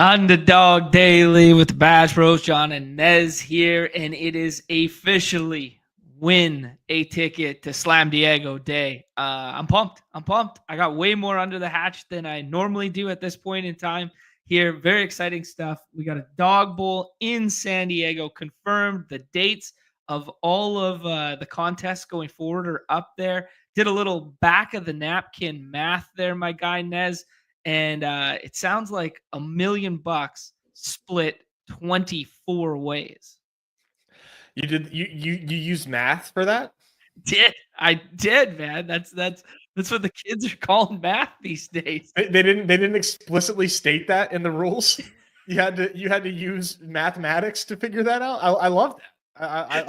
Underdog Daily with the Bash Bros, John and Nez here, and it is officially win a ticket to Slam Diego Day. I'm pumped. I got way more under the hatch than I normally do at this point in time here. Very exciting stuff. We got a dog bowl in San Diego confirmed. The dates of all of the contests going forward are up there. Did a little back of the napkin math there, my guy Nez. And it sounds like $1 million split 24 ways. You used math for that? I did, man. That's what the kids are calling math these days. They didn't explicitly state that in the rules. You had to use mathematics to figure that out. I love that. I'm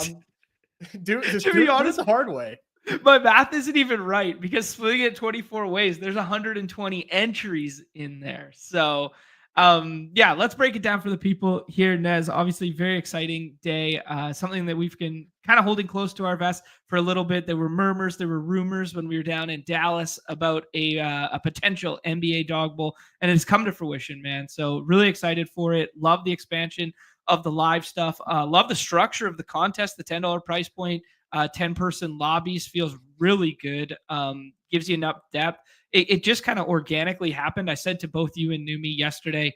do it the hard way. My math isn't even right because splitting it 24 ways, there's 120 entries in there. So, let's break it down for the people here, Nez. Obviously, very exciting day. Something that we've been kind of holding close to our vest for a little bit. There were murmurs, there were rumors when we were down in Dallas about a potential NBA Dawg Bowl, and it's come to fruition, man. So, really excited for it. Love the expansion of the live stuff. Love the structure of the contest, the $10 price point. 10-person lobbies feels really good. Gives you enough depth. It just kind of organically happened. I said to both you and Numi yesterday,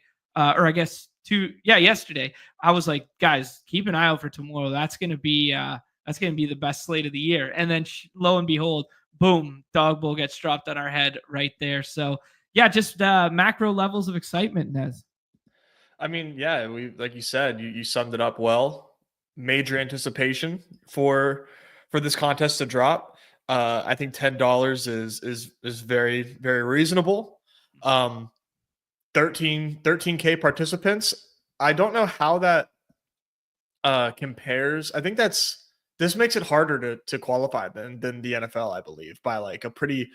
yesterday. I was like, guys, keep an eye out for tomorrow. That's gonna be the best slate of the year. And then lo and behold, boom, Dawg Bowl gets dropped on our head right there. So yeah, just macro levels of excitement, Nez. I mean, yeah, we like you said, you summed it up well. Major anticipation for this contest to drop. I think $10 is very, very reasonable. 13K participants. I don't know how that compares. I think this makes it harder to qualify than the NFL, I believe, by like a pretty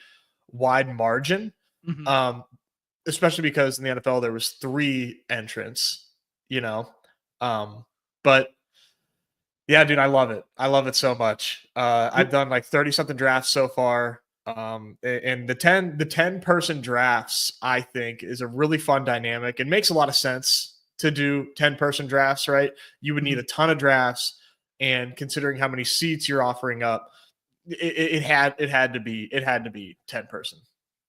wide margin. Mm-hmm. Especially because in the NFL there was 3 entrants, but yeah, dude, I love it. I love it so much. I've done like 30 something drafts so far. And the 10 person drafts, I think, is a really fun dynamic. It makes a lot of sense to do 10 person drafts, right? You would need a ton of drafts, and considering how many seats you're offering up, it had to be 10 person.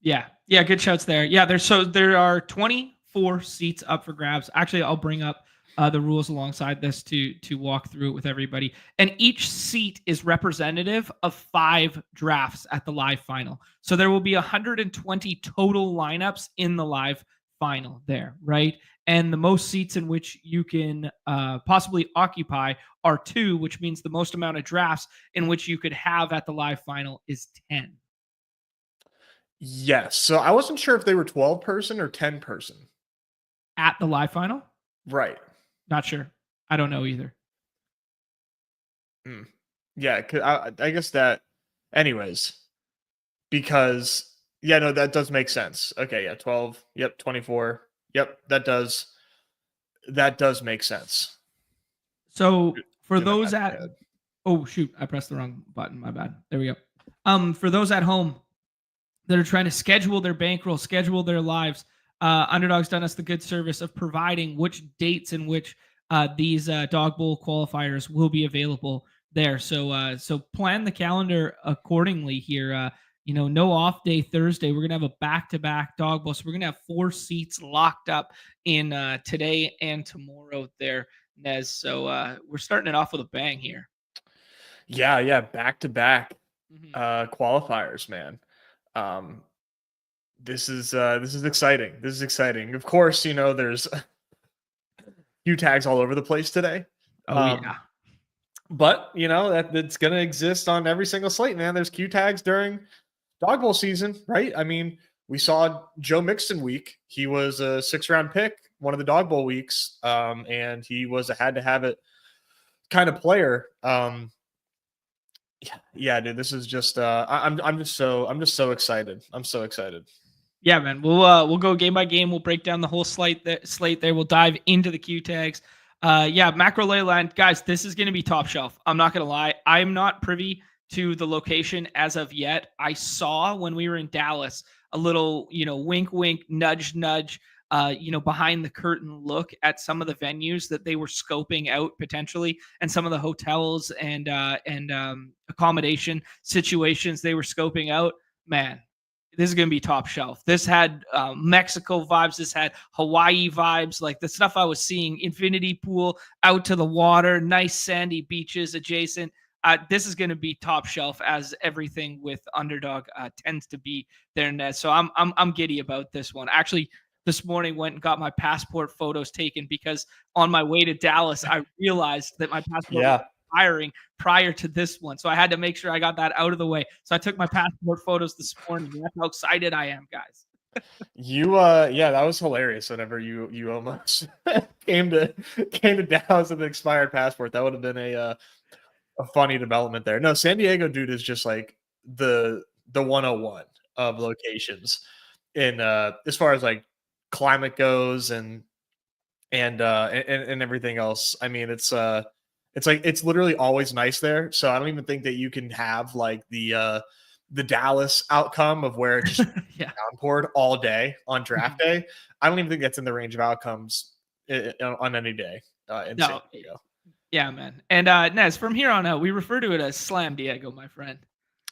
Yeah, good shouts there. Yeah, there are 24 seats up for grabs. Actually, I'll bring up the rules alongside this to walk through it with everybody. And each seat is representative of 5 drafts at the live final. So there will be 120 total lineups in the live final there, right? And the most seats in which you can possibly occupy are 2, which means the most amount of drafts in which you could have at the live final is 10. Yes. So I wasn't sure if they were 12 person or 10 person. At the live final? Right. Not sure. I don't know either. Yeah, I guess that. Anyways, because that does make sense. Okay, yeah, 12. Yep, 24. Yep, that does make sense. So for those oh shoot, I pressed the wrong button. My bad. There we go. For those at home that are trying to schedule their bankroll, schedule their lives, Underdog's done us the good service of providing which dates in which these Dawg Bowl qualifiers will be available there. So plan the calendar accordingly here. No off day Thursday. We're gonna have a back-to-back Dawg Bowl. So we're gonna have 4 seats locked up in today and tomorrow there, Nez. So we're starting it off with a bang here. Yeah, back-to-back qualifiers, man. This is exciting. This is exciting. Of course, there's Q tags all over the place today. Yeah. But that's gonna exist on every single slate, man. There's Q tags during Dawg Bowl season, right? I mean, we saw Joe Mixon week. He was a 6th-round pick, one of the Dawg Bowl weeks, and he was a had to have it kind of player. Yeah, dude, this is just I'm just so excited. I'm so excited. Yeah, man. We'll go game by game. We'll break down the whole slate there. We'll dive into the Q tags. Macro Leyland, guys, this is going to be top shelf. I'm not going to lie. I'm not privy to the location as of yet. I saw when we were in Dallas a little, wink, wink, nudge, nudge behind the curtain look at some of the venues that they were scoping out potentially, and some of the hotels and accommodation situations they were scoping out, man, this is going to be top shelf. This had Mexico vibes. This had Hawaii vibes, like the stuff I was seeing, infinity pool out to the water, nice sandy beaches adjacent. This is going to be top shelf, as everything with Underdog tends to be there, Ned. So I'm giddy about this one. Actually, this morning went and got my passport photos taken, because on my way to Dallas, I realized that my passport was expiring prior to this one. So I had to make sure I got that out of the way. So I took my passport photos this morning. That's how excited I am, guys. That was hilarious. Whenever you almost came to Dallas with an expired passport, that would have been a funny development there. No, San Diego, dude, is just like the 101 of locations in as far as like climate goes and everything else. I mean, it's like it's literally always nice there. So I don't even think that you can have like the Dallas outcome of where it's just downpoured all day on draft day. I don't even think that's in the range of outcomes on any day in San Diego. Yeah, man. And Nez, from here on out, we refer to it as Slam Diego, my friend.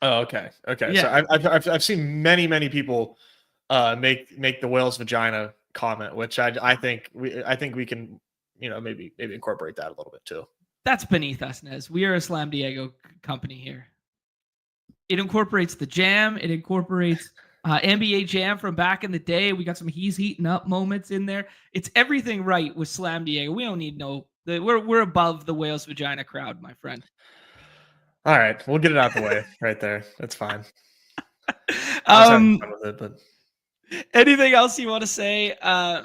Oh, okay. Yeah. So I've seen many people make the whale's vagina comment, which I think we can maybe incorporate that a little bit too. That's beneath us, Nez. We are a Slam Diego company here. It incorporates the jam. It incorporates NBA Jam from back in the day. We got some he's heating up moments in there. It's everything right with Slam Diego. We don't need we're above the whale's vagina crowd, my friend. All right, we'll get it out the way right there. That's fine. I was having fun with it, but anything else you want to say?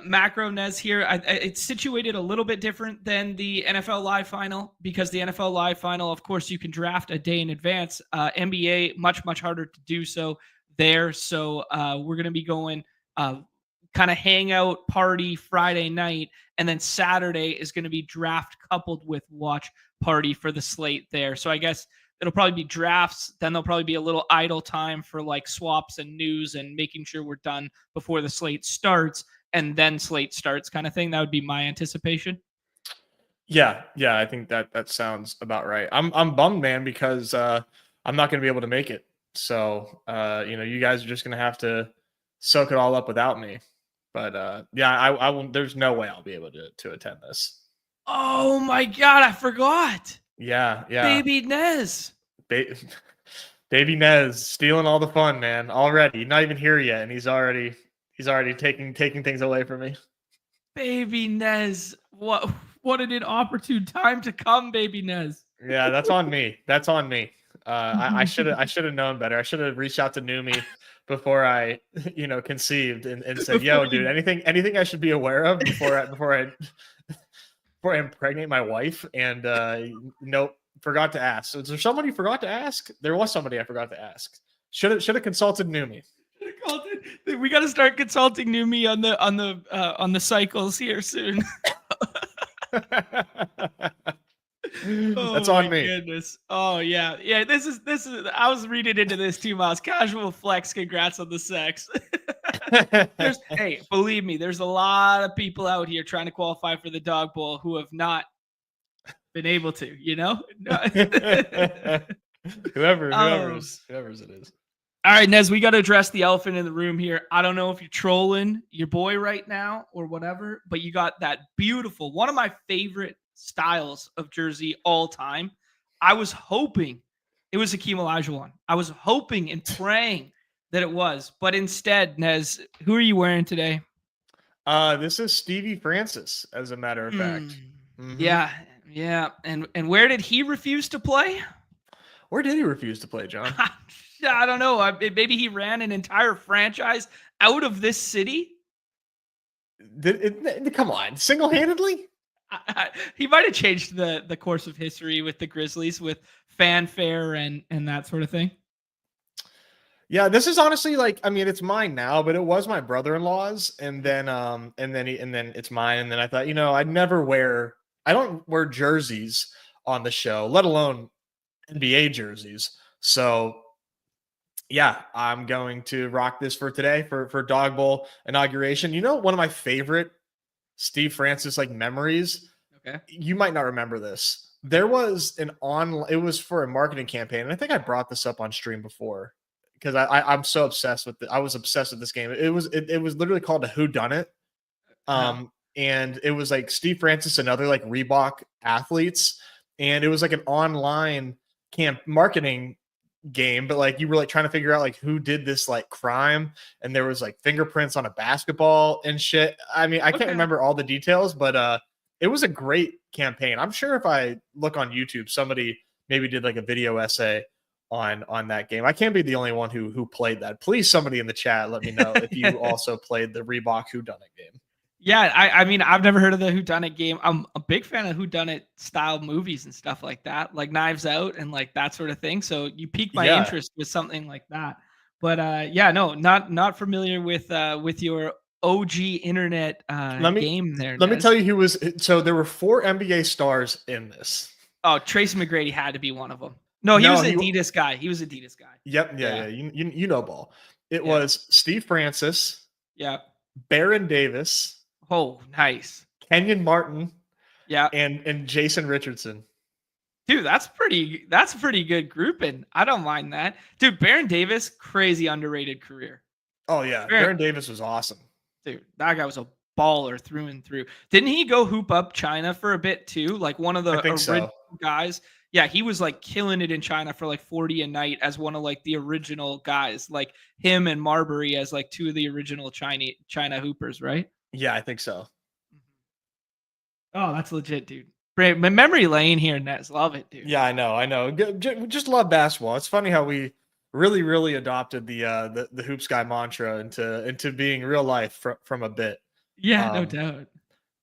Macro Nez here. It's situated a little bit different than the NFL Live Final, because the NFL Live Final, of course, you can draft a day in advance. NBA, much harder to do so there. So we're going to be going kind of hangout party Friday night, and then Saturday is going to be draft coupled with watch party for the slate there. So I guess it'll probably be drafts. Then there'll probably be a little idle time for like swaps and news and making sure we're done before the slate starts, and then slate starts kind of thing. That would be my anticipation. Yeah. I think that sounds about right. I'm bummed, man, because I'm not going to be able to make it. So you guys are just going to have to soak it all up without me. But I won't. There's no way I'll be able to attend this. Oh my God, I forgot. Yeah. Baby Nez. Baby Nez stealing all the fun, man. Already, not even here yet, and he's already taking things away from me. Baby Nez, what an inopportune time to come, Baby Nez. Yeah, that's on me. I should have known better. I should have reached out to Numi before I conceived and said, yo, dude, anything I should be aware of before I impregnate my wife. And nope, forgot to ask. So is there somebody you forgot to ask? There was somebody I forgot to ask. Should have consulted Numi. We got to start consulting Numi on the cycles here soon. That's on me. Goodness. Oh yeah. This is. I was reading into this too, Miles. Casual flex. Congrats on the sex. Hey, believe me, there's a lot of people out here trying to qualify for the Dawg Bowl who have not been able to. Whoever's it is. All right, Nez, we got to address the elephant in the room here. I don't know if you're trolling your boy right now or whatever, but you got that beautiful, one of my favorite styles of jersey all time. I was hoping it was Hakeem Olajuwon. I was hoping and praying that it was, but instead, Nez, who are you wearing today? This is Stevie Francis, as a matter of fact. Mm-hmm. Yeah. And where did he refuse to play? Where did he refuse to play, John? I don't know. Maybe he ran an entire franchise out of this city. Come on, single-handedly? He might have changed the course of history with the Grizzlies, with fanfare and that sort of thing. Yeah, this is honestly it's mine now, but it was my brother-in-law's, and then it's mine, and then I thought, I don't wear jerseys on the show, let alone NBA jerseys. So Yeah, I'm going to rock this for today for Dog Bowl inauguration. You know, one of my favorite Steve Francis like memories. Okay. You might not remember this. There was it was for a marketing campaign, and I think I brought this up on stream before because I'm so obsessed with it. I was obsessed with this game. It was literally called a Who Done It. Uh-huh. And it was like Steve Francis and other like Reebok athletes, and it was like an online camp marketing game, but like you were like trying to figure out like who did this like crime, and there was like fingerprints on a basketball and shit. I mean, I can't Okay. remember all the details, but it was a great campaign. I'm sure if I look on YouTube, somebody maybe did like a video essay on that game. I can't be the only one who played that. Please, somebody in the chat, let me know if you also played the Reebok Who Done It game. Yeah, I mean, I've never heard of the whodunit game. I'm a big fan of whodunit style movies and stuff like that, like Knives Out and like that sort of thing. So you piqued my Yeah. interest with something like that. But yeah, no, not familiar with your OG internet Let me game there, let me Nez. tell you who was. So there were 4 NBA stars in this. Oh, Tracy McGrady had to be one of them. No, he was an Adidas guy. He was an Adidas guy. Yep. Yeah. You know ball. It Yeah. was Steve Francis, Yeah. Baron Davis, Oh, nice. Kenyon Martin, Yeah. and Jason Richardson. Dude, that's a pretty good grouping. I don't mind that. Dude, Baron Davis, crazy underrated career. Oh yeah, Baron Davis was awesome. Dude, that guy was a baller through and through. Didn't he go hoop up China for a bit too? Like one of the original guys. Yeah, he was like killing it in China for like 40 a night as one of like the original guys. Like him and Marbury as like 2 of the original China hoopers, right? Yeah, I think so. Oh, that's legit, dude. Memory lane here, Nets. Love it, dude. Yeah, I know. Just love basketball. It's funny how we really adopted the Hoops Guy mantra into being real life from a bit. Yeah, no doubt.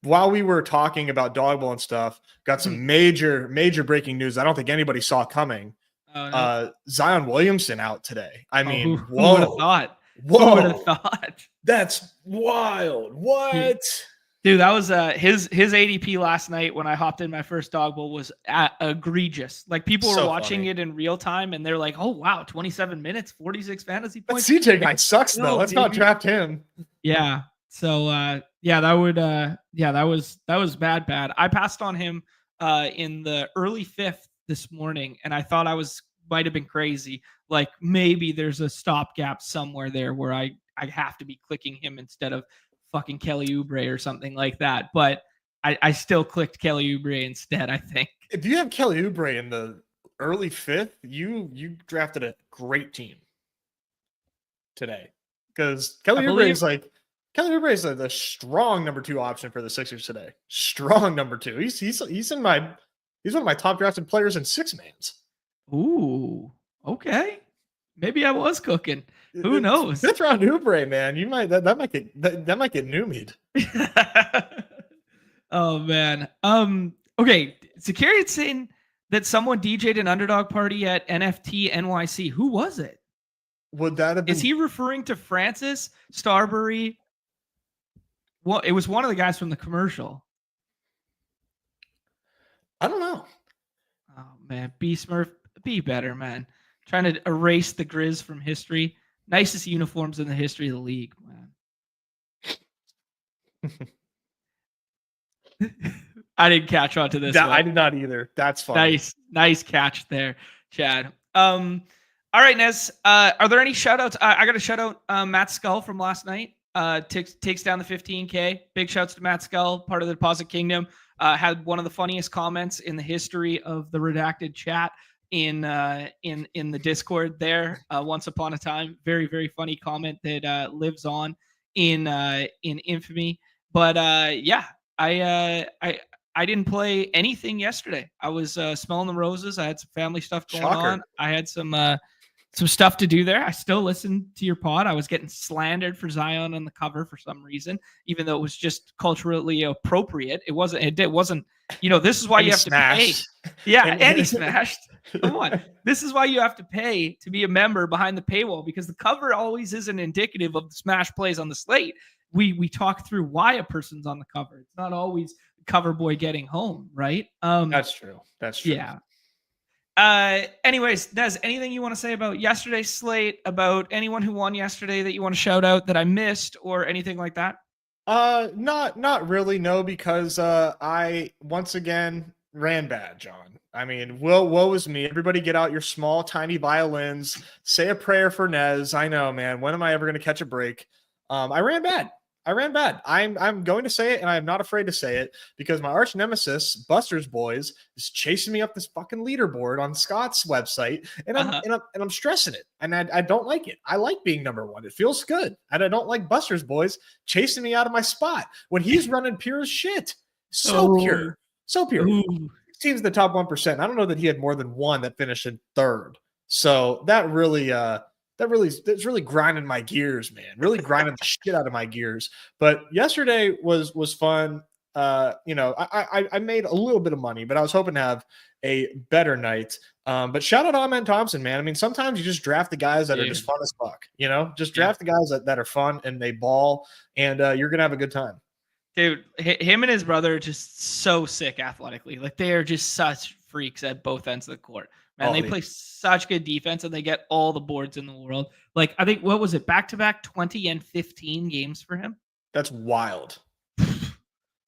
While we were talking about Dog Bowl and stuff, got some major breaking news I don't think anybody saw coming. Oh, no. Zion Williamson out today. I mean, who would have thought? Whoa. Who would have thought? That's wild. What? Dude, that was his ADP last night when I hopped in my first Dog Bowl was egregious. Like people were watching it in real time and they're like, "Oh wow, 27 minutes, 46 fantasy points." That CJ guy sucks though. Let's not draft him. Yeah. So that was bad. I passed on him in the early 5th this morning, and I thought might have been crazy. Like maybe there's a stopgap somewhere there where I have to be clicking him instead of fucking Kelly Oubre or something like that. But I still clicked Kelly Oubre instead, I think. If you have Kelly Oubre in the early 5th, you drafted a great team today. Because Kelly Oubre is the strong number 2 option for the Sixers today. Strong number 2. He's one of my top drafted players in 6-mans. Ooh, okay. Maybe I was cooking. Who knows? 5th round Oubre, man. You might that might get numied. Oh man. Okay. Security saying that someone DJ'd an underdog party at NFT NYC. Who was it? Would that have been? Is he referring to Francis Starbury? Well, it was one of the guys from the commercial. I don't know. Oh man, B Smurf, be better, man. Trying to erase the Grizz from history. Nicest uniforms in the history of the league, man. I didn't catch on to this. I did not either. That's fine. Nice catch there, Chad. All right, Nez. Are there any shout outs? I got to shout out Matt Skull from last night. Takes down the 15K. Big shouts to Matt Skull, part of the Deposit Kingdom. Had one of the funniest comments in the history of the redacted chat in the Discord there. Once upon a time, very funny comment that lives on in infamy. But yeah, I didn't play anything yesterday. I was smelling the roses. I had some family stuff going on. I had some stuff to do there. I still listened to your pod. I was getting slandered for Zion on the cover for some reason, even though it was just culturally appropriate. It wasn't. This is why you have to pay. Yeah, and he smashed. Come on. This is why you have to pay to be a member behind the paywall, because the cover always isn't indicative of the smash plays on the slate. We talk through why a person's on the cover. It's not always the cover boy getting home, right? That's true. Yeah. Anyways, Des, anything you want to say about yesterday's slate, about anyone who won yesterday that you want to shout out that I missed, or anything like that? Not really, no, because I once again ran bad, John. I mean, woe is me. Everybody get out your small, tiny violins, say a prayer for Nez. I know, man. When am I ever gonna catch a break? I ran bad. I ran bad. I'm going to say it, and I'm not afraid to say it because my arch nemesis, Buster's Boys, is chasing me up this fucking leaderboard on Scott's website, and I'm stressing it, and I don't like it. I like being number one. It feels good, and I don't like Buster's Boys chasing me out of my spot when he's running pure as shit. So pure, so pure. Ooh. His team's the top 1%. I don't know that he had more than one that finished in third. So that's really grinding my gears, man. Really grinding the shit out of my gears. But yesterday was fun. I made a little bit of money, but I was hoping to have a better night. But shout out Ahmed Thompson, man. I mean, sometimes you just draft the guys that are just fun as fuck. Just draft the guys that are fun and they ball, and you're gonna have a good time. Dude, him and his brother are just so sick athletically. Like, they are just such freaks at both ends of the court. Man, they play such good defense, and they get all the boards in the world. Like, I think, what was it, back-to-back 20 and 15 games for him? That's wild.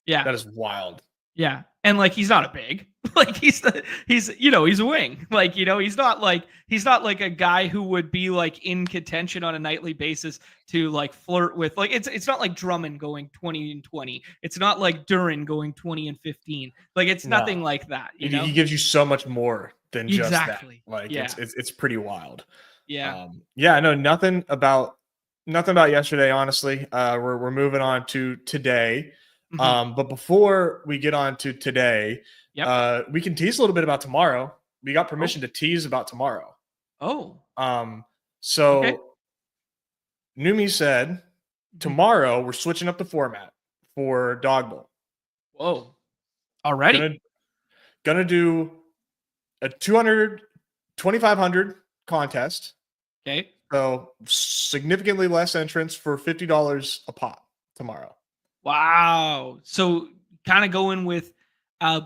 Yeah. That is wild. Yeah. And, like, he's not a big. Like, he's a wing. Like, he's not like a guy who would be, like, in contention on a nightly basis to, like, flirt with. Like, it's not like Drummond going 20 and 20. It's not like Duran going 20 and 15. Like, it's nothing like that. He gives you so much more than just that. Like, yeah. it's pretty wild. Yeah. I know nothing about yesterday, honestly. We're moving on to today. Mm-hmm. But before we get on to today, we can tease a little bit about tomorrow. We got permission to tease about tomorrow. Oh. Numi said tomorrow we're switching up the format for Dawg Bowl. Whoa. Already? Gonna do a 2,500 contest. Okay. So significantly less entrants for $50 a pop tomorrow. Wow. So kind of going with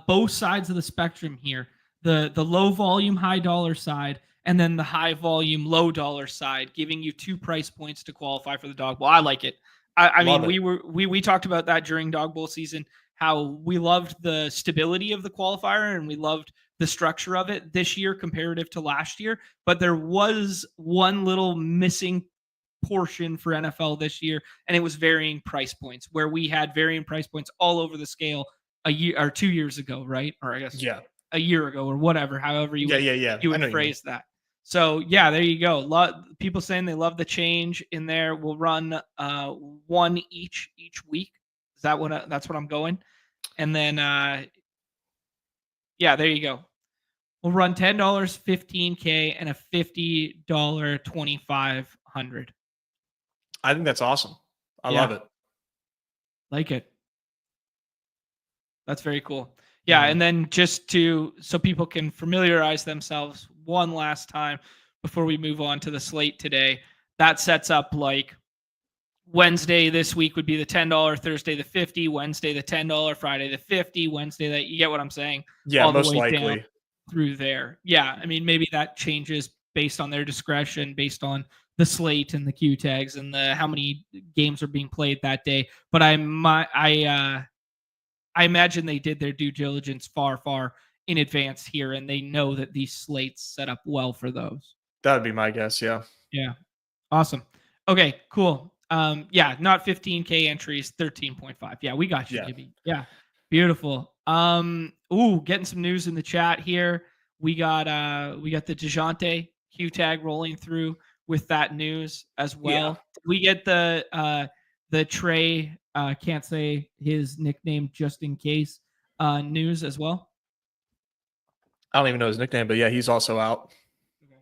both sides of the spectrum here. The low volume, high dollar side, and then the high volume, low dollar side, giving you 2 price points to qualify for the Dawg Bowl. I like it. I mean, we talked about that during Dawg Bowl season, how we loved the stability of the qualifier and we loved the structure of it this year comparative to last year. But there was one little missing portion for NFL this year, and it was varying price points, where we had varying price points all over the scale a year or 2 years ago, right? Or I guess a year ago or whatever, however you would phrase that. So there you go. People saying they love the change in there. We'll run one each week. Is that that's what I'm going? And then there you go. We'll run $10, $15K, and a $50 $2,500. I think that's awesome. I love it. Like it. That's very cool. Yeah, and then just so people can familiarize themselves one last time before we move on to the slate today, that sets up like Wednesday this week would be the $10, Thursday the $50, Wednesday the $10, Friday the $50, Wednesday that, you get what I'm saying? Yeah, all the most way likely. Down through there. Yeah, I mean, maybe that changes based on their discretion, based on the slate and the Q tags and how many games are being played that day. But I imagine they did their due diligence far in advance here, and they know that these slates set up well for those. That would be my guess. Yeah. Yeah. Awesome. Okay, cool. Not 15K entries, 13.5. Yeah, we got you, baby. Yeah. Beautiful. Getting some news in the chat here. We got the DeJounte Q tag rolling through with that news as well. Yeah. We get the Trey, can't say his nickname just in case, news as well. I don't even know his nickname, but yeah, he's also out. Okay.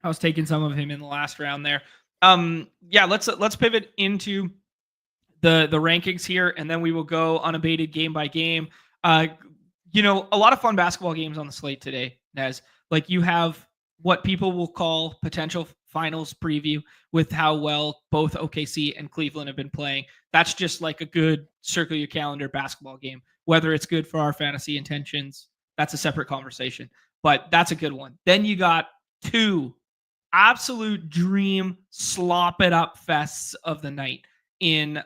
I was taking some of him in the last round there. Let's pivot into the rankings here, and then we will go unabated game by game. A lot of fun basketball games on the slate today, Nez. Like, you have what people will call potential finals preview with how well both OKC and Cleveland have been playing. That's just like a good circle your calendar basketball game, whether it's good for our fantasy intentions That's a separate conversation, but that's a good one. Then you got two absolute dream slop it up fests of the night in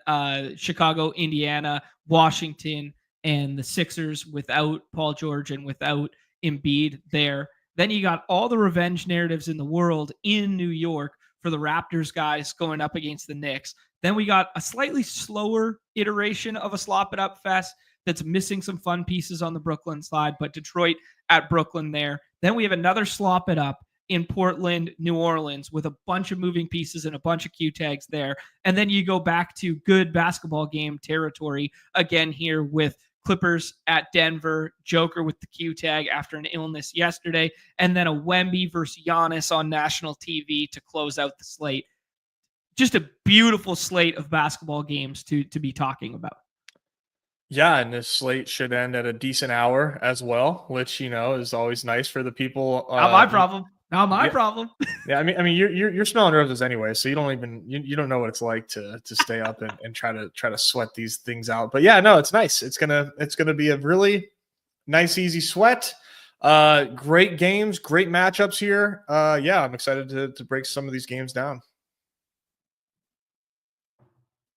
Chicago, Indiana, Washington, and the Sixers without Paul George and without Embiid there. Then you got all the revenge narratives in the world in New York for the Raptors guys going up against the Knicks. Then we got a slightly slower iteration of a slop it up fest that's missing some fun pieces on the Brooklyn side, but Detroit at Brooklyn there. Then we have another slop it up in Portland, New Orleans, with a bunch of moving pieces and a bunch of Q tags there. And then you go back to good basketball game territory again here with Clippers at Denver, Joker with the Q tag after an illness yesterday, and then a Wemby versus Giannis on national TV to close out the slate. Just a beautiful slate of basketball games to be talking about. Yeah, and this slate should end at a decent hour as well, which is always nice for the people. Not my problem. Not my problem. Yeah, I mean, you're smelling roses anyway, so you don't even you don't know what it's like to stay up and try to sweat these things out. But yeah, no, it's nice. It's gonna be a really nice, easy sweat. Great games, great matchups here. Yeah, I'm excited to break some of these games down.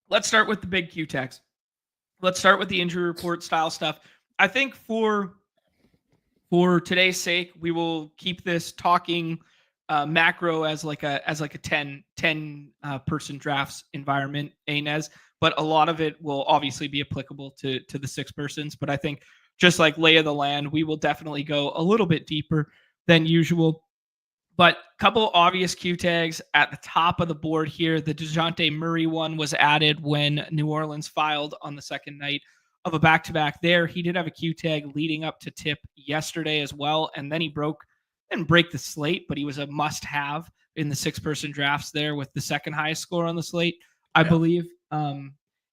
Let's start with the big Q tags. Let's start with the injury report style stuff. I think for today's sake, we will keep this talking macro as like a 10 person drafts environment, Inez. But a lot of it will obviously be applicable to the 6 persons. But I think just like lay of the land, we will definitely go a little bit deeper than usual. But a couple obvious Q tags at the top of the board here. The DeJounte Murray one was added when New Orleans filed on the second night of a back-to-back there. He did have a Q tag leading up to tip yesterday as well. And then he didn't break the slate, but he was a must-have in the 6-person drafts there with the second highest score on the slate, I believe.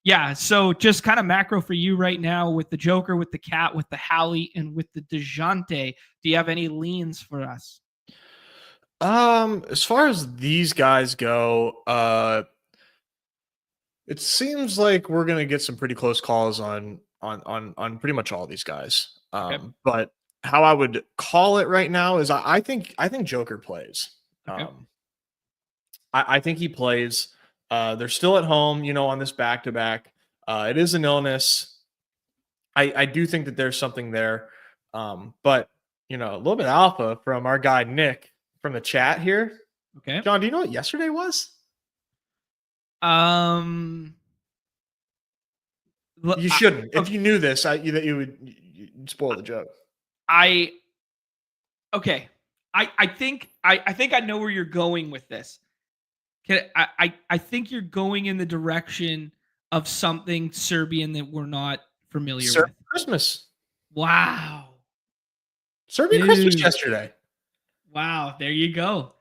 Yeah, so just kind of macro for you right now with the Joker, with the Cat, with the Hallie, and with the DeJounte. Do you have any leans for us? As far as these guys go, it seems like we're gonna get some pretty close calls on pretty much all these guys. Okay. But how I would call it right now is I think Joker plays. Okay. I think he plays. They're still at home, on this back-to-back. It is an illness. I do think that there's something there. But a little bit of alpha from our guy Nick from the chat here. Okay. John, do you know what yesterday was? You shouldn't. If you knew this, you would spoil the joke. I think I know where you're going with this. I think you're going in the direction of something Serbian that we're not familiar with. Christmas. Wow. Serbian Christmas yesterday. Wow, there you go.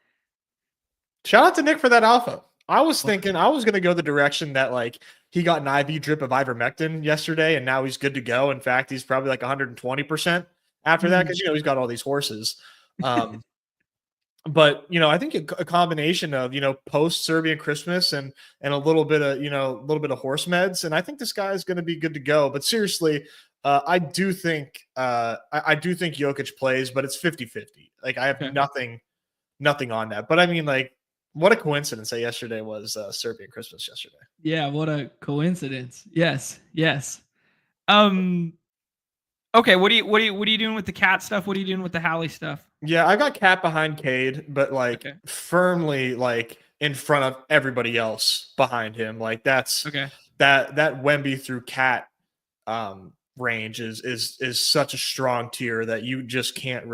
Shout out to Nick for that alpha. I was thinking I was going to go the direction that he got an IV drip of ivermectin yesterday and now he's good to go. In fact, he's probably like 120% after that because he's got all these horses. But I think a combination of post Serbian Christmas and a little bit of horse meds, and I think this guy is going to be good to go. But seriously, I do think Jokic plays, but it's 50-50. I have nothing on that. But I mean, what a coincidence that yesterday was Serbian Christmas yesterday. Yeah, what a coincidence. Yes. Okay, what are you doing with the Cat stuff? What are you doing with the Hallie stuff? Yeah, I got Cat behind Cade, but firmly in front of everybody else behind him. That's okay. That Wemby through Cat range is such a strong tier that you just can't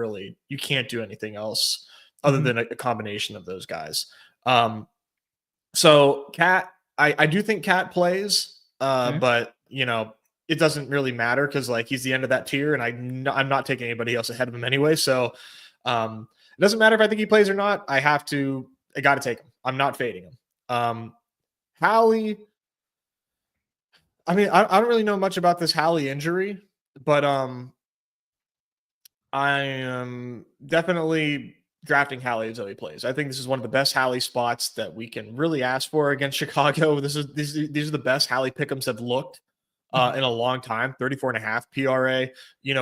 do anything else other than a combination of those guys. So Cat, I do think Cat plays, but it doesn't really matter because he's the end of that tier, and I'm not taking anybody else ahead of him anyway. So it doesn't matter if I think he plays or not. I got to take him. I'm not fading him. Hallie. I mean, I don't really know much about this Hallie injury, but I am definitely drafting Hallie until he plays. I think this is one of the best Hallie spots that we can really ask for against Chicago. These are the best Hallie pick'ems have looked in a long time, 34.5 PRA.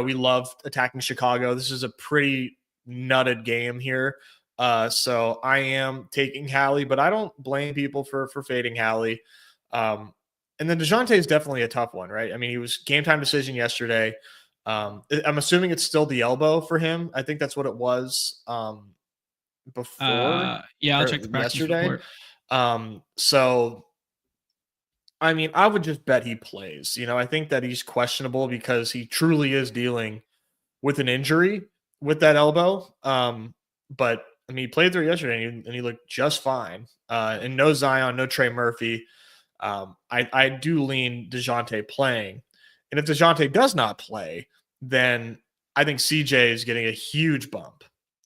We love attacking Chicago. This is a pretty nutted game here. So I am taking Hallie, but I don't blame people for fading Hallie. And then DeJounte is definitely a tough one, right? I mean, he was game time decision yesterday. I'm assuming it's still the elbow for him. I think that's what it was before Yeah, I'll or check the practice yesterday. report. So I mean, I would just bet he plays. I think that he's questionable because he truly is dealing with an injury with that elbow. But I mean, he played through yesterday and he looked just fine. And no Zion, no Trey Murphy. I do lean DeJounte playing. And if DeJounte does not play, then I think CJ is getting a huge bump,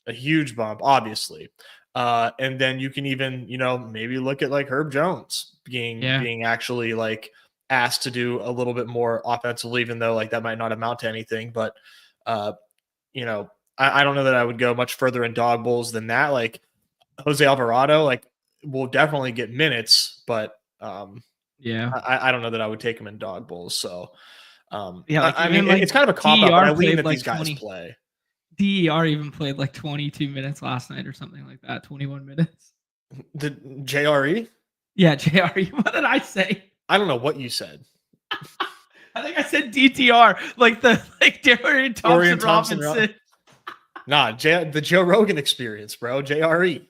obviously. And then you can even, maybe look at like Herb Jones being actually like asked to do a little bit more offensively, even though like that might not amount to anything. But, I don't know that I would go much further in dog bowls than that. Like Jose Alvarado, like will definitely get minutes, but I don't know that I would take him in dog bowls. So I mean, it's kind of a cop out, but I lean that these guys play. DER even played like 22 minutes last night or something like that, 21 minutes. The JRE? Yeah, JRE. What did I say? I don't know what you said. I think I said DTR, like Dorian Thompson-Robinson. Nah, the Joe Rogan experience, bro. JRE.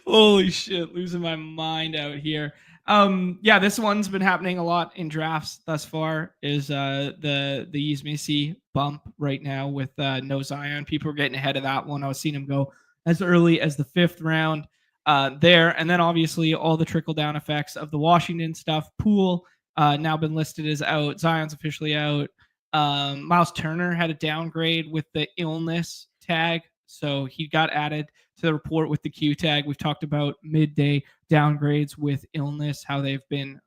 Holy shit, losing my mind out here. This one's been happening a lot in drafts thus far. Is the Yzmisi bump right now with no Zion. People are getting ahead of that one. I was seeing him go as early as the 5th round there, and then obviously all the trickle down effects of the Washington stuff. Poole now been listed as out. Zion's officially out. Miles Turner had a downgrade with the illness tag, so he got added to the report with the Q tag. We've talked about midday downgrades with illness, how they've been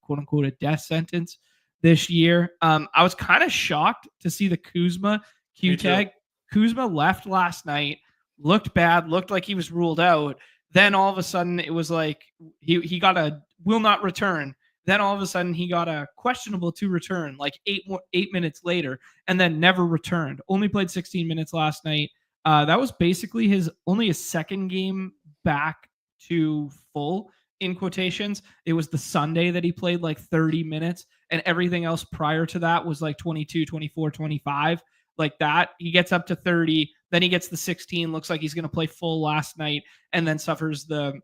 quote unquote a death sentence this year. I was kind of shocked to see the Kuzma Q tag. Kuzma left last night, looked bad, looked like he was ruled out. Then all of a sudden it was like he got a will not return. Then all of a sudden he got a questionable to return like 8 minutes later, and then never returned. Only played 16 minutes last night. That was basically his 2nd game back to full, in quotations. It was the Sunday that he played like 30 minutes, and everything else prior to that was like 22, 24, 25, like that. He gets up to 30, then he gets the 16, looks like he's going to play full last night, and then suffers the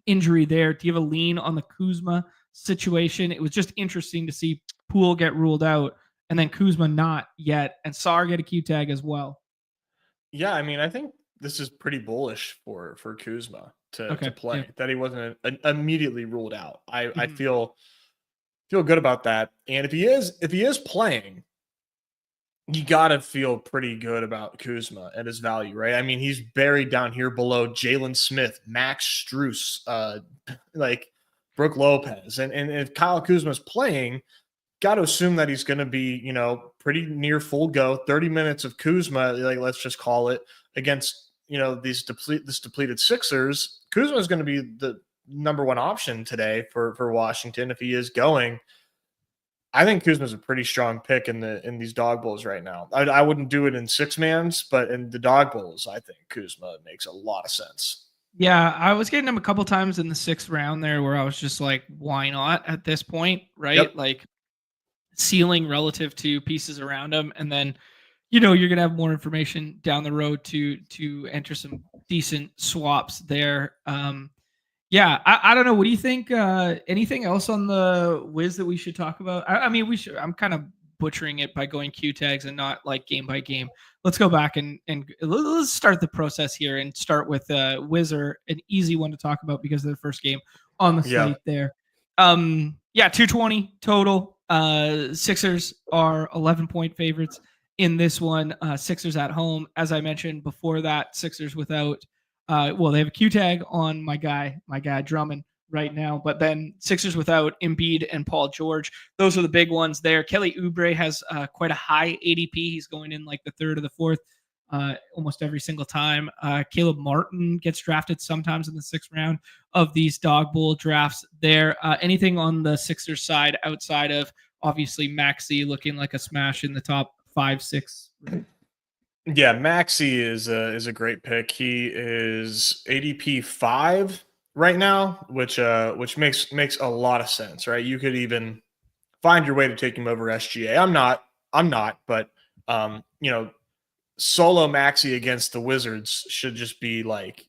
injury there. Do you have a lean on the Kuzma situation? It was just interesting to see Poole get ruled out, and then Kuzma not yet, and Sarr get a Q tag as well. Yeah, I mean, I think this is pretty bullish for Kuzma to play. That he wasn't immediately ruled out. I feel good about that. And if he is playing, you got to feel pretty good about Kuzma and his value, right? I mean, he's buried down here below Jalen Smith, Max Strus, like Brooke Lopez, and if Kyle Kuzma's playing, got to assume that he's going to be, pretty near full go. 30 minutes of Kuzma, like let's just call it, against this depleted Sixers. Kuzma is going to be the number one option today for Washington if he is going. I think Kuzma's a pretty strong pick in these dog bowls right now. I wouldn't do it in 6-mans, but in the dog bowls, I think Kuzma makes a lot of sense. Yeah, I was getting him a couple times in the 6th round there where I was just like, why not at this point, right? Yep. Like ceiling relative to pieces around him, and then you're gonna have more information down the road to enter some decent swaps there. I don't know. What do you think? Anything else on the Wiz that we should talk about? I mean, we should. I'm kind of butchering it by going Q tags and not like game by game. Let's go back and let's start the process here and start with Wizard, an easy one to talk about because of the first game on the slate there. 220 total. Sixers are 11-point favorites in this one. Sixers at home. As I mentioned before that, Sixers without, they have a Q tag on my guy Drummond right now, but then Sixers without Embiid and Paul George. Those are the big ones there. Kelly Oubre has quite a high ADP. He's going in like the 3rd or the 4th almost every single time. Caleb Martin gets drafted sometimes in the 6th round of these Dawg Bowl drafts. There, anything on the Sixers side outside of obviously Maxey looking like a smash in the top 5-6? Yeah, Maxi is a great pick. He is ADP 5 right now, which makes a lot of sense, right? You could even find your way to take him over SGA. I'm not, but solo Maxi against the Wizards should just be like,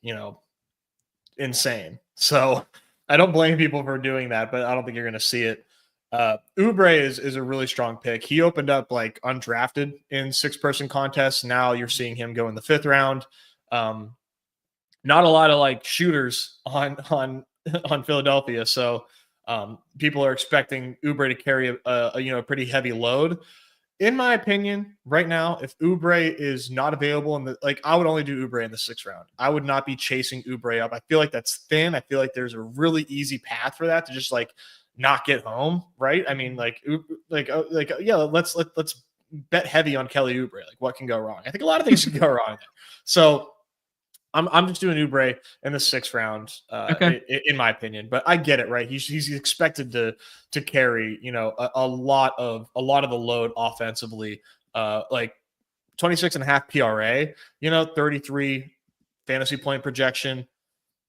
insane. So I don't blame people for doing that, but I don't think you're going to see it. Oubre is a really strong pick. He opened up like undrafted in 6-person contests. Now you're seeing him go in the 5th round. Not a lot of like shooters on Philadelphia, so people are expecting Oubre to carry a pretty heavy load. In my opinion, right now, if Oubre is not available I would only do Oubre in the 6th round. I would not be chasing Oubre up. I feel like that's thin. I feel like there's a really easy path for that to just like not get home, right? I mean, yeah, let's bet heavy on Kelly Oubre. Like, what can go wrong? I think a lot of things can go wrong there. So I'm just doing Oubre in the 6th round, Okay. in my opinion. But I get it, right? He's expected to carry, a lot of the load offensively, like 26.5 PRA, 33 fantasy point projection.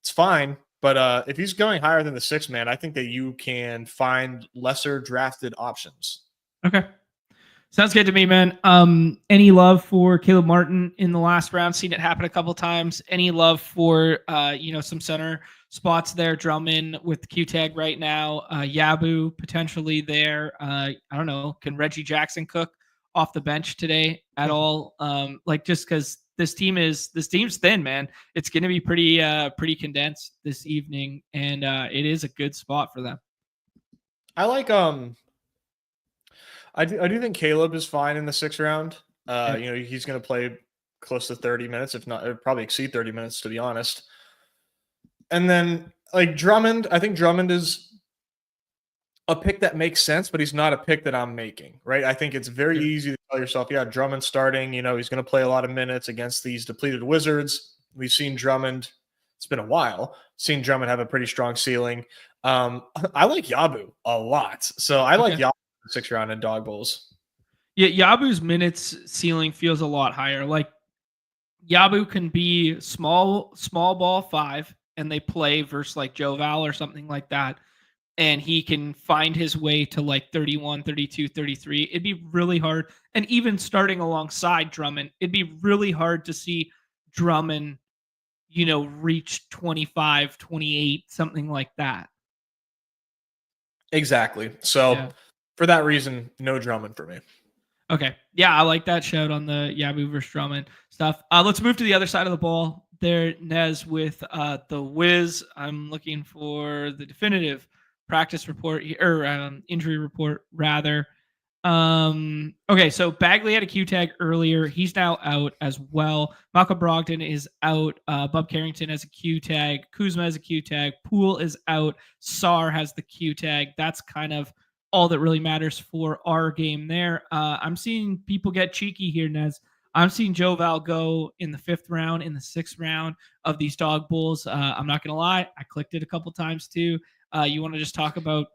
It's fine. But if he's going higher than the 6th man, I think that you can find lesser drafted options. Okay. Sounds good to me, man. Any love for Caleb Martin in the last round? Seen it happen a couple times. Any love for some center spots there? Drummond with Q tag right now. Yabu potentially there. I don't know. Can Reggie Jackson cook off the bench today at all? Just because this team's thin, man. It's going to be pretty condensed this evening, and it is a good spot for them. I like I do think Caleb is fine in the 6th round. He's going to play close to 30 minutes, if not, probably exceed 30 minutes, to be honest. And then like Drummond, I think Drummond is a pick that makes sense, but he's not a pick that I'm making, right? I think it's very easy to tell yourself, yeah, Drummond starting, he's going to play a lot of minutes against these depleted Wizards. We've seen Drummond. It's been a while. Seen Drummond have a pretty strong ceiling. I like Yabu a lot. So I like Yabu 6th round in Dawg Bowls. Yeah, Yabu's minutes ceiling feels a lot higher. Like Yabu can be small ball 5 and they play versus like Joe Val or something like that. And he can find his way to like 31, 32, 33. It'd be really hard. And even starting alongside Drummond, it'd be really hard to see Drummond, reach 25, 28, something like that. Exactly. So for that reason, no Drummond for me. Okay. Yeah, I like that shout on the Yabu versus Drummond stuff. Let's move to the other side of the ball there, Nez, with the Wiz. I'm looking for the definitive practice report or injury report rather. Okay, so Bagley had a Q tag earlier. He's now out as well. Malcolm Brogdon is out. Bub Carrington has a Q tag. Kuzma has a Q tag. Poole is out. Sar has the Q tag. That's kind of all that really matters for our game there. I'm seeing people get cheeky here, Nez. I'm seeing Joe Val go in the 5th round, in the 6th round of these Dawg Bowls. I'm not going to lie. I clicked it a couple times too. You want to just talk about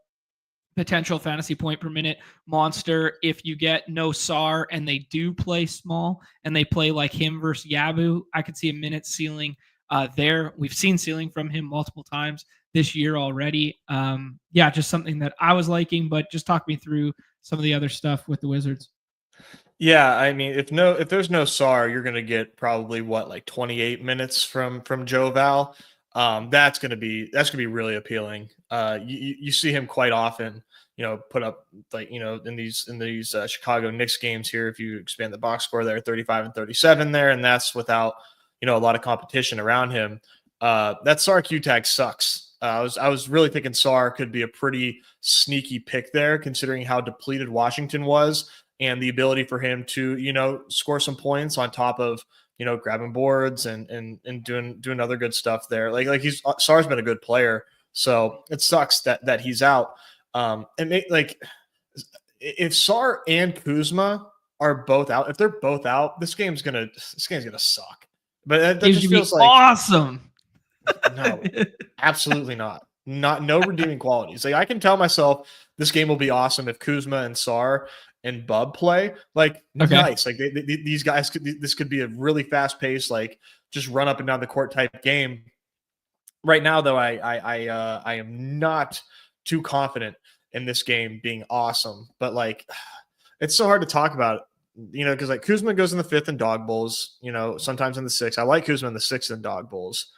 potential fantasy point per minute monster if you get no Sar and they do play small and they play like him versus Yabu? I could see a minute ceiling there. We've seen ceiling from him multiple times this year already. Just something that I was liking, but just talk me through some of the other stuff with the Wizards. Yeah, I mean, if there's no Sar, you're gonna get probably 28 minutes from Joe Val. That's gonna be really appealing. You see him quite often, put up in these Chicago Knicks games here. If you expand the box score there, 35 and 37 there, and that's without a lot of competition around him. That Sar Q tag sucks. I was really thinking Sar could be a pretty sneaky pick there, considering how depleted Washington was and the ability for him to score some points on top of grabbing boards and doing other good stuff there. Like Sar's been a good player, so it sucks that he's out. If Sar and Kuzma are both out, if they're both out, this game's gonna suck. But that Game's just gonna be feels like awesome. no, absolutely not. No redeeming qualities. Like I can tell myself this game will be awesome if Kuzma and Sar and Bub play. Like Okay. nice. Like these guys this could be a really fast paced, like just run up and down the court type game. Right now, though, I am not too confident in this game being awesome. But like, it's so hard to talk about, because like Kuzma goes in the 5th in dog bowls. Sometimes in the 6th. I like Kuzma in the 6th in dog bowls.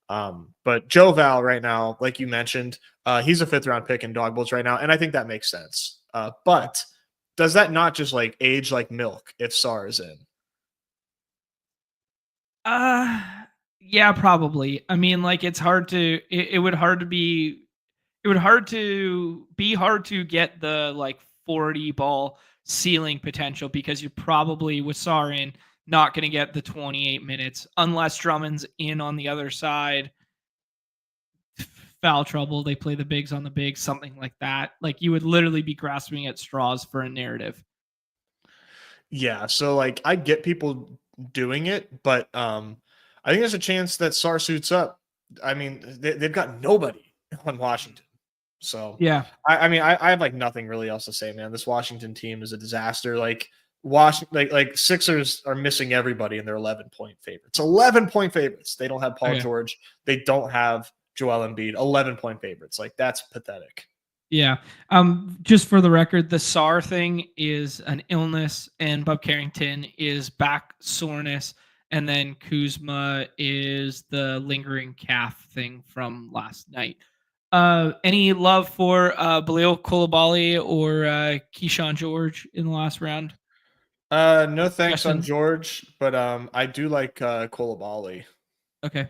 But Joe Val right now, like you mentioned, he's a 5th round pick in dog bowls right now, and I think that makes sense. But does that not just like age like milk if Sar is in? Uh yeah, probably. I mean, like it's hard to it would hard to be it would hard to get the like 40 ball ceiling potential because you're probably with Sarin not going to get the 28 minutes unless Drummond's in on the other side. Foul trouble, they play the bigs on the bigs, something like that. Like you would literally be grasping at straws for a narrative. Yeah, so like I get people doing it, but I think there's a chance that Sar suits up. I mean, they've got nobody on Washington. So Yeah. I have like nothing really else to say, man. This Washington team is a disaster. Like like Sixers are missing everybody and they're 11-point favorites. 11-point favorites. They don't have Paul Okay. George. They don't have Joel Embiid. 11-point favorites. Like that's pathetic. Yeah. Just for the record, the SAR thing is an illness, and Bob Carrington is back soreness, and then Kuzma is the lingering calf thing from last night. Any love for Balil Koulibaly or Keyshawn George in the last round? No thanks on Suggestions? George, but I do like Koulibaly. Okay.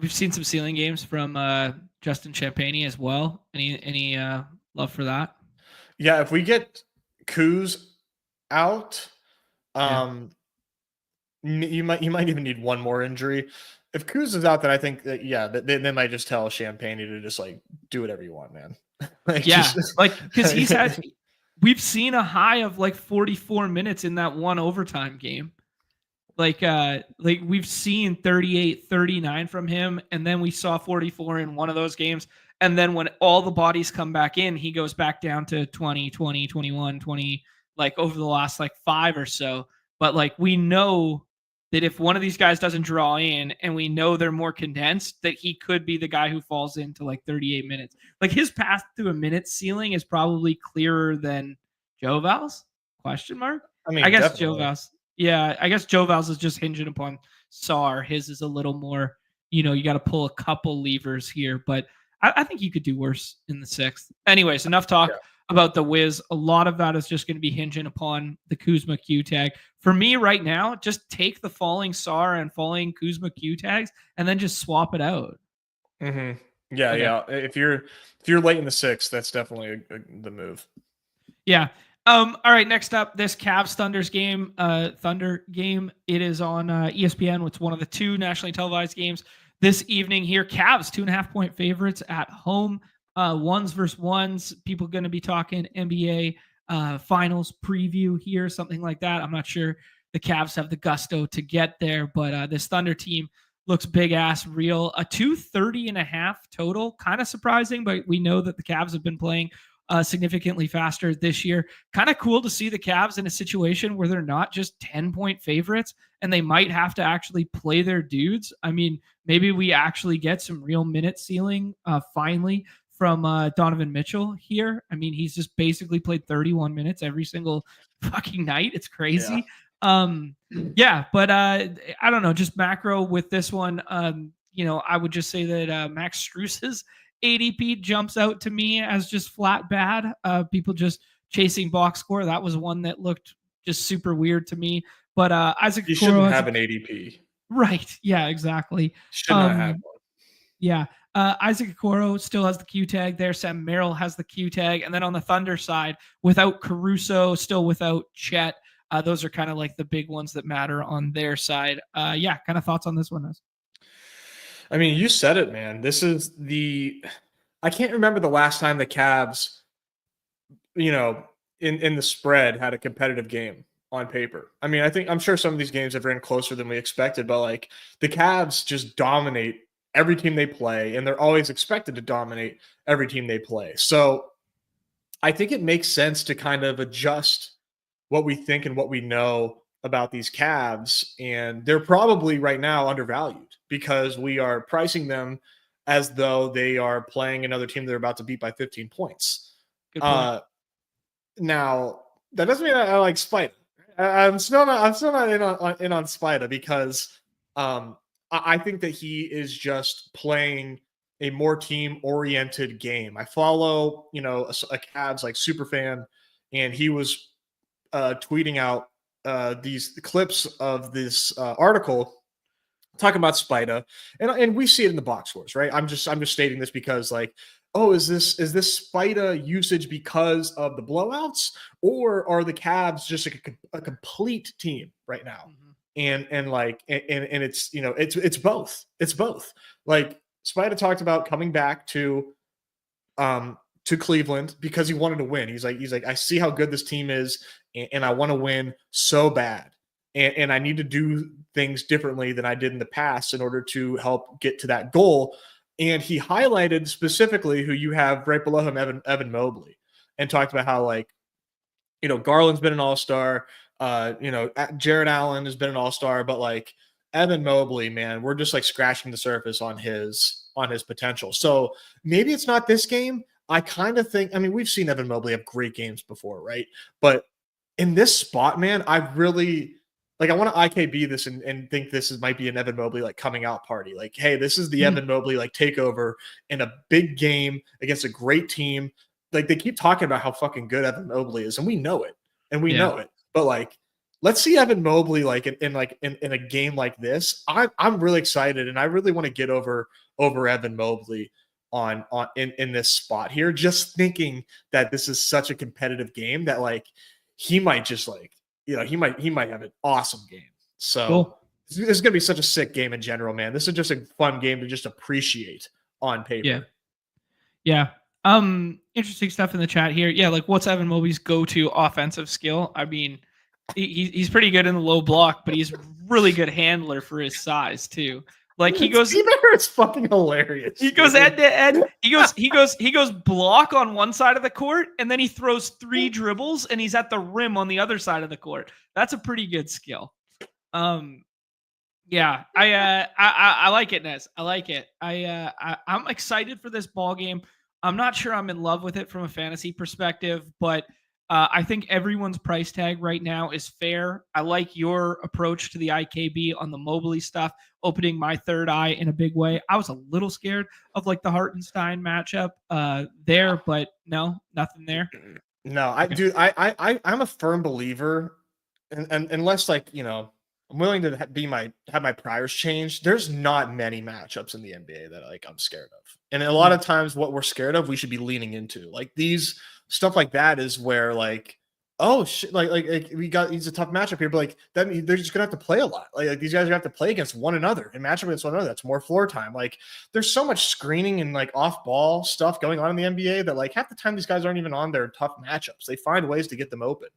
We've seen some ceiling games from Justin Champagne as well. Any love for that? Yeah, if we get Kuz out, Yeah. you might even need one more injury. If Kuz is out, then I think that they might just tell Champagne to just like do whatever you want, man. Like Yeah, just like because we've seen a high of like 44 minutes in that one overtime game. Like we've seen 38, 39 from him, and then we saw 44 in one of those games. And then when all the bodies come back in, he goes back down to 20, 20, 21, 20, like over the last like 5 or so. But like we know that if one of these guys doesn't draw in and we know they're more condensed, that he could be the guy who falls into like 38 minutes. Like his path to a minute ceiling is probably clearer than Joe Val's? Question mark. I I mean, guess Joe definitely. Val's. Yeah, I guess Joe Val's is just hinging upon Sar. His is a little more, you got to pull a couple levers here, but I think you could do worse in the 6th. Anyways, enough talk about the Wiz. A lot of that is just going to be hinging upon the Kuzma Q tag. For me right now, just take the falling Sar and falling Kuzma Q tags and then just swap it out. Mm-hmm. Yeah, Okay. yeah. If you're late in the 6th, that's definitely the move. Yeah. All right. Next up, this Cavs Thunder game. It is on ESPN. It's one of the 2 nationally televised games this evening here. Cavs 2.5-point favorites at home. Ones versus ones. People going to be talking NBA finals preview here, something like that. I'm not sure the Cavs have the gusto to get there, but this Thunder team looks big ass real. A 230.5 total, kind of surprising, but we know that the Cavs have been playing significantly faster this year. Kind of cool to see the Cavs in a situation where they're not just 10-point favorites and they might have to actually play their dudes. I mean, maybe we actually get some real minute ceiling finally from Donovan Mitchell here. I mean, he's just basically played 31 minutes every single fucking night. It's crazy. Yeah, but I don't know, just macro with this one. I would just say that Max Struess's ADP jumps out to me as just flat bad. People just chasing box score. That was one that looked just super weird to me. But Isaac You Okoro shouldn't has have an ADP. right. Yeah, exactly. Should not have one. Yeah. Isaac Okoro still has the Q tag there. Sam Merrill has the Q tag. And then on the Thunder side, without Caruso, still without Chet, those are kind of like the big ones that matter on their side. Yeah, kind of thoughts on this one. I mean, you said it, man. This is I can't remember the last time the Cavs, in the spread had a competitive game on paper. I mean, I'm sure some of these games have ran closer than we expected, but like the Cavs just dominate every team they play, and they're always expected to dominate every team they play. So I think it makes sense to kind of adjust what we think and what we know about these Cavs. And they're probably right now undervalued because we are pricing them as though they are playing another team they're about to beat by 15 points. Good point. Now, that doesn't mean I like Spida. I'm still not in on Spida because I think that he is just playing a more team-oriented game. I follow, a Cavs like super fan, and he was tweeting out these clips of this article talking about Spida, and we see it in the box scores, right? I'm just stating this because like, oh, is this Spida usage because of the blowouts, or are the Cavs just like a complete team right now? Mm-hmm. And it's it's both. It's both. Like Spida talked about coming back to Cleveland because he wanted to win. He's like, I see how good this team is, and I want to win so bad. And I need to do things differently than I did in the past in order to help get to that goal. And he highlighted specifically who you have right below him, Evan Mobley, and talked about how, like, Garland's been an all-star. Jared Allen has been an all-star, but like Evan Mobley, man, we're just like scratching the surface on his potential. So maybe it's not this game. I kind of think, I mean, we've seen Evan Mobley have great games before, right? But in this spot, man, I really like, I want to IKB this and think might be an Evan Mobley like coming out party. Like, hey, this is the Evan Mobley like takeover in a big game against a great team. Like, they keep talking about how fucking good Evan Mobley is, and we know it. Know it. But like, let's see Evan Mobley like in a game like this. I'm really excited, and I really want to get over Evan Mobley in this spot here. Just thinking that this is such a competitive game that like he might just like, he might have an awesome game. So cool. This is gonna be such a sick game in general, man. This is just a fun game to just appreciate on paper. Yeah. Interesting stuff in the chat here. Yeah, like what's Evan Mobley's go-to offensive skill? I mean, he's pretty good in the low block, but he's really good handler for his size too. Like he goes, it's fucking hilarious. He goes end to end. He goes block on one side of the court, and then he throws 3 dribbles, and he's at the rim on the other side of the court. That's a pretty good skill. Yeah, I like it, Nez. I like it. I'm excited for this ball game. I'm not sure I'm in love with it from a fantasy perspective, but I think everyone's price tag right now is fair. I like your approach to the IKB on the Mobley stuff, opening my third eye in a big way. I was a little scared of like the Hartenstein matchup there, but no, nothing there. No, I'm a firm believer, and unless like, I'm willing to have my priors changed. There's not many matchups in the NBA that like I'm scared of. And a lot of times what we're scared of, we should be leaning into. Like these stuff like that is where like, oh shit, like he's a tough matchup here, but like that means they're just gonna have to play a lot. Like these guys are gonna have to play against one another and match up against one another. That's more floor time. Like there's so much screening and like off ball stuff going on in the NBA that like half the time these guys aren't even on their tough matchups. They find ways to get them open.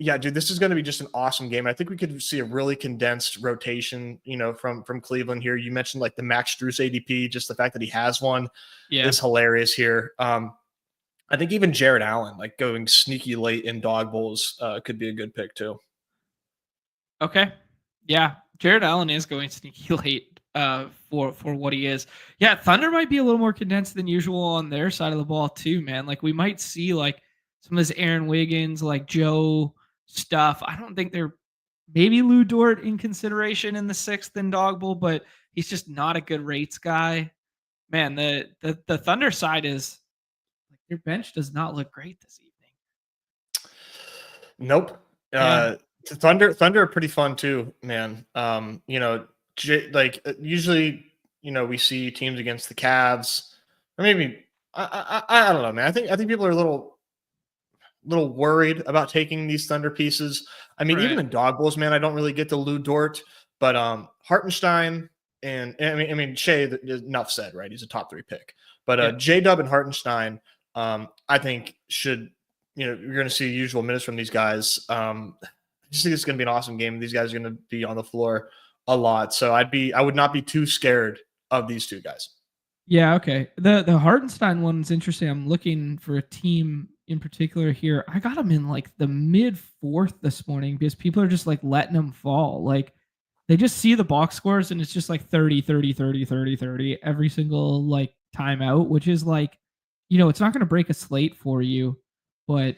Yeah, dude, this is going to be just an awesome game. I think we could see a really condensed rotation, from Cleveland here. You mentioned like the Max Strus ADP, just the fact that he has one is hilarious here. I think even Jared Allen, like going sneaky late in dog bowls, could be a good pick too. Okay. Yeah, Jared Allen is going sneaky late for what he is. Yeah, Thunder might be a little more condensed than usual on their side of the ball too, man. Like we might see like some of this Aaron Wiggins, like Joe stuff. I don't think they're maybe Lou Dort in consideration in the 6th in Dawg Bowl, but he's just not a good rates guy. Man, the Thunder side is like your bench does not look great this evening. Nope. Yeah. Thunder are pretty fun too, man. Usually, we see teams against the Cavs, or maybe I don't know, man. I think people are a little worried about taking these Thunder pieces. I mean, even in dog bowls, man, I don't really get the Lou Dort, but Hartenstein and I mean Shea, enough said, right? He's a top 3 pick, but J-Dub and Hartenstein I think should, you're going to see usual minutes from these guys. I just think it's going to be an awesome game. These guys are going to be on the floor a lot. So I would not be too scared of these two guys. Yeah, okay. The Hartenstein one's interesting. I'm looking for a team in particular here. I got them in like the mid fourth this morning because people are just like letting them fall. Like they just see the box scores and it's just like 30, 30, 30, 30, 30 every single like timeout, which is like, it's not going to break a slate for you. But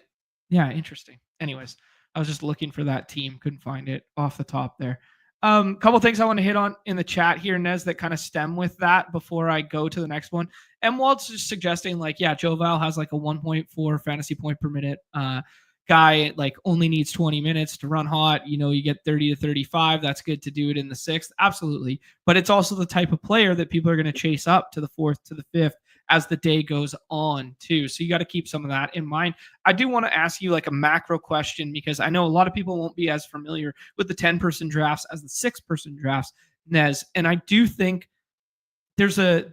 yeah, interesting. Anyways, I was just looking for that team. Couldn't find it off the top there. Couple things I want to hit on in the chat here, Nez, that kind of stem with that before I go to the next one. And Walt's just suggesting, like, yeah, Joe Val has like a 1.4 fantasy point per minute guy, like only needs 20 minutes to run hot. You get 30 to 35. That's good to do it in the sixth. Absolutely. But it's also the type of player that people are going to chase up to the fourth, to the fifth as the day goes on too. So you got to keep some of that in mind. I do want to ask you like a macro question because I know a lot of people won't be as familiar with the 10-person drafts as the 6-person drafts, Nez. And I do think there's a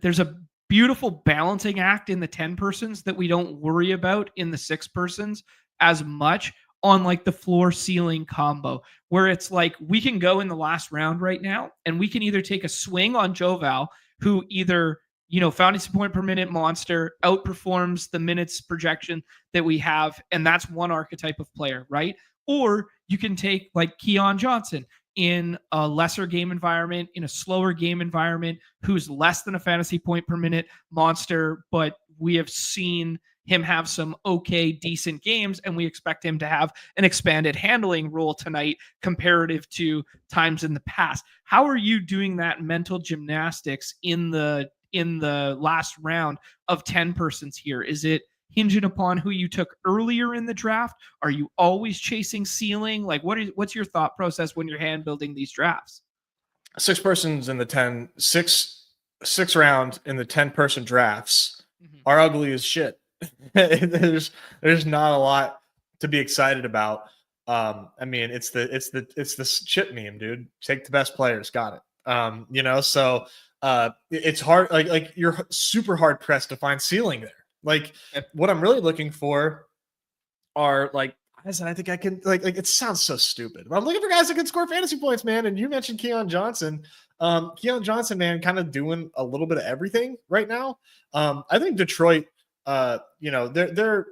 beautiful balancing act in the 10 persons that we don't worry about in the 6 persons as much on like the floor ceiling combo, where it's like we can go in the last round right now and we can either take a swing on Joval, who either fantasy point per minute monster, outperforms the minutes projection that we have. And that's one archetype of player, right? Or you can take like Keon Johnson in a lesser game environment, in a slower game environment, who's less than a fantasy point per minute monster, but we have seen him have some okay, decent games, and we expect him to have an expanded handling role tonight comparative to times in the past. How are you doing that mental gymnastics in the last round of 10 persons here? Is it hinging upon who you took earlier in the draft? Are you always chasing ceiling? Like what's your thought process when you're hand building these drafts? 6 persons in the six round in the 10-person drafts are ugly as shit. there's not a lot to be excited about. I mean, it's the shit meme, dude. Take the best players, got it. So it's hard, like you're super hard pressed to find ceiling there. Like what I'm really looking for are like guys that I think I can like it sounds so stupid, but I'm looking for guys that can score fantasy points, man. And you mentioned Keon Johnson. Keon Johnson, man, kind of doing a little bit of everything right now. I think Detroit, they're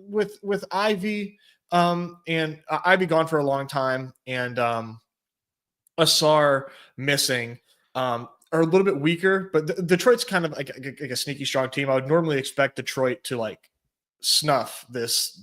with Ivy, and Ivy gone for a long time, and Asar missing. Are a little bit weaker, but Detroit's kind of like a sneaky strong team. I would normally expect Detroit to like snuff this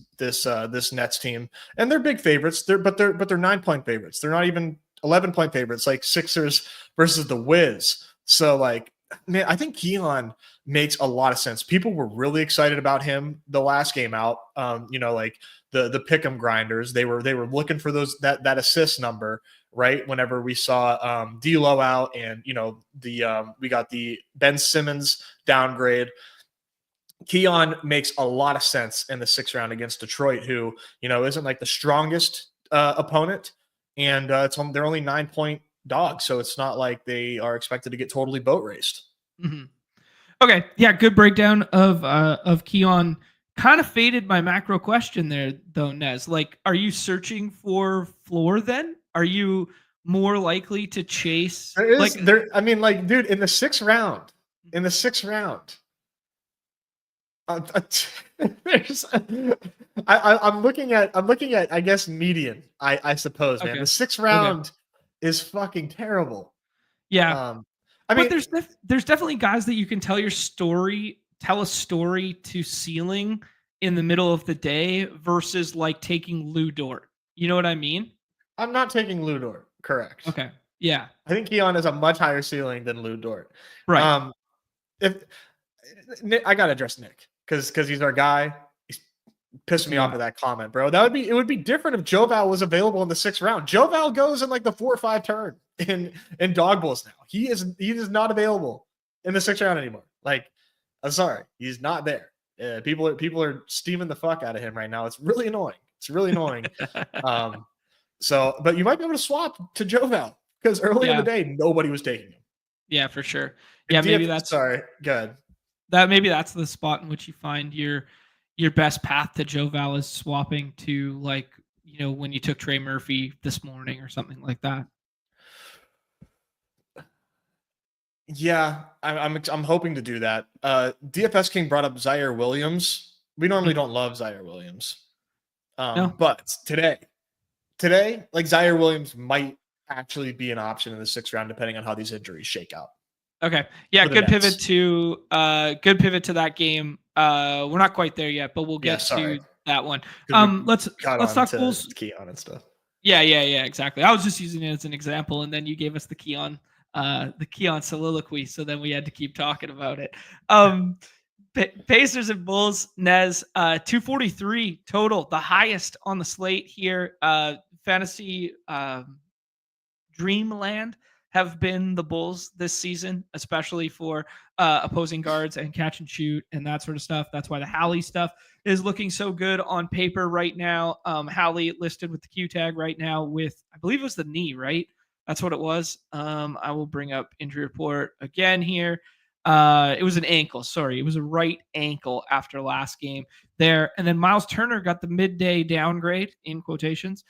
Nets team, and they're big favorites. They're 9-point favorites. They're not even 11-point favorites, like Sixers versus the Wiz. So like, man, I think Keon makes a lot of sense. People were really excited about him the last game out. Like the pick'em grinders, they were looking for that assist number. Right, whenever we saw D'Lo out, and we got the Ben Simmons downgrade, Keon makes a lot of sense in the 6th round against Detroit, who isn't like the strongest opponent, and they're only 9-point dogs, so it's not like they are expected to get totally boat raced. Mm-hmm. Okay, yeah, good breakdown of Keon. Kind of faded my macro question there, though, Nez. Like, are you searching for floor then? Are you more likely to chase? I mean, dude, in the 6th round, I'm looking at, I guess, median. I suppose, man. Okay. The 6th round is fucking terrible. Yeah, I mean, there's definitely guys that you can tell a story to ceiling in the middle of the day versus like taking Lou Dort. You know what I mean? I'm not taking Lou Dort. Correct. Okay. Yeah. I think Keon has a much higher ceiling than Lou Dort. Right. If I gotta address Nick because he's our guy. He's pissed me off with that comment, bro. It would be different if Joval was available in the 6th round. Joval goes in like the 4 or 5 turn in dog bowls now. He is not available in the 6th round anymore. Like, I'm sorry, he's not there. People are steaming the fuck out of him right now. It's really annoying. So, but you might be able to swap to Joval because early in the day nobody was taking him. Yeah, for sure. Yeah, maybe that's sorry. Good. maybe that's the spot in which you find your best path to Joe Val is swapping to, like, when you took Trey Murphy this morning or something like that. Yeah, I'm hoping to do that. DFS King brought up Zaire Williams. We normally don't love Zaire Williams. No? But today, like, Zaire Williams might actually be an option in the 6th round, depending on how these injuries shake out. Okay. Yeah, For the good pivot Nets. to that game. We're not quite there yet, but we'll get to that one. Let's talk Bulls. Keon and stuff. Yeah, exactly. I was just using it as an example, and then you gave us the Keon soliloquy, so then we had to keep talking about it. Pacers and Bulls, Nez, 243 total, the highest on the slate here. Fantasy Dreamland have been the Bulls this season, especially for opposing guards and catch and shoot and that sort of stuff. That's why the Hallie stuff is looking so good on paper right now. Hallie listed with the Q tag right now with, I believe it was the knee, right? That's what it was. I will bring up injury report again here. It was an ankle. Sorry, it was a right ankle after last game there. And then Miles Turner got the midday downgrade in quotations,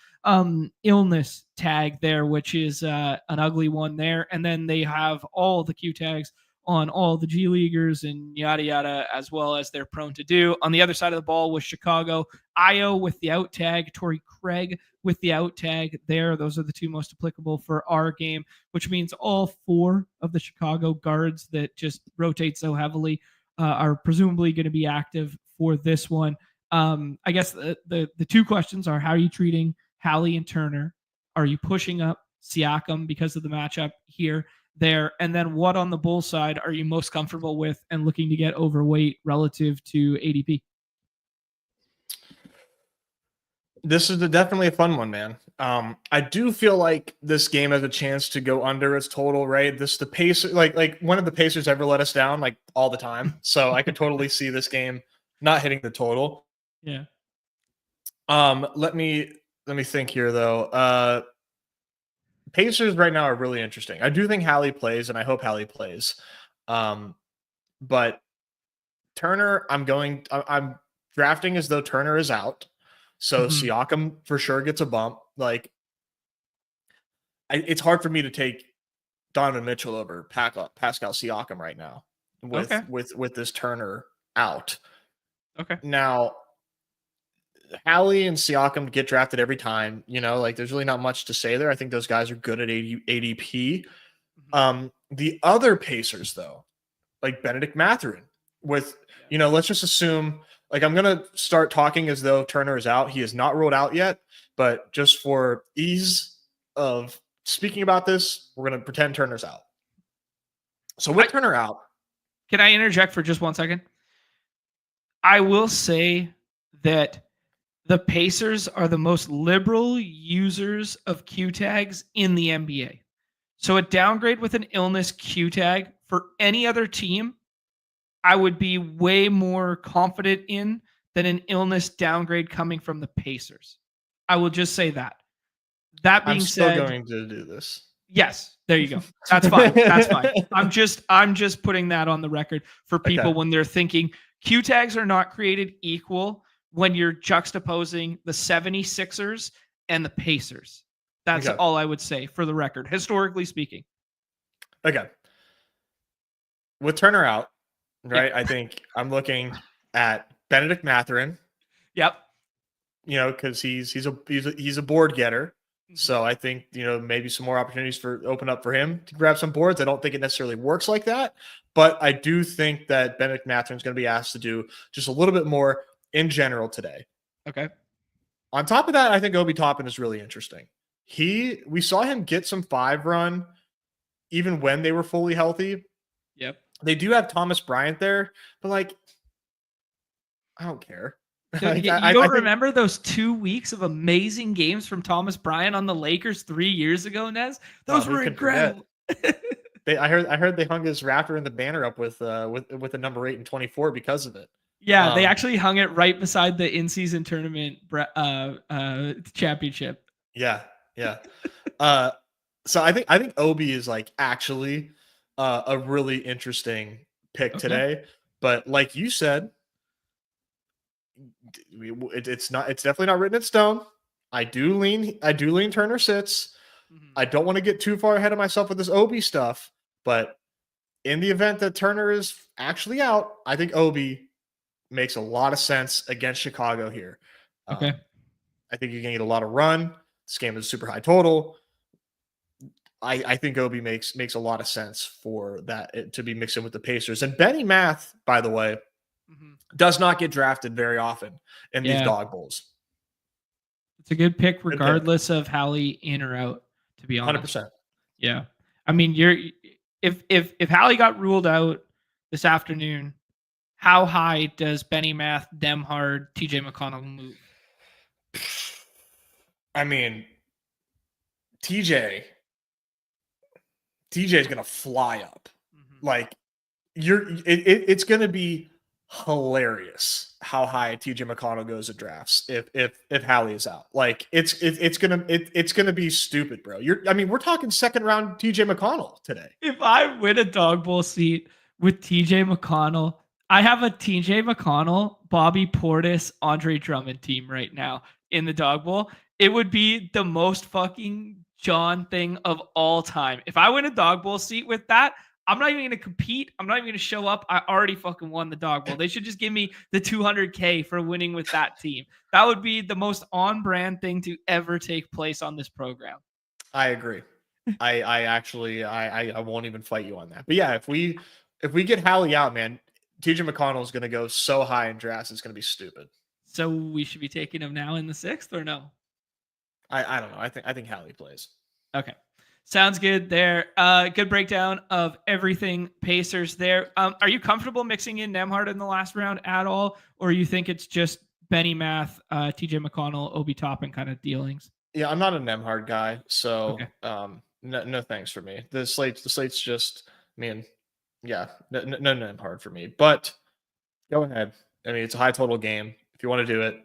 illness tag there, which is an ugly one there. And then they have all the Q tags on all the G Leaguers and yada yada, as well as they're prone to do. On the other side of the ball was Chicago, Io with the out tag, Torrey Craig with the out tag there. Those are the two most applicable for our game, which means all 4 of the Chicago guards that just rotate so heavily are presumably going to be active for this one. I guess the 2 questions are, how are you treating Hallie and Turner? Are you pushing up Siakam because of the matchup here, there? And then what on the Bull side are you most comfortable with and looking to get overweight relative to ADP? This is definitely a fun one, man. I do feel like this game has a chance to go under its total, right? The Pacers, like when have the Pacers ever let us down? Like, all the time. So I could totally see this game not hitting the total. Yeah. Let me think here, though. Pacers right now are really interesting. I do think Hallie plays, and I hope Hallie plays. But Turner, I'm drafting as though Turner is out. So Siakam for sure gets a bump. Like, it's hard for me to take Donovan Mitchell over Pascal Siakam right now with this Turner out. Okay. Now, Hallie and Siakam get drafted every time. Like, there's really not much to say there. I think those guys are good at ADP. The other Pacers, though, like Benedict Mathurin, with, let's just assume, like, I'm going to start talking as though Turner is out. He is not ruled out yet, but just for ease of speaking about this, we're going to pretend Turner's out. So with Turner out. Can I interject for just 1 second? I will say that the Pacers are the most liberal users of Q tags in the NBA. So a downgrade with an illness Q tag for any other team, I would be way more confident in than an illness downgrade coming from the Pacers. I will just say that. That being said, I'm still going to do this. Yes, there you go. That's fine. That's fine. I'm just putting that on the record for people when they're thinking Q tags are not created equal when you're juxtaposing the 76ers and the Pacers. That's all I would say for the record, historically speaking. Okay. With Turner out, right? I think I'm looking at Benedict Mathurin. Yep. Because he's a board getter. So I think, maybe some more opportunities open up for him to grab some boards. I don't think it necessarily works like that, but I do think that Benedict Mathurin is going to be asked to do just a little bit more in general today. Okay. On top of that, I think Obi Toppin is really interesting. We saw him get some 5 run even when they were fully healthy. Yep. They do have Thomas Bryant there, but, like, I don't care. You don't remember those 2 weeks of amazing games from Thomas Bryant on the Lakers 3 years ago, Nez? Those were incredible. I heard they hung his Raptor in the banner up with the number 8 and 24 because of it. Yeah, they actually hung it right beside the in-season tournament championship. Yeah. So I think Obi is, like, actually a really interesting pick today. But like you said, it's definitely not written in stone. I do lean Turner sits. Mhm. I don't want to get too far ahead of myself with this Obi stuff, but in the event that Turner is actually out, I think Obi makes a lot of sense against Chicago here. Okay. I think you can get a lot of run. This game is super high total. I think Obi makes a lot of sense for that to be mixed in with the Pacers. And Benny Math, by the way, Mhm. does not get drafted very often in these Yeah. dog bowls. It's a good pick Good pick. regardless of Hallie in or out, to be honest. 100%. Yeah. I mean, if Hallie got ruled out this afternoon, how high does Benny Math, Demhard, TJ McConnell move? I mean, TJ is gonna fly up. Mhm. Like it's gonna be hilarious how high TJ McConnell goes at drafts if Hallie is out. Like it's gonna be stupid, bro. We're talking second round TJ McConnell today. If I win a dog bowl seat with TJ McConnell, I have a TJ McConnell, Bobby Portis, Andre Drummond team right now in the dog bowl. It would be the most fucking John thing of all time. If I win a dog bowl seat with that, I'm not even going to compete. I'm not even going to show up. I already fucking won the dog bowl. They should just give me the 200K for winning with that team. That would be the most on brand thing to ever take place on this program. I agree. I actually I won't even fight you on that. But yeah, if we get Hallie out, man, TJ McConnell is gonna go so high in drafts, it's gonna be stupid. So we should be taking him now in the 6th or no? I don't know. I think Hallie plays. Okay. Sounds good there. Good breakdown of everything Pacers there. Are you comfortable mixing in Nemhard in the last round at all? Or you think it's just Benny Math, TJ McConnell, Obi Toppin kind of dealings? Yeah, I'm not a Nemhard guy, so Okay. no thanks for me. The slate's just, I mean, yeah, no Nemhard for me. But go ahead. I mean, it's a high total game. If you want to do it,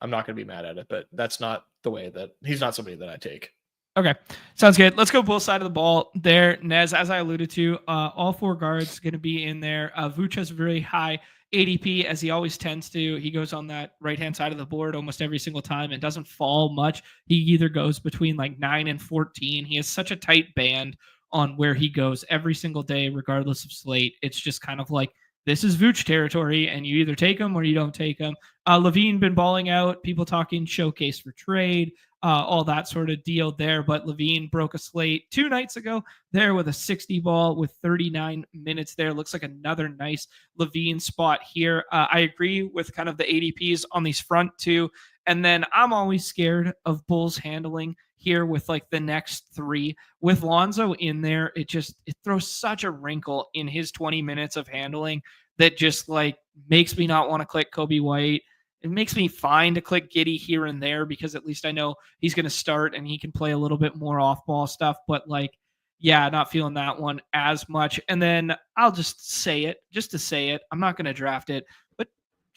I'm not going to be mad at it. But that's not the way that he's not somebody that I take. Okay, sounds good. Let's go both side of the ball there. Nez, as I alluded to, all four guards going to be in there. Vooch has a very high ADP, as he always tends to. He goes on that right-hand side of the board almost every single time and doesn't fall much. He either goes between like 9 and 14. He has such a tight band on where he goes every single day, regardless of slate. It's just kind of like, this is Vooch territory, and you either take him or you don't take him. Levine been balling out. People talking showcase for trade. All that sort of deal there. But Levine broke a slate 2 nights ago there with a 60 ball with 39 minutes there. Looks like another nice Levine spot here. I agree with kind of the ADPs on these front two. And then I'm always scared of Bulls handling here with like the next 3. With Lonzo in there, it throws such a wrinkle in his 20 minutes of handling that just like makes me not want to click Kobe White. It makes me fine to click Giddey here and there because at least I know he's going to start and he can play a little bit more off ball stuff. But like, yeah, not feeling that one as much. And then I'll just say it, just to say it. I'm not going to draft it, but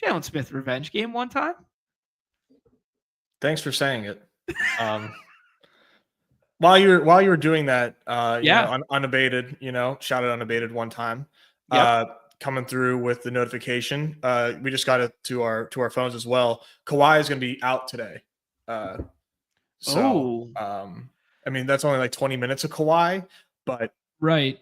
Jalen Smith revenge game one time. Thanks for saying it. While you were doing that, unabated, shout out unabated one time. Yep. Coming through with the notification. We just got it to our phones as well. Kawhi is going to be out today. I mean, that's only like 20 minutes of Kawhi, but right.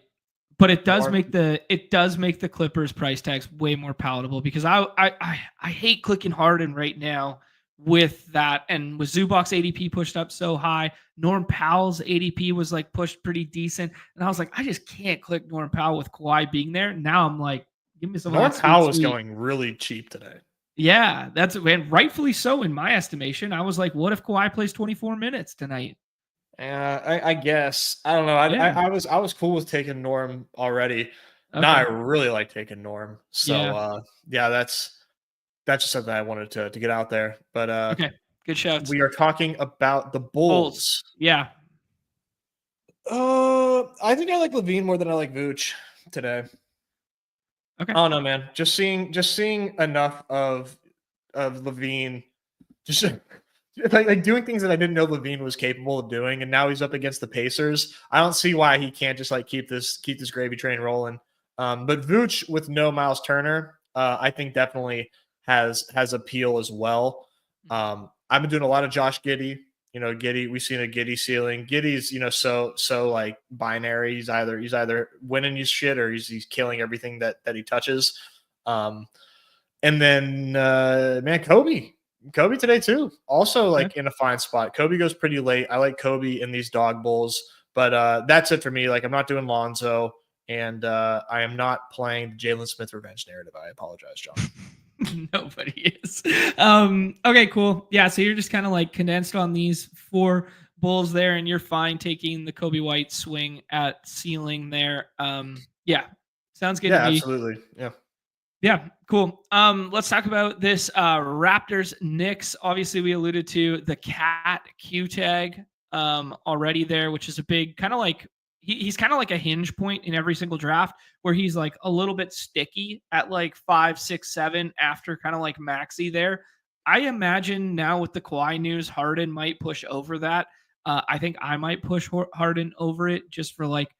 But it does make the Clippers price tags way more palatable because I hate clicking Harden right now with that, and with Zubac's ADP pushed up so high, Norm Powell's ADP was like pushed pretty decent, and I was like, I just can't click Norm Powell with Kawhi being there. Now I'm like, give me some. Norm Powell was going really cheap today. Yeah, and rightfully so in my estimation. I was like, what if Kawhi plays 24 minutes tonight? I guess I don't know. I was cool with taking Norm already. Okay. Now I really like taking Norm. So that's just something I wanted to get out there. But okay, good shouts. We are talking about the Bulls. Yeah. I think I like Levine more than I like Vooch today. Okay. I don't know, man. Just seeing enough of Levine, just like doing things that I didn't know Levine was capable of doing, and now he's up against the Pacers. I don't see why he can't just like keep this gravy train rolling. But Vooch with no Miles Turner, I think definitely has appeal as well. I've been doing a lot of Josh Giddey. Giddey, we've seen a Giddey ceiling. Giddey's, so like binary. He's either winning his shit or he's killing everything that he touches. And then man, Kobe today too. Also like in a fine spot. Kobe goes pretty late. I like Kobe in these dog bowls, but that's it for me. Like I'm not doing Lonzo, and I am not playing the Jalen Smith revenge narrative. I apologize, John. Nobody is. Okay, cool. Yeah, so you're just kind of like condensed on these 4 bulls there, and you're fine taking the Kobe White swing at ceiling there. Yeah, sounds good to me. Absolutely. Yeah. Yeah, cool. Let's talk about this Raptors Knicks. Obviously, we alluded to the cat Q tag already there, which is a big kind of like he's kind of like a hinge point in every single draft where he's like a little bit sticky at like 5, 6, 7 after kind of like Maxey there. I imagine now with the Kawhi news, Harden might push over that. I think I might push Harden over it just for like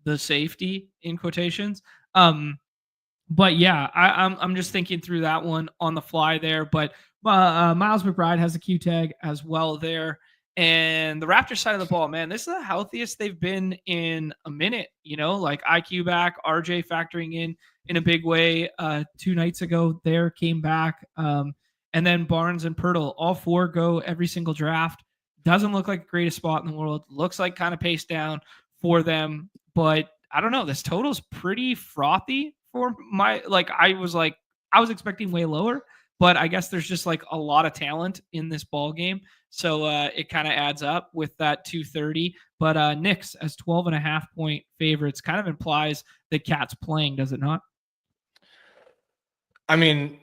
the safety in quotations. But yeah, I'm just thinking through that one on the fly there. But Miles McBride has a Q tag as well there. And the Raptors side of the ball, man, this is the healthiest they've been in a minute. Like IQ back, RJ factoring in a big way. 2 nights ago, there came back, and then Barnes and Pirtle, all 4 go every single draft. Doesn't look like the greatest spot in the world. Looks like kind of paced down for them, but I don't know. This total's pretty frothy for I was expecting way lower, but I guess there's just like a lot of talent in this ball game. So it kind of adds up with that 230. But Knicks as 12.5-point favorites kind of implies that Cat's playing, does it not? I mean,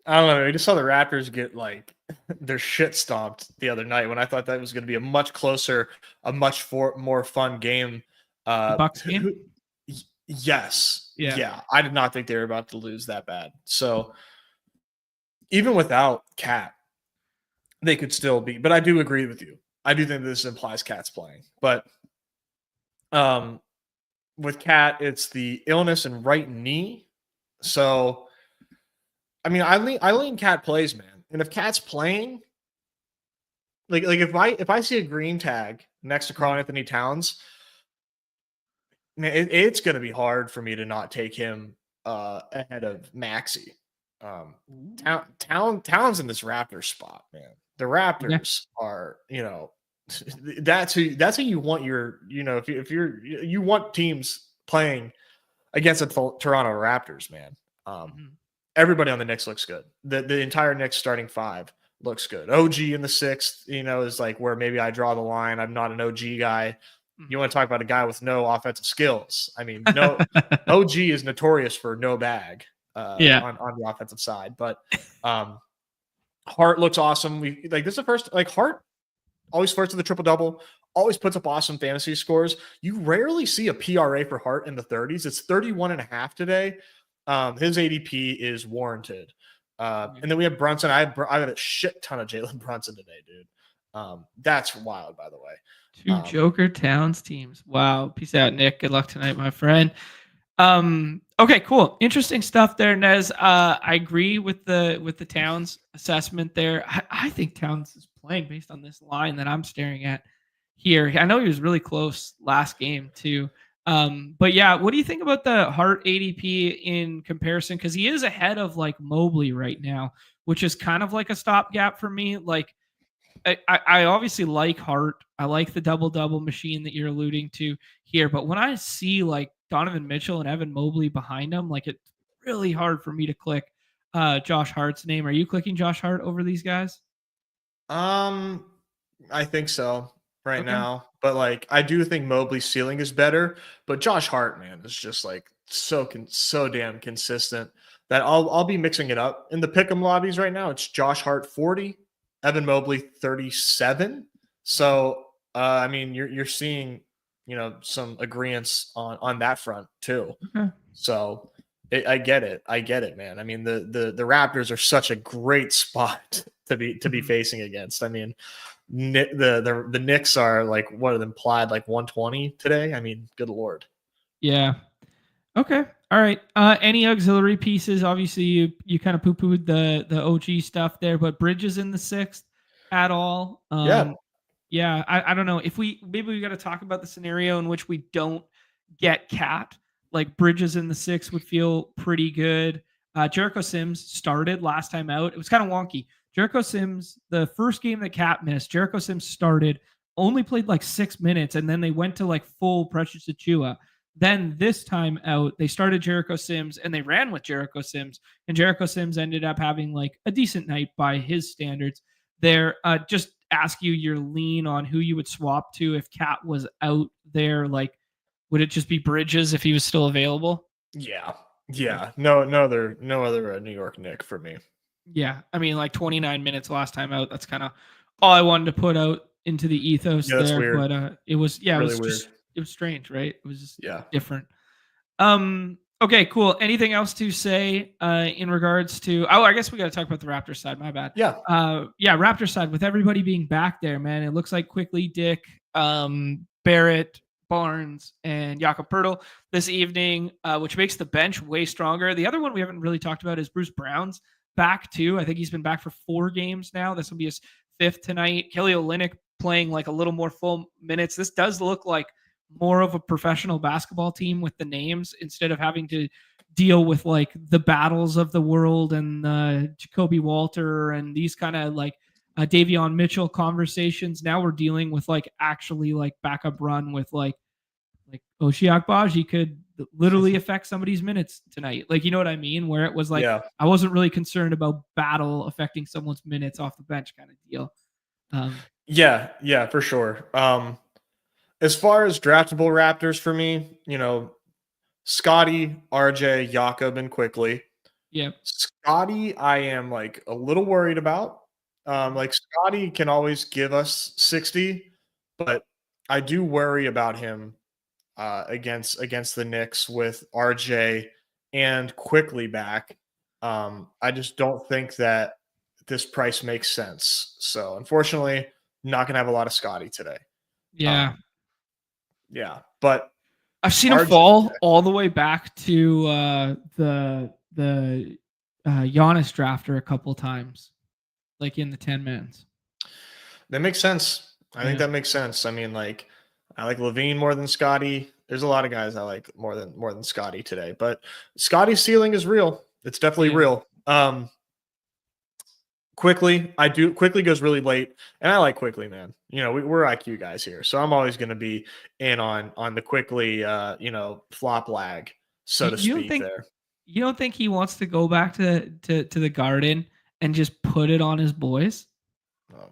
I don't know. We just saw the Raptors get like their shit stomped the other night when I thought that was going to be a much closer, a much more fun game. Bucks game? Yes. Yeah. I did not think they were about to lose that bad. So even without Cat, they could still be. But I do agree with you. I do think this implies Cat's playing. But with Cat, it's the illness in right knee. So I mean, I lean Cat plays, man. And if Cat's playing, like if I see a green tag next to Karl Anthony Towns, man, it's going to be hard for me to not take him ahead of Maxey. Towns in this Raptors spot, man. The Raptors are, that's who you want your, if you want teams playing against the Toronto Raptors, man. Everybody on the Knicks looks good. The entire Knicks starting 5 looks good. OG in the 6th, is like where maybe I draw the line. I'm not an OG guy. You want to talk about a guy with no offensive skills. I mean, no OG is notorious for no bag on the offensive side. But Hart looks awesome. This is the first, Hart always flirts with the triple-double, always puts up awesome fantasy scores. You rarely see a PRA for Hart in the 30s. It's 31.5 today. His ADP is warranted. And then we have Brunson. I have a shit ton of Jalen Brunson today, dude. That's wild, by the way. 2 Joker Towns teams. Wow. Peace out, Nick. Good luck tonight, my friend. Okay, cool. Interesting stuff there, Nez. I agree with the Towns assessment there. I think Towns is playing based on this line that I'm staring at here. I know he was really close last game too. But yeah, what do you think about the Hart ADP in comparison? Because he is ahead of like Mobley right now, which is kind of like a stopgap for me. Like I obviously like Hart. I like the double-double machine that you're alluding to here. But when I see like Donovan Mitchell and Evan Mobley behind him, like it's really hard for me to click Josh Hart's name. Are you clicking Josh Hart over these guys? I think so right now. But like I do think Mobley's ceiling is better. But Josh Hart, man, is just like so damn consistent that I'll be mixing it up. In the pick'em lobbies right now, it's Josh Hart 40. Evan Mobley 37. So I mean you're seeing some agreements on that front too. So I get it, man. I mean the Raptors are such a great spot to be facing against. I mean the Knicks are like what are implied like 120 today. I mean good lord. Yeah. Okay. All right. Any auxiliary pieces? Obviously, you kind of poo pooed the OG stuff there, but Bridges in the sixth at all? Yeah. Yeah, I don't know if we got to talk about the scenario in which we don't get Cat. Like Bridges in the six would feel pretty good. Jericho Sims started last time out. It was kind of wonky. Jericho Sims, the first game that Cat missed, Jericho Sims started, only played like 6 minutes, and then they went to like full Precious Achua. Then this time out, they started Jericho Sims and they ran with Jericho Sims, and Jericho Sims ended up having like a decent night by his standards. There, just ask you your lean on who you would swap to if Cat was out there. Like, would it just be Bridges if he was still available? Yeah. Yeah. No other New York Nick for me. Yeah, I mean, like 29 minutes last time out. That's kind of all I wanted to put out into the ethos Yeah, that's there. weird. But it was, yeah, it Really was weird. just, it was strange, right? It was just Yeah. different. Okay, cool. Anything else to say in regards to? Oh, I guess we got to talk about the Raptors side. My bad. Yeah. Yeah, Raptors side with everybody being back there, man. It looks like quickly Dick, Barrett, Barnes, and Jakob Pertl this evening, which makes the bench way stronger. The other one we haven't really talked about is Bruce Brown's back too. I think he's been back for 4 games now. This will be his 5th tonight. Kelly Olynyk playing like a little more full minutes. This does look like more of a professional basketball team with the names instead of having to deal with like the battles of the world and Jacoby Walter and these kind of like Davion Mitchell conversations. Now we're dealing with like actually like backup run with like Oshiak Baji could literally affect somebody's minutes tonight. Like, you know what I mean? Where it was like, Yeah. I wasn't really concerned about battle affecting someone's minutes off the bench kind of deal. Yeah, for sure. As far as draftable Raptors for me, Scotty, RJ, Jakob, and quickly. Yeah. Scotty, I am like a little worried about. Like Scotty can always give us 60, but I do worry about him against the Knicks with RJ and quickly back. I just don't think that this price makes sense. So unfortunately, not gonna have a lot of Scotty today. Yeah. Um, yeah, but I've seen him RJ, fall all the way back to the Giannis drafter a couple times, like in the 10 mans. that makes sense. I think Yeah. that makes sense. I mean, like, I like Levine more than Scotty. There's a lot of guys I like more than Scotty today, but Scotty's ceiling is real. It's definitely Yeah. real. Quickly goes really late, and I like quickly, man. We're IQ guys here, so I'm always going to be in on the quickly, flop lag, so to You don't speak. think There, you don't think he wants to go back to the Garden and just put it on his boys? uh,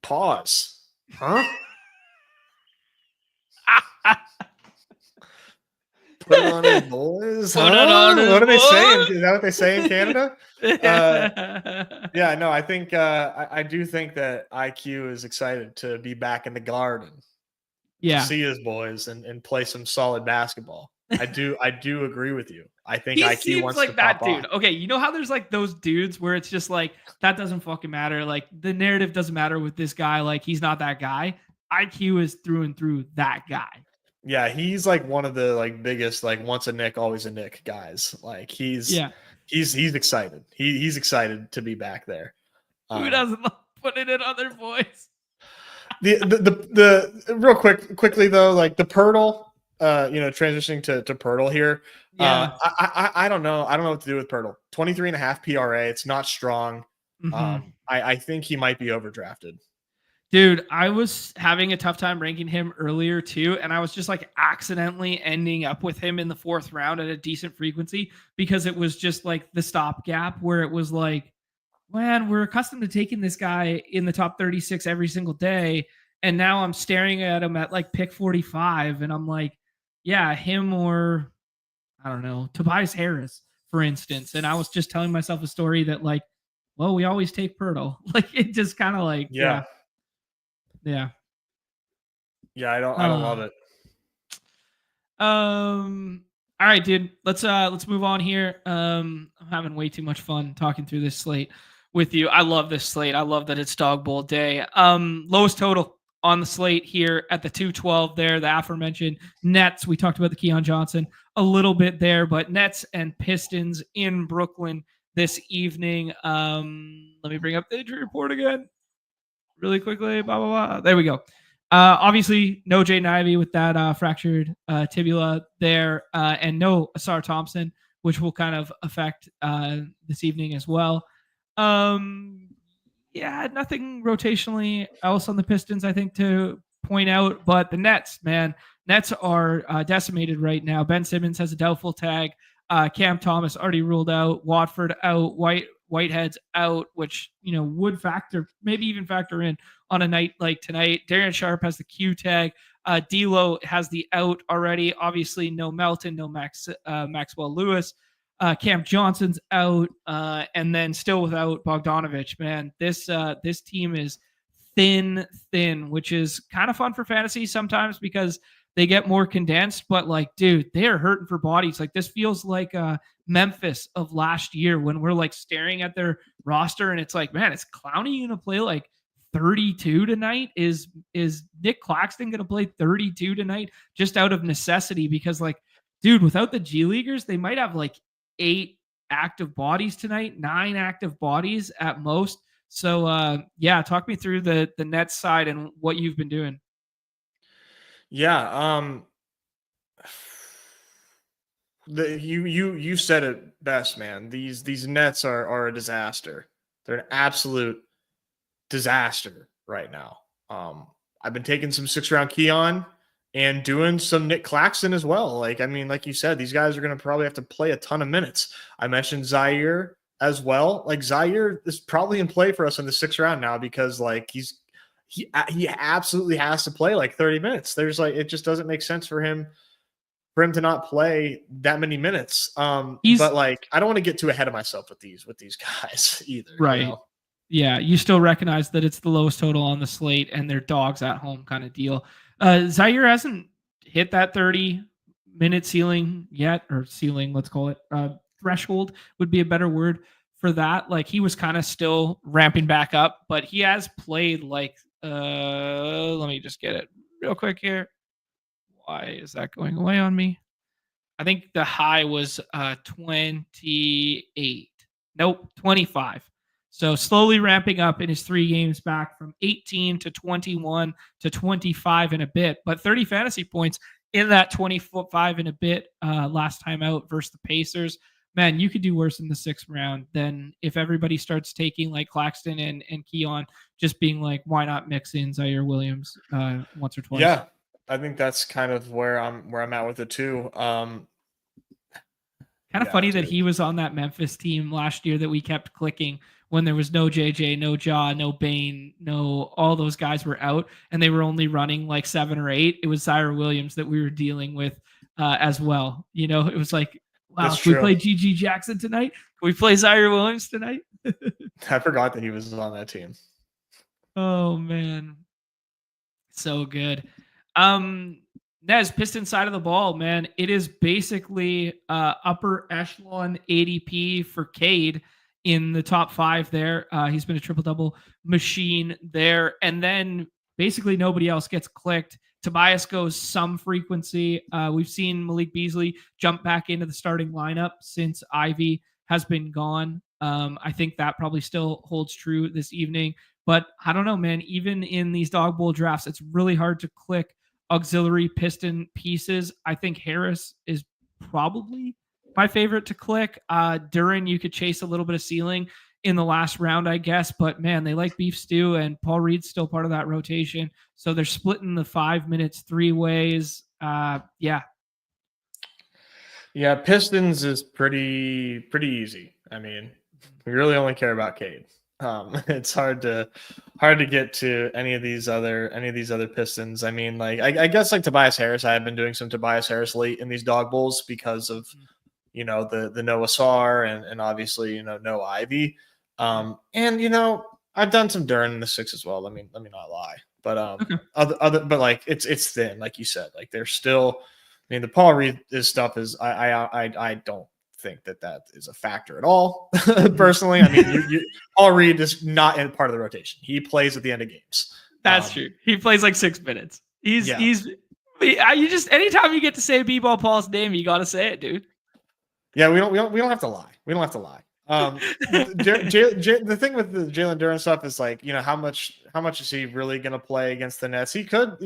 pause, huh? Put it on his boys, Put it on huh? his What are they saying? boys. Is that what they say in Canada? Yeah, no, I think I do think that IQ is excited to be back in the Garden to Yeah. see his boys and play some solid basketball. I do agree with you. I think He IQ seems wants to like that pop off. dude. Okay, you know how there's like those dudes where it's just like that doesn't fucking matter. Like the narrative doesn't matter with this guy. Like he's not that guy. IQ is through and through that guy. Yeah, he's like one of the like biggest like once a Nick always a Nick guys. Like he's Yeah. he's he's excited. He's excited to be back there. Who Um, doesn't love putting it on their boys? the real quickly though, like the Pirtle, transitioning to Pirtle here. Yeah. I don't know. I don't know what to do with Pirtle. 23.5 PRA. It's not strong. Mm-hmm. I think he might be overdrafted. Dude, I was having a tough time ranking him earlier too, and I was just like accidentally ending up with him in the 4th round at a decent frequency because it was just like the stopgap where it was like, man, we're accustomed to taking this guy in the top 36 every single day, and now I'm staring at him at like pick 45, and I'm like, yeah, him or I don't know, Tobias Harris, for instance. And I was just telling myself a story that like, well, we always take Pirtle. Like it just kind of like, yeah. Yeah. Yeah. Yeah, I don't love it. All right, dude. Let's move on here. I'm having way too much fun talking through this slate with you. I love this slate. I love that it's Dog Bowl day. Lowest total on the slate here at the 212 there, the aforementioned Nets. We talked about the Keon Johnson a little bit there, but Nets and Pistons in Brooklyn this evening. Let me bring up the injury report again really quickly. Blah, blah, blah. There we go. Obviously, no Jaden Ivey with that fractured tibia there, and no Asar Thompson, which will kind of affect this evening as well. Yeah, nothing rotationally else on the Pistons, I think, to point out. But the Nets, man, Nets are decimated right now. Ben Simmons has a doubtful tag. Cam Thomas already ruled out. Watford out. Whitehead's out, which would maybe even factor in on a night like tonight. Darian Sharp has the Q tag. D'Lo has the out already. Obviously, no Melton, no Maxwell Lewis. Cam Johnson's out, and then still without Bogdanovich. Man, this team is thin, which is kind of fun for fantasy sometimes because they get more condensed. But like, dude, they are hurting for bodies. Like this feels like Memphis of last year when we're like staring at their roster and it's like, man, is Clowney gonna play like 32 tonight? Is Nick Claxton gonna play 32 tonight just out of necessity? Because like, dude, without the G Leaguers, they might have like 8 active bodies tonight, 9 active bodies at most. So yeah, talk me through the Nets side and what you've been doing. Yeah, you said it best, man. These Nets are a disaster. They're an absolute disaster right now. I've been taking some 6th-round Keon and doing some Nick Claxton as well. Like you said, these guys are going to probably have to play a ton of minutes. I mentioned Zaire as well. Like Zaire is probably in play for us in the 6th round now because like he absolutely has to play like 30 minutes. There's like, it just doesn't make sense for him to not play that many minutes. But like, I don't want to get too ahead of myself with these guys either. Right. Yeah. You still recognize that it's the lowest total on the slate and they're dogs at home kind of deal. Zaire hasn't hit that 30-minute ceiling yet, or ceiling, let's call it. Threshold would be a better word for that. Like he was kind of still ramping back up, but he has played like, let me just get it real quick here. Why is that going away on me? I think the high was 28. Nope, 25. So slowly ramping up in his 3 games back from 18 to 21 to 25 and a bit, but 30 fantasy points in that 25 and a bit last time out versus the Pacers. Man, you could do worse in the 6th round than if everybody starts taking like Claxton and Keon, just being like, why not mix in Zaire Williams once or twice? Yeah, I think that's kind of where I'm at with it too. Kind of funny that he was on that Memphis team last year that we kept clicking when there was no JJ, no Ja, no Bane, no, all those guys were out and they were only running like 7 or 8. It was Zaire Williams that we were dealing with as well. It was like, wow, can we play GG Jackson tonight? Can we play Zaire Williams tonight? I forgot that he was on that team. Oh man. So good. Nez, Piston side of the ball, man. It is basically upper echelon ADP for Cade in the top 5 there. He's been a triple-double machine there. And then basically nobody else gets clicked. Tobias goes some frequency. We've seen Malik Beasley jump back into the starting lineup since Ivy has been gone. I think that probably still holds true this evening. But I don't know, man. Even in these Dawg Bowl drafts, it's really hard to click auxiliary Piston pieces. I think Harris is probably my favorite to click. Duran, you could chase a little bit of ceiling in the last round, I guess. But man, they like beef stew, and Paul Reed's still part of that rotation. So they're splitting the 5 minutes 3 ways. Yeah. Pistons is pretty easy. I mean, we really only care about Cade. It's hard to get to any of these other Pistons. I mean, like I guess like Tobias Harris. I have been doing some Tobias Harris late in these Dawg Bowls because of the Noah Sarr and obviously no Ivy. And I've done some Duran in the 6 as well. Let me not lie. But Okay. but like it's thin, like you said. Like they're still. I mean, the Paul Reed stuff is I don't think that is a factor at all. Personally, I mean, Paul Reed is not in part of the rotation. He plays at the end of games. That's true. He plays like 6 minutes. You just anytime you get to say B-ball Paul's name, you got to say it, dude. Yeah, we don't have to lie. We don't have to lie. The thing with the Jalen Duren stuff is like, how much is he really going to play against the Nets? He could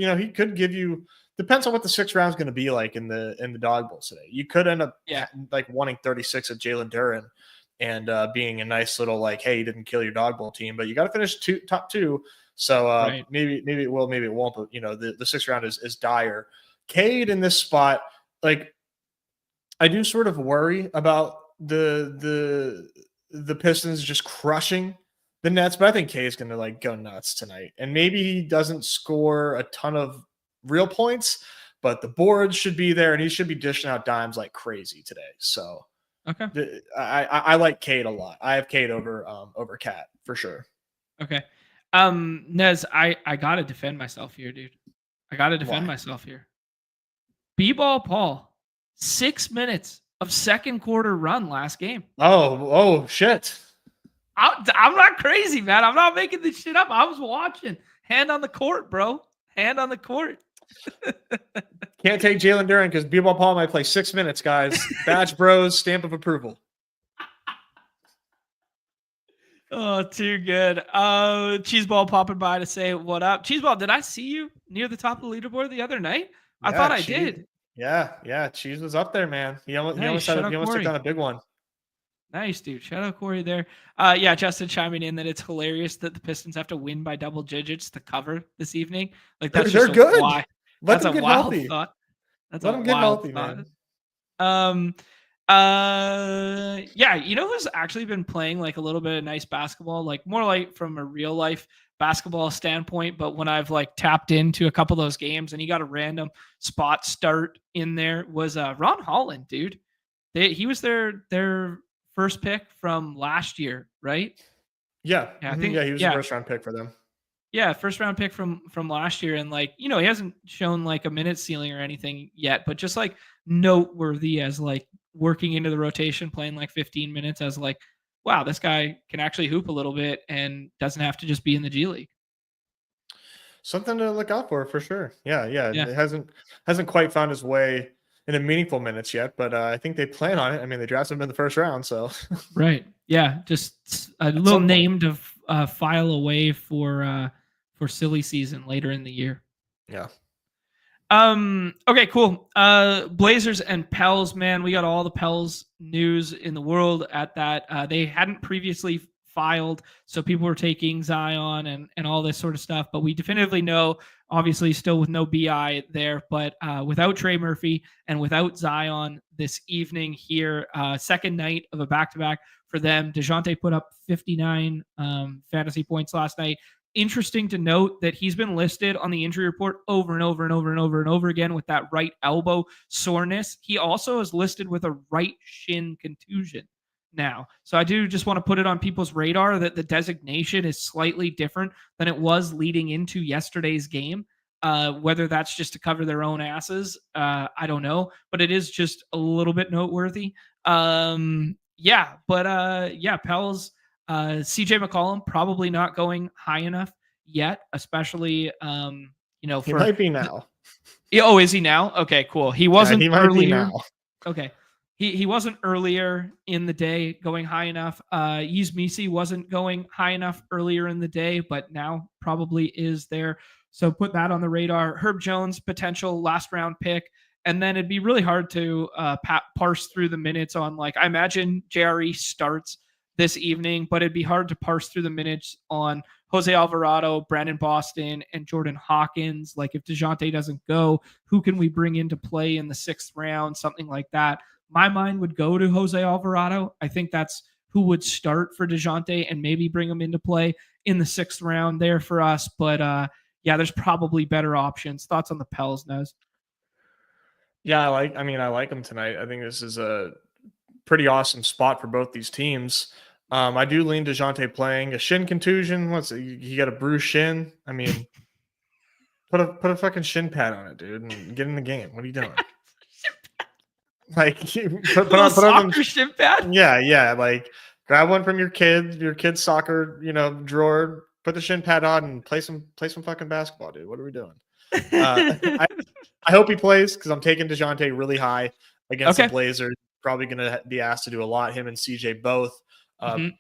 give you, depends on what the 6th round is going to be like in the Dawg Bowl today. You could end up like wanting 36 of Jalen Duren and being a nice little like, hey, you didn't kill your Dawg Bowl team, but you got to finish top 2. So maybe it will, maybe it won't. But the 6th round is dire. Cade in this spot, like, I do sort of worry about the Pistons just crushing the Nets, but I think Cade's going to like go nuts tonight. And maybe he doesn't score a ton of real points, but the boards should be there, and he should be dishing out dimes like crazy today. So okay, I like Cade a lot. I have Cade over Cat for sure. Okay, Nez, I gotta defend myself here, dude. I gotta defend myself here. B-ball Paul, 6 minutes of second quarter run last game. Oh shit. I'm not crazy, man. I'm not making this shit up. I was watching. Hand on the court, bro. Hand on the court. Can't take Jalen Duren because B-ball Paul might play 6 minutes, guys. Badge Bros, stamp of approval. Oh, too good. Cheeseball popping by to say what up. Cheeseball, did I see you near the top of the leaderboard the other night? I thought I did. Yeah. Cheese was up there, man. He almost took down a big one. Nice, dude. Shout out Corey there. Justin chiming in that it's hilarious that the Pistons have to win by double digits to cover this evening. Like that's they're good. That's a wild thought. That's a wild thought, man. Who's actually been playing like a little bit of nice basketball, like more like from a real life basketball standpoint, but when I've like tapped into a couple of those games and he got a random spot start in there was Ron Holland, dude. He was their first pick from last year, right? Yeah. I think he was the first round pick for them. Yeah, first round pick from last year, and like he hasn't shown like a minute ceiling or anything yet, but just like noteworthy as like working into the rotation, playing like 15 minutes as like, wow, this guy can actually hoop a little bit and doesn't have to just be in the G League. Something to look out for sure. Yeah. It hasn't quite found his way into meaningful minutes yet, but I think they plan on it. I mean, they drafted him in the first round, so right. Yeah, just a little name to file away for silly season later in the year. Yeah. Okay, cool. Blazers and Pels, man. We got all the Pels news in the world at that. They hadn't previously filed, so people were taking Zion and all this sort of stuff, but we definitively know, obviously still with no BI there, but without Trey Murphy and without Zion this evening here, second night of a back-to-back for them. DeJounte put up 59 fantasy points last night. Interesting to note that he's been listed on the injury report over and over and over and over and over again with that right elbow soreness. He also is listed with a right shin contusion now. So I do just want to put it on people's radar that the designation is slightly different than it was leading into yesterday's game. Whether that's just to cover their own asses, I don't know, but it is just a little bit noteworthy. Pels, CJ McCollum probably not going high enough yet, especially he might be now. Is he now? Okay, cool. He wasn't he might earlier. Be now. Okay. He wasn't earlier in the day going high enough. Yzmisi wasn't going high enough earlier in the day, but now probably is there. So put that on the radar. Herb Jones, potential last round pick. And then it'd be really hard to parse through the minutes on, like, I imagine JRE starts this evening, but it'd be hard to parse through the minutes on Jose Alvarado, Brandon Boston, and Jordan Hawkins. Like, if DeJounte doesn't go, who can we bring into play in the 6th round? Something like that. My mind would go to Jose Alvarado. I think that's who would start for DeJounte and maybe bring him into play in the 6th round there for us. But there's probably better options. Thoughts on the Pels, Nez? Yeah, I like them tonight. I think this is a pretty awesome spot for both these teams. I do lean DeJounte playing a shin contusion. He got a bruised shin? I mean, put a fucking shin pad on it, dude, and get in the game. What are you doing? Like, put on shin pad? Yeah. Like, grab one from your kid's soccer, drawer. put the shin pad on and play some fucking basketball, dude. What are we doing? I hope he plays because I'm taking DeJounte really high against the Blazers. Probably going to be asked to do a lot. Him and CJ both.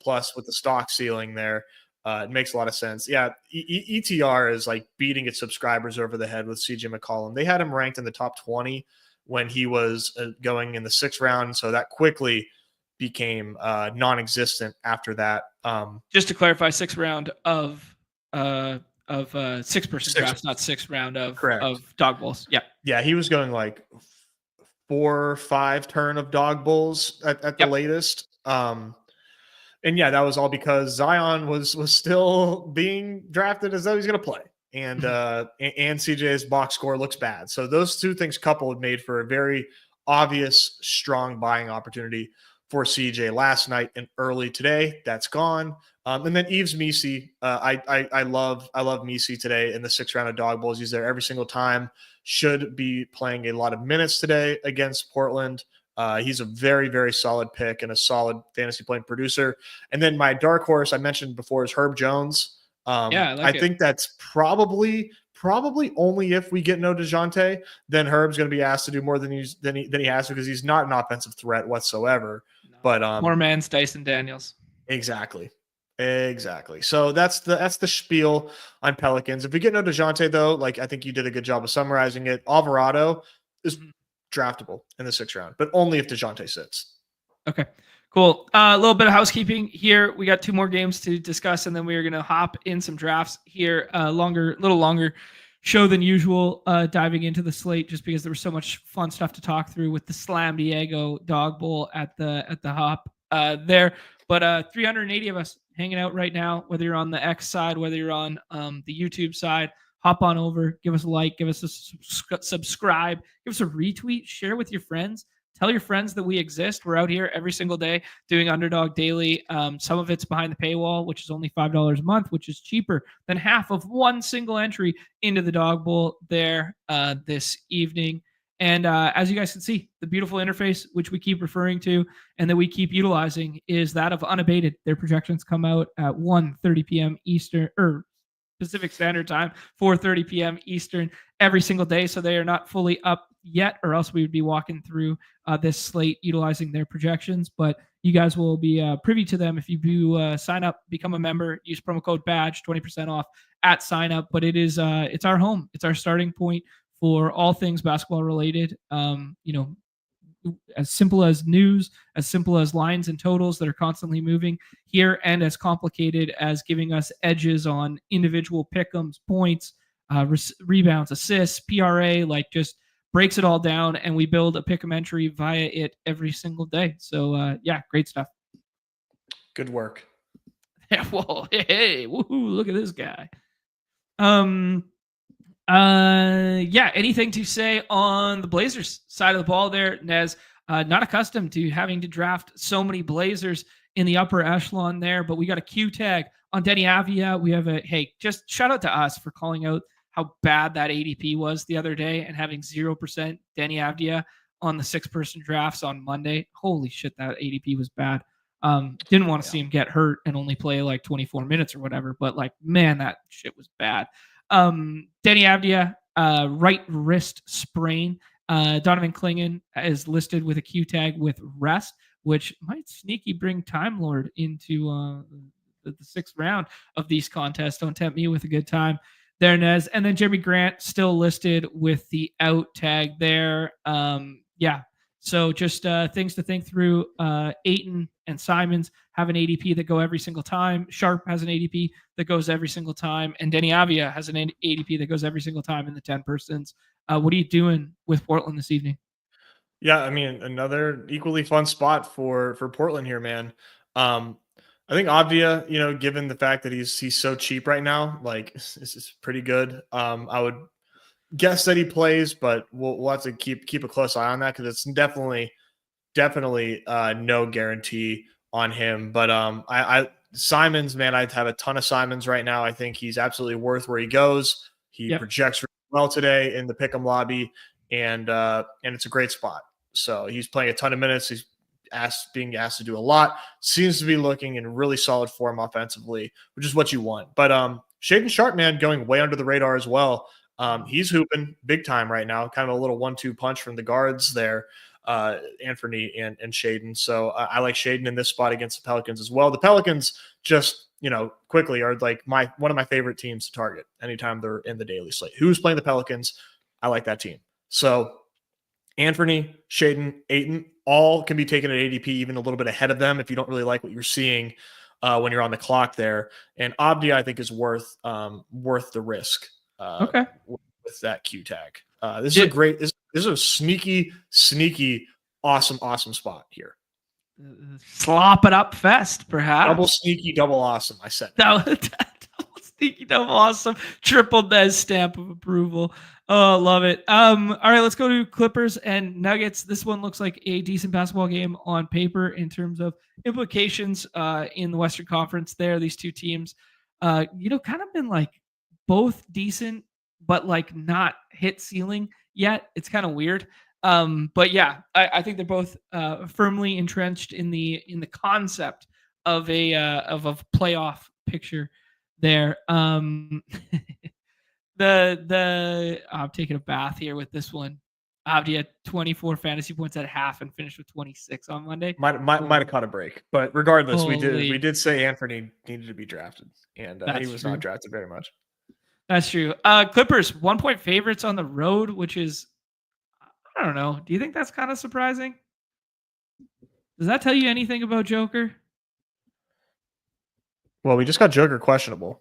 Plus with the stock ceiling there, it makes a lot of sense. Yeah, ETR is like beating its subscribers over the head with CJ McCollum. They had him ranked in the top 20 when he was going in the 6th round, so that quickly became non-existent after that. Just to clarify, 6th round of 6-person drafts, not 6th round of dog bowls. Yeah, he was going like 4 or 5 turn of dog bowls at the latest. And yeah, that was all because Zion was still being drafted as though he's going to play, and CJ's box score looks bad. So those two things coupled made for a very obvious, strong buying opportunity for CJ last night and early today. That's gone. And then Yves Missi, I love Missi today in the 6th round of dog bowls. He's there every single time. Should be playing a lot of minutes today against Portland. He's a very, very solid pick and a solid fantasy point producer. And then my dark horse I mentioned before is Herb Jones. I think that's probably only if we get no DeJounte, then Herb's going to be asked to do more than he has to, because he's not an offensive threat whatsoever. No. But more man's Dyson Daniels. Exactly. So that's the spiel on Pelicans. If we get no DeJounte, though, like I think you did a good job of summarizing it, Alvarado is draftable in the 6th round, but only if DeJounte sits. Okay, cool. A little bit of housekeeping here. We got 2 more games to discuss, and then we are going to hop in some drafts here. Little longer show than usual, diving into the slate, just because there was so much fun stuff to talk through with the Slam Diego Dawg Bowl at the hop there. But 380 of us hanging out right now, whether you're on the X side, whether you're on the YouTube side. Hop on over, give us a like, give us a subscribe, give us a retweet, share with your friends. Tell your friends that we exist. We're out here every single day doing Underdog Daily. Some of it's behind the paywall, which is only $5 a month, which is cheaper than half of one single entry into the Dawg Bowl there this evening. And as you guys can see, the beautiful interface, which we keep referring to and that we keep utilizing, is that of Unabated. Their projections come out at 1:30 p.m. Eastern, or Pacific Standard Time, 4:30 p.m. Eastern every single day. So they are not fully up yet, or else we would be walking through this slate utilizing their projections. But you guys will be privy to them if you do sign up, become a member, use promo code BADGE, 20% off at sign up. But it is it's our home. It's our starting point for all things basketball related. As simple as news, as simple as lines and totals that are constantly moving here, and as complicated as giving us edges on individual pick'ems, points, rebounds, assists, PRA, like just breaks it all down, and we build a pick'em entry via it every single day. So yeah, great stuff. Good work. Yeah, well, hey, woohoo, look at this guy. Yeah, anything to say on the Blazers side of the ball there, Nez? Not accustomed to having to draft so many Blazers in the upper echelon there, but we got a Q tag on Denny Avia. We have just shout out to us for calling out how bad that ADP was the other day and having 0% Denny Avdia on the 6-person drafts on Monday. Holy shit, that ADP was bad. Didn't want to see him get hurt and only play like 24 minutes or whatever, but like, man, that shit was bad. Denny Avdia, right wrist sprain. Donovan Clingan is listed with a Q tag with rest, which might sneaky bring Time Lord into the 6th round of these contests. Don't tempt me with a good time there, Nez. And then Jeremy Grant still listed with the out tag there. Yeah. So just things to think through. Ayton and Simons have an ADP that go every single time. Sharp has an ADP that goes every single time. And Denny Avia has an ADP that goes every single time in the 10 persons. What are you doing with Portland this evening? Yeah, I mean, another equally fun spot for Portland here, man. I think Avdia, given the fact that he's so cheap right now, like this is pretty good. I would guess that he plays, but we'll have to keep a close eye on that, because it's definitely no guarantee on him. But I Simons, man, I have a ton of Simons right now. I think he's absolutely worth where he goes. He projects really well today in the pick'em lobby, and it's a great spot. So he's playing a ton of minutes. He's being asked to do a lot. Seems to be looking in really solid form offensively, which is what you want. But Shaden Sharp, man, going way under the radar as well. He's hooping big time right now, kind of a little 1-2 punch from the guards there, Anthony and Shaden. So I like Shaden in this spot against the Pelicans as well. The Pelicans just, quickly are like one of my favorite teams to target anytime they're in the daily slate. Who's playing the Pelicans? I like that team. So Anthony, Shaden, Ayton, all can be taken at ADP, even a little bit ahead of them if you don't really like what you're seeing when you're on the clock there. And Abdi, I think, is worth the risk. Okay. With that Q tag. This is a sneaky, awesome spot here. Slop it up fest, perhaps. Double sneaky, double awesome. I said double sneaky, double awesome. Triple Des stamp of approval. Oh, love it. All right, let's go to Clippers and Nuggets. This one looks like a decent basketball game on paper in terms of implications in the Western Conference there. These two teams, kind of been like both decent, but like not hit ceiling yet. It's kind of weird. But yeah, I think they're both firmly entrenched in the concept of a playoff picture there. I'm taking a bath here with this one. Abdi had 24 fantasy points at half and finished with 26 on Monday. Might have caught a break, but regardless, we did say Anthony needed to be drafted, and he was not drafted very much. That's true. Clippers 1-point favorites on the road, which is, I don't know. Do you think that's kind of surprising? Does that tell you anything about Joker? Well, we just got Joker questionable.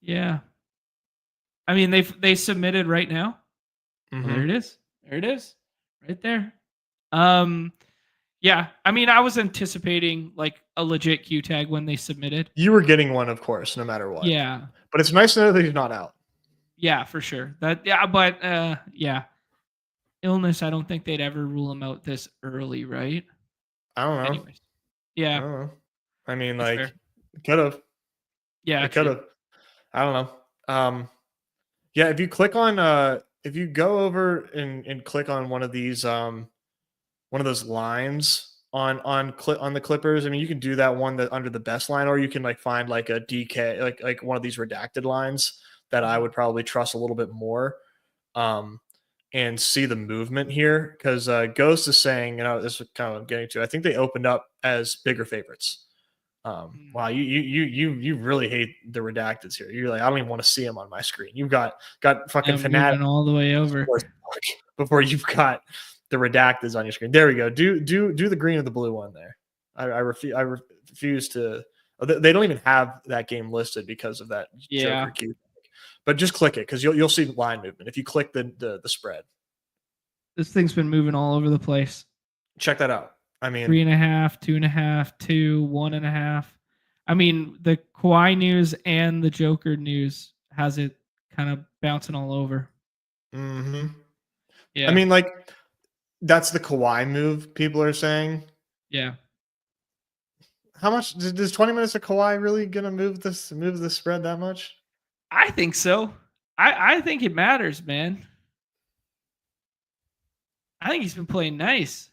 Yeah. I mean, they submitted right now. Mm-hmm. There it is. There it is. Right there. Yeah. I mean, I was anticipating like a legit Q tag when they submitted. You were getting one, of course, no matter what. Yeah. But it's nice to know that he's not out. Yeah, for sure. Yeah. Illness, I don't think they'd ever rule him out this early, right? I don't know. Anyways. Yeah. I don't know. I mean, like, could have. Yeah. It could have. I don't know. Yeah, if you click on if you go over and click on one of these one of those lines on the Clippers, I mean, you can do that one that under the best line, or you can like find like a DK, like one of these redacted lines that I would probably trust a little bit more. And see the movement here, because Ghost is saying, this is kind of what I'm getting to. I think they opened up as bigger favorites. Wow, you really hate the redacteds here. You're like, I don't even want to see them on my screen. You've got fucking Fanatic all the way over before you've got the redacteds on your screen. There we go. Do the green or the blue one there. I refuse to. They don't even have that game listed because of that Joker Q. But just click it, because you'll see line movement if you click the spread. This thing's been moving all over the place. Check that out. I mean, 3.5, 2.5, 2, 1.5. I mean, the Kawhi news and the Joker news has it kind of bouncing all over. Mm-hmm. Yeah. I mean, like, that's the Kawhi move, people are saying. Yeah. How much does 20 minutes of Kawhi really gonna move the spread that much? I think so. I think it matters, man. I think he's been playing nice.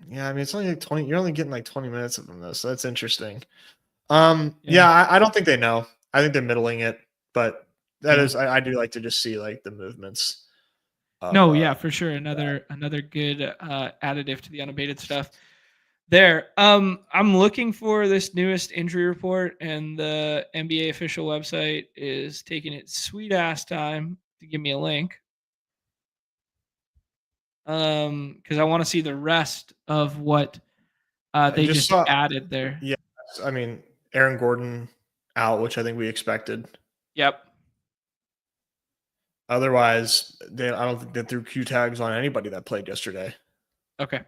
Yeah, I mean, it's only like 20. You're only getting like 20 minutes of them, though, so that's interesting. Yeah, I don't think they know. I think they're middling it, but that is, I do like to just see like the movements. For sure. Another good additive to the unabated stuff. There. I'm looking for this newest injury report, and the NBA official website is taking its sweet ass time to give me a link. Because I want to see the rest of what they just added there. Yeah, I mean, Aaron Gordon out, which I think we expected. Yep. Otherwise, I don't think they threw Q tags on anybody that played yesterday. Okay.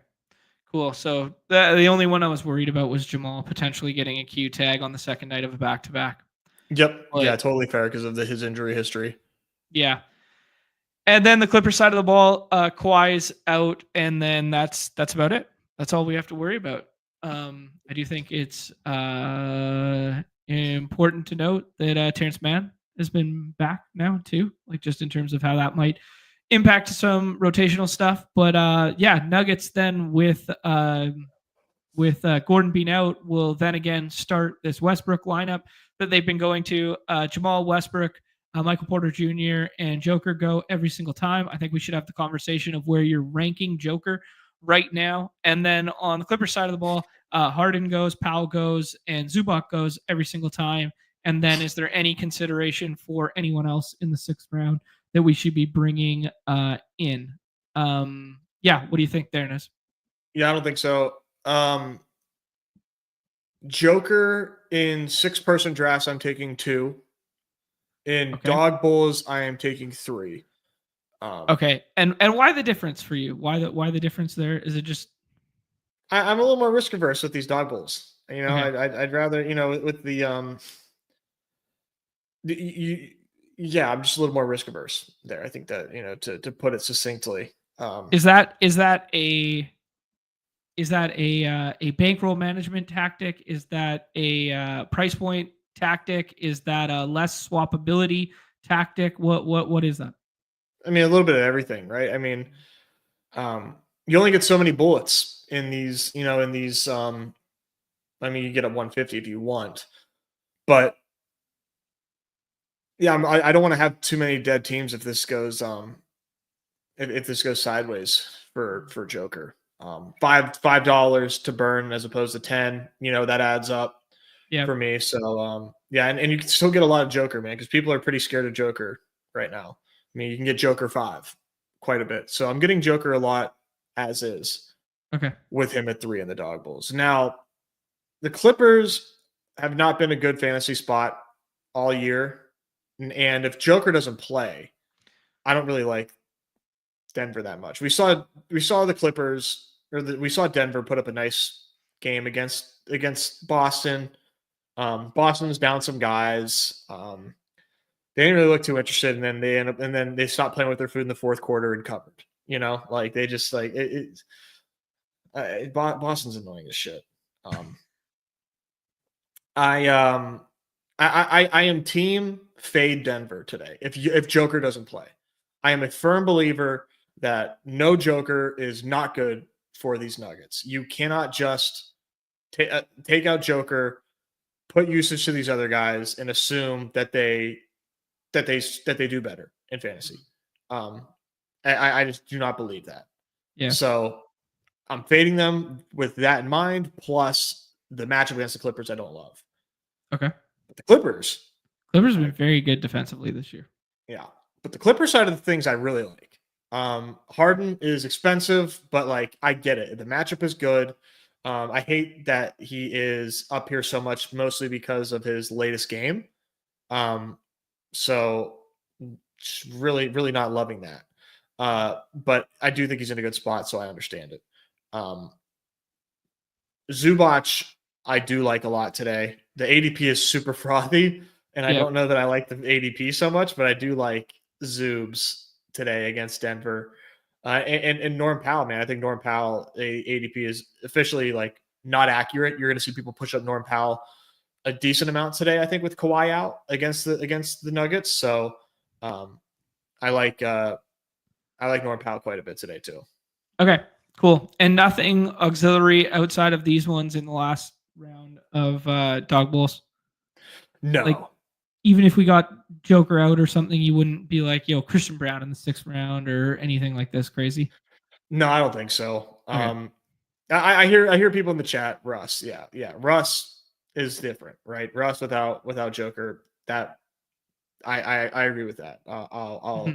Cool. So the only one I was worried about was Jamal potentially getting a Q tag on the second night of a back-to-back. Yep. Yeah, totally fair because of his injury history. Yeah. And then the Clippers side of the ball, Kawhi's out, and then that's about it. That's all we have to worry about. I do think it's important to note that Terrence Mann has been back now too, like just in terms of how that might impact some rotational stuff. But yeah, Nuggets then with Gordon being out, will then again start this Westbrook lineup that they've been going to. Jamal Westbrook, Michael Porter Jr., and Joker go every single time. I think we should have the conversation of where you're ranking Joker right now. And then on the Clippers side of the ball, Harden goes, Powell goes, and Zubac goes every single time. And then is there any consideration for anyone else in the 6th round that we should be bringing in? Yeah, what do you think there, Ness? Yeah, I don't think so. Joker in 6-person drafts, I'm taking 2. In Okay. dog bowls, I am taking 3. Okay, and why the difference for you? Why the difference there? Is it just I'm a little more risk averse with these dog bowls. You know, okay? I'd rather, you know, with yeah, I'm just a little more risk averse there. I think that, you know, to put it succinctly. Is that a bankroll management tactic? Is that a price point tactic? Is that a less swappability tactic? What is that? I mean, a little bit of everything, right? I mean, you only get so many bullets in these, you know, in these. I mean, you get a 150 if you want, but yeah, I don't want to have too many dead teams if this goes if this goes sideways for Joker. $5 to burn as opposed to 10, you know, that adds up Yeah. for me. So yeah, and you can still get a lot of Joker, man, because people are pretty scared of Joker right now. I mean, you can get Joker 5 quite a bit. So I'm getting Joker a lot as is. Okay. With him at 3 in the dog bowls. Now, the Clippers have not been a good fantasy spot all year. And if Joker doesn't play, I don't really like Denver that much. We saw the Clippers we saw Denver put up a nice game against Boston. Boston's down some guys. They didn't really look too interested, and then they stopped playing with their food in the 4th quarter and covered. You know, like they just like Boston's annoying as shit. I am team fade Denver today. If Joker doesn't play, I am a firm believer that no Joker is not good for these Nuggets. You cannot just take out Joker, put usage to these other guys, and assume that they do better in fantasy. I just do not believe that. Yeah. So I'm fading them with that in mind, plus the matchup against the Clippers I don't love. Okay. But the Clippers have been very good defensively this year. Yeah. But the Clipper side of the things I really like. Harden is expensive, but like I get it. The matchup is good. I hate that he is up here so much, mostly because of his latest game. So really, really not loving that. But I do think he's in a good spot, so I understand it. Zubac, I do like a lot today. The ADP is super frothy, and I don't know that I like the ADP so much, but I do like Zubs today against Denver. And Norm Powell, man. I think Norm Powell ADP is officially like not accurate. You're going to see people push up Norm Powell a decent amount today, I think, with Kawhi out against the Nuggets. So I like Norm Powell quite a bit today too. Okay, cool. And nothing auxiliary outside of these ones in the last round of dog bowls. No. Like, even if we got Joker out or something, you wouldn't be like, yo, Christian Brown in the 6th round or anything like this crazy. No, I don't think so. Okay. I hear people in the chat. Russ, yeah. Russ is different, right? Russ without Joker. That I agree with that. I'll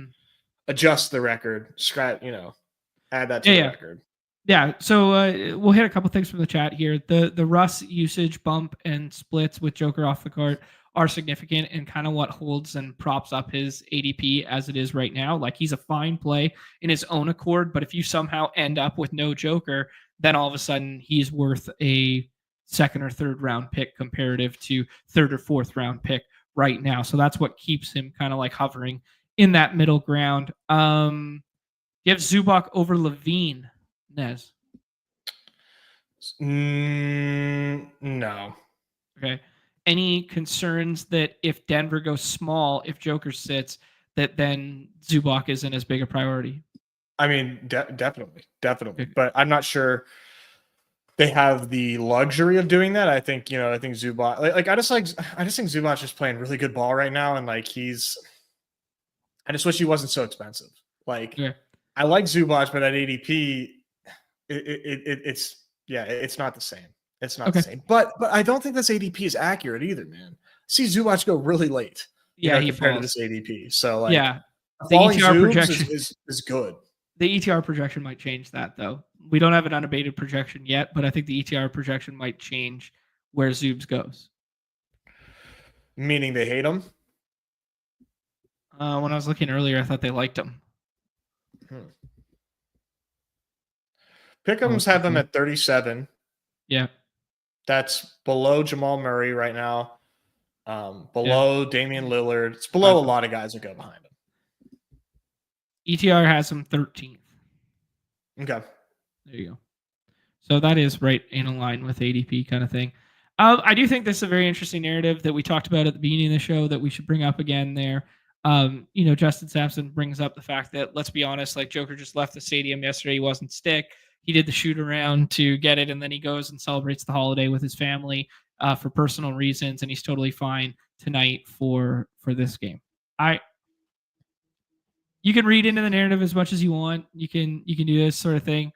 adjust the record. Scratch, add that to the record. Yeah, so we'll hit a couple things from the chat here. The Russ usage bump and splits with Joker off the court are significant and kind of what holds and props up his ADP as it is right now. Like, he's a fine play in his own accord, but if you somehow end up with no Joker, then all of a sudden he's worth a 2nd or 3rd round pick comparative to 3rd or 4th round pick right now. So that's what keeps him kind of like hovering in that middle ground. You have Zubac over Levine, Nez. No. Okay. Any concerns that if Denver goes small, if Joker sits, that then Zubac isn't as big a priority. I mean, definitely. But I'm not sure they have the luxury of doing that. I think, I think Zubac, I just think Zubac's just playing really good ball right now. And I just wish he wasn't so expensive. I like Zubac, but at ADP, it's not the same. It's not the same. But I don't think this ADP is accurate either, man. See Zubac go really late, compared to this ADP. So the falling ETR Zubs projection is good. The ETR projection might change that though. We don't have an unabated projection yet, but I think the ETR projection might change where Zubs goes. Meaning they hate him? When I was looking earlier, I thought they liked him. Pick'ems have them at 37. Yeah. That's below Jamal Murray right now. Below Damian Lillard. It's below a lot of guys that go behind him. ETR has him 13th. Okay. There you go. So that is right in line with ADP kind of thing. I do think this is a very interesting narrative that we talked about at the beginning of the show that we should bring up again there. Justin Sampson brings up the fact that, let's be honest, Joker just left the stadium yesterday. He wasn't sick. He did the shoot around to get it, and then he goes and celebrates the holiday with his family for personal reasons, and he's totally fine tonight for this game. You can read into the narrative as much as you want. You can do this sort of thing.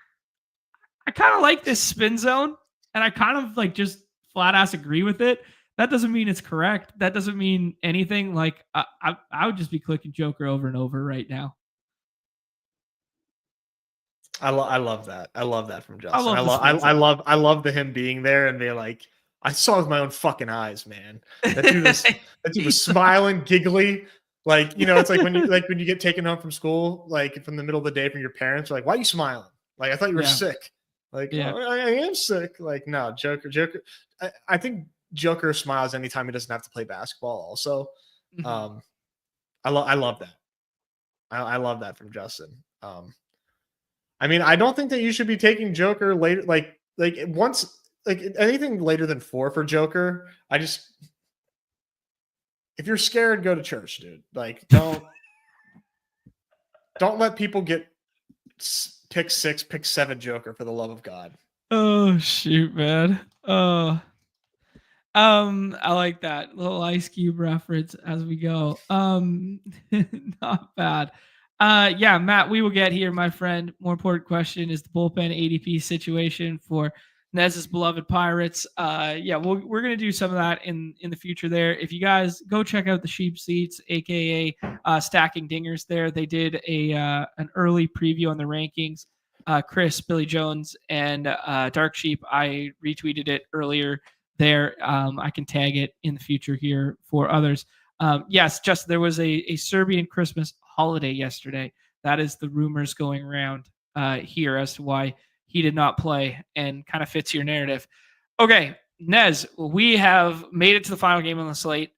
I kind of like this spin zone, and I kind of just flat ass agree with it. That doesn't mean it's correct. That doesn't mean anything. I would just be clicking Joker over and over right now. I love that. I love that from Justin. I love him being there and being like, I saw it with my own fucking eyes, man. That dude was smiling, giggly. It's like when you get taken home from school, from the middle of the day from your parents, why are you smiling? I thought you were sick. I am sick. No, Joker. I think Joker smiles anytime he doesn't have to play basketball. Also, I love that. I love that from Justin. I don't think that you should be taking Joker later. Anything later than 4 for Joker. If you're scared, go to church, dude. Don't let people get pick 6, pick 7 Joker for the love of God. Oh shoot, man. Oh, I like that little Ice Cube reference as we go. Not bad. Yeah, Matt, we will get here, my friend. More important question is the bullpen ADP situation for Nez's beloved Pirates. We're going to do some of that in the future there. If you guys go check out the Sheep Seats, aka Stacking Dingers there, they did an early preview on the rankings. Chris, Billy Jones, and Dark Sheep, I retweeted it earlier there. I can tag it in the future here for others. Yes, Justin, there was a Serbian Christmas holiday yesterday. That is the rumors going around here as to why he did not play, and kind of fits your narrative. Okay, Nez, we have made it to the final game on the slate,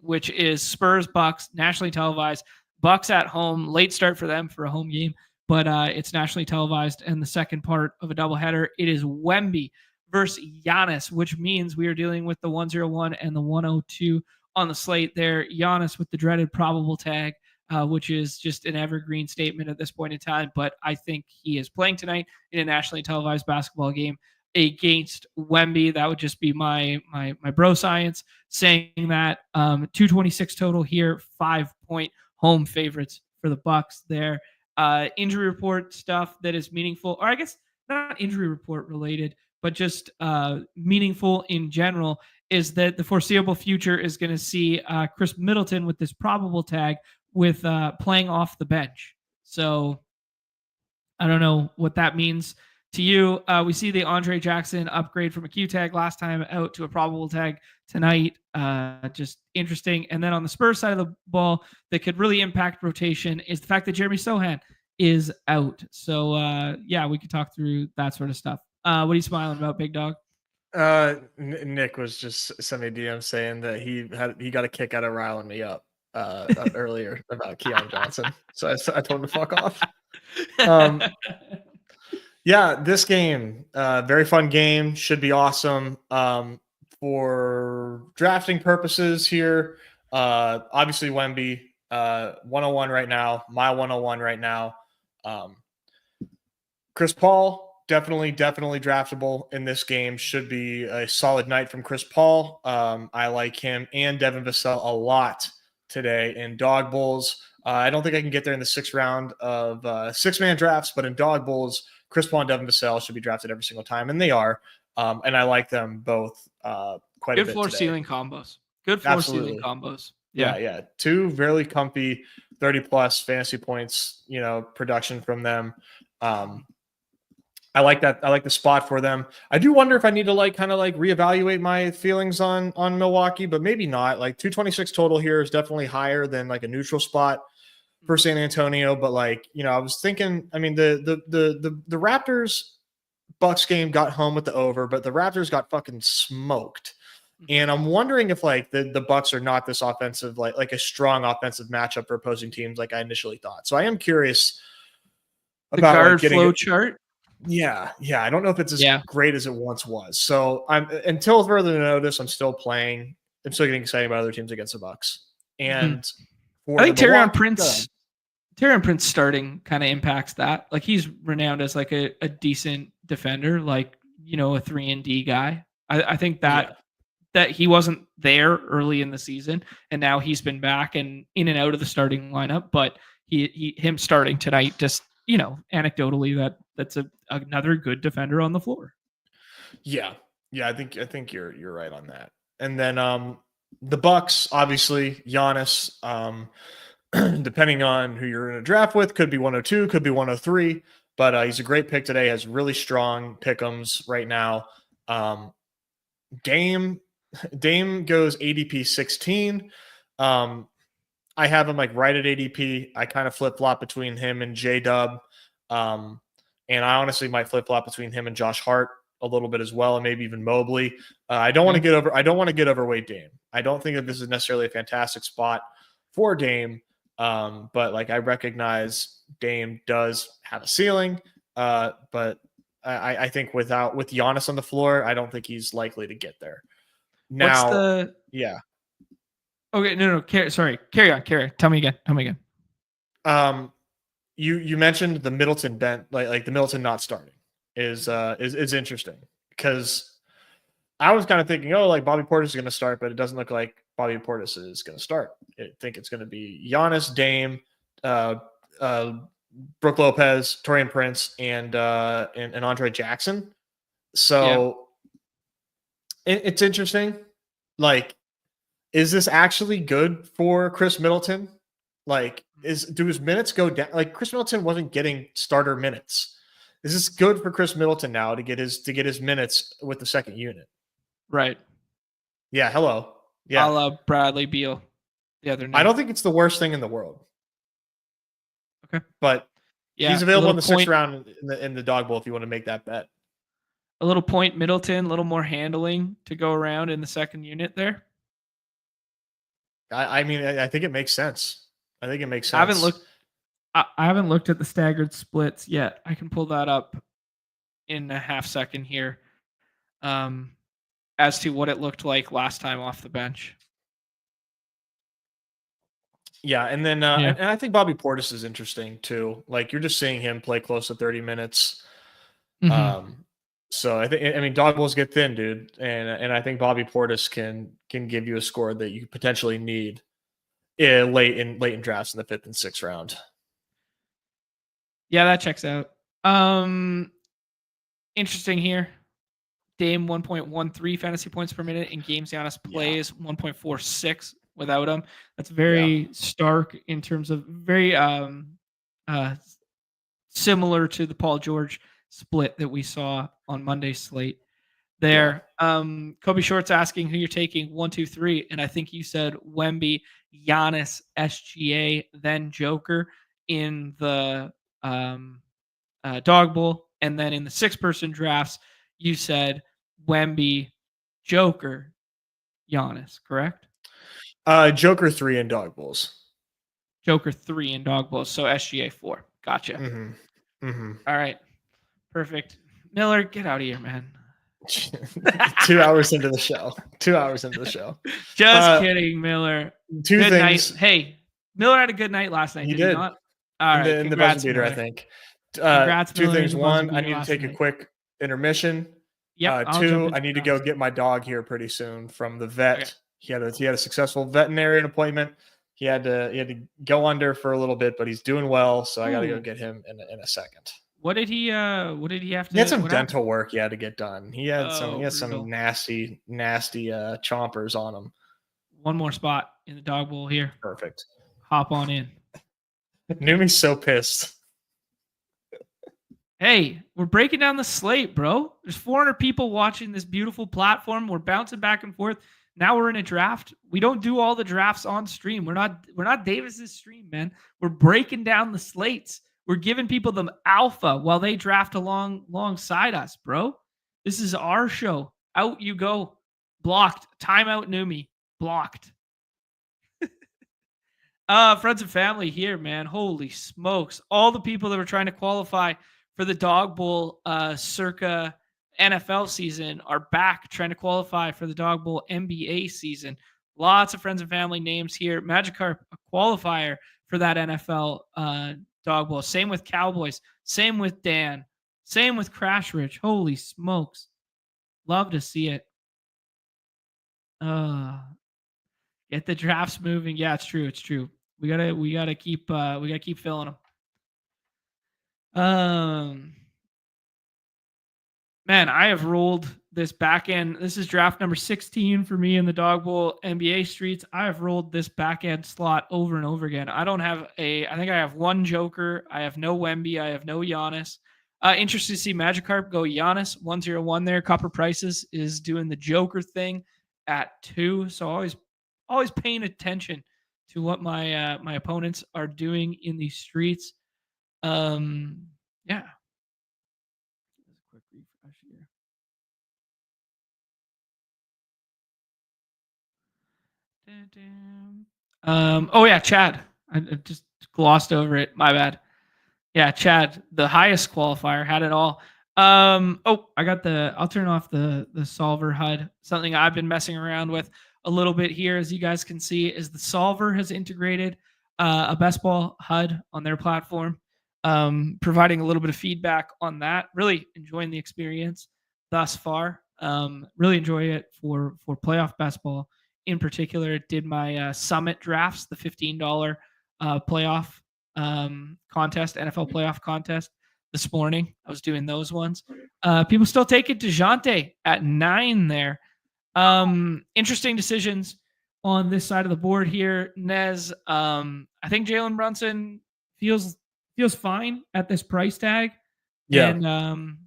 which is Spurs Bucks, nationally televised. Bucks at home, late start for them for a home game, but it's nationally televised, and the second part of a doubleheader. It is Wemby versus Giannis, which means we are dealing with the 101 and the 102 on the slate there. Giannis with the dreaded probable tag, which is just an evergreen statement at this point in time. But I think he is playing tonight in a nationally televised basketball game against Wemby. That would just be my bro science saying that. 226 total here, 5-point home favorites for the Bucks there. Injury report stuff that is meaningful, or I guess not injury report related, but just meaningful in general, is that the foreseeable future is going to see Chris Middleton with this probable tag with playing off the bench. So I don't know what that means to you. We see the Andre Jackson upgrade from a Q tag last time out to a probable tag tonight. Just interesting. And then on the Spurs side of the ball, that could really impact rotation is the fact that Jeremy Sohan is out. So we could talk through that sort of stuff. What are you smiling about, Big Dog? Nick was just sending me a DM saying that he got a kick out of riling me up earlier about Keon Johnson. So I told him to fuck off. This game, very fun game, should be awesome. For drafting purposes here, obviously Wemby, 101 right now. My 101 right now. Chris Paul, definitely draftable in this game. Should be a solid night from Chris Paul. I like him and Devin Vassell a lot today in dog bowls. I don't think I can get there in the 6th round of 6-man drafts, but in dog bowls, Chris Paul and Devin Vassell should be drafted every single time, and they are. And I like them both quite a bit. Good floor today. ceiling combos. Good floor ceiling combos. Yeah. 2 really comfy 30+ fantasy points, production from them. I like that. I like the spot for them. I do wonder if I need to reevaluate my feelings on Milwaukee, but maybe not. Like 226 total here is definitely higher than like a neutral spot for San Antonio. But I was thinking, the Raptors Bucks game got home with the over, but the Raptors got fucking smoked. And I'm wondering if the Bucks are not this offensive, like a strong offensive matchup for opposing teams like I initially thought. So I am curious about guard flow chart. Yeah. I don't know if it's as great as it once was. So until further notice, I'm still playing. I'm still getting excited about other teams against the Bucks. And I think Taurean Prince starting kind of impacts that. Like he's renowned as like a decent defender, like a 3-and-D guy. I think that he wasn't there early in the season, and now he's been back and in and out of the starting lineup. But him starting tonight just. Anecdotally, that's another good defender on the floor. Yeah. I think you're right on that. And then the Bucks, obviously, Giannis. Depending on who you're in a draft with, could be 102, could be 103, but he's a great pick today. Has really strong pick'ems right now. Dame goes ADP 16. I have him right at ADP. I kind of flip-flop between him and J-Dub. And I honestly might flip-flop between him and Josh Hart a little bit as well, and maybe even Mobley. I don't want to get overweight Dame. I don't think that this is necessarily a fantastic spot for Dame. But I recognize Dame does have a ceiling. But I think with Giannis on the floor, I don't think he's likely to get there. Now, Okay, no. Carry on. Tell me again. You mentioned the Middleton bent, like the Middleton not starting is interesting because I was kind of thinking, Bobby Portis is going to start, but it doesn't look like Bobby Portis is going to start. I think it's going to be Giannis, Dame, Brook Lopez, Taurean Prince, and Andre Jackson. So it's interesting. Is this actually good for Chris Middleton? Do his minutes go down? Chris Middleton wasn't getting starter minutes. Is this good for Chris Middleton now to get his minutes with the second unit? Right. Yeah. Hello. Yeah. I love Bradley Beal the other night. I don't think it's the worst thing in the world. Okay. But he's available in the 6th round in the dog bowl if you want to make that bet. A little point Middleton, a little more handling to go around in the second unit there. I think it makes sense. I haven't looked at the staggered splits yet. I can pull that up in a half second here. As to what it looked like last time off the bench. Yeah, and then and I think Bobby Portis is interesting too. You're just seeing him play close to 30 minutes. So dog bowls get thin, dude, and I think Bobby Portis can give you a score that you potentially need late in drafts in the 5th and 6th round. Yeah, that checks out. Interesting here. Dame 1.13 fantasy points per minute in games Giannis plays, 1.46 without him. That's very stark in terms of very similar to the Paul George split that we saw on Monday's slate there. Kobe Short's asking who you're taking 1, 2, 3, and I think you said Wemby, Giannis, SGA, then Joker in the dog bowl, and then in the 6-person drafts you said Wemby, Joker, Giannis, correct? Joker 3 in dog bowls. Joker 3 in dog bowls, so SGA 4. Gotcha. All right. Perfect. Miller, get out of here, man. 2 hours into the show. Just kidding, Miller. Two Good things. night. Hey, Miller had a good night last night, He did he did not? All right, in the buzzer congrats, beater, I Miller. think. Congrats, Two Miller, in things. the buzzer One, I beater need to last take a night. quick intermission. Yep, I'll jump Two, into I need to go drafts. get my dog here pretty soon from the Okay. vet. He had a successful veterinarian appointment. He had to go under for a little bit, but he's doing well, so I got to go Ooh. get him in a second. What did he have He had to some what happened? dental work he had to get done. He had Oh, some brutal. nasty chompers on him. One more spot in the dog bowl here. Perfect. Hop on in. Numi's so pissed. Hey, we're breaking down the slate, bro. There's 400 people watching this beautiful platform. We're bouncing back and forth. Now we're in a draft. We don't do all the drafts on stream. We're not Davis's stream, man. We're breaking down the slates. We're giving people the alpha while they draft alongside us, bro. This is our show. Out you go. Blocked. Timeout Numi. Blocked. Friends and family here, man. Holy smokes. All the people that were trying to qualify for the Dog Bowl circa NFL season are back trying to qualify for the Dog Bowl NBA season. Lots of friends and family names here. Magikarp, a qualifier for that NFL Dog Bowl. Same with Cowboys. Same with Dan. Same with Crash Rich. Holy smokes. Love to see it. Get the drafts moving. Yeah, it's true. It's true. We gotta keep filling them. Man, I have rolled this back end. This is draft number 16 for me in the Dog Bowl NBA streets. I have rolled this back end slot over and over again. I think I have one Joker. I have no Wemby. I have no Giannis. Interested to see Magikarp go Giannis 101 there. Copper Prices is doing the Joker thing at 2. So always paying attention to what my opponents are doing in these streets. Yeah. Quick refresh here. Oh yeah, Chad. I just glossed over it. My bad. Yeah, Chad, the highest qualifier, had it all. I'll turn off the solver HUD. Something I've been messing around with a little bit here, as you guys can see, is the solver has integrated a best ball HUD on their platform, providing a little bit of feedback on that. Really enjoying the experience thus far. Really enjoy it for playoff best ball in particular. Did my summit drafts, the $15 playoff contest, NFL playoff contest this morning. I was doing those ones. People still take it DeJounte at 9 there. Interesting decisions on this side of the board here. Nez, I think Jalen Brunson feels fine at this price tag. Yeah. And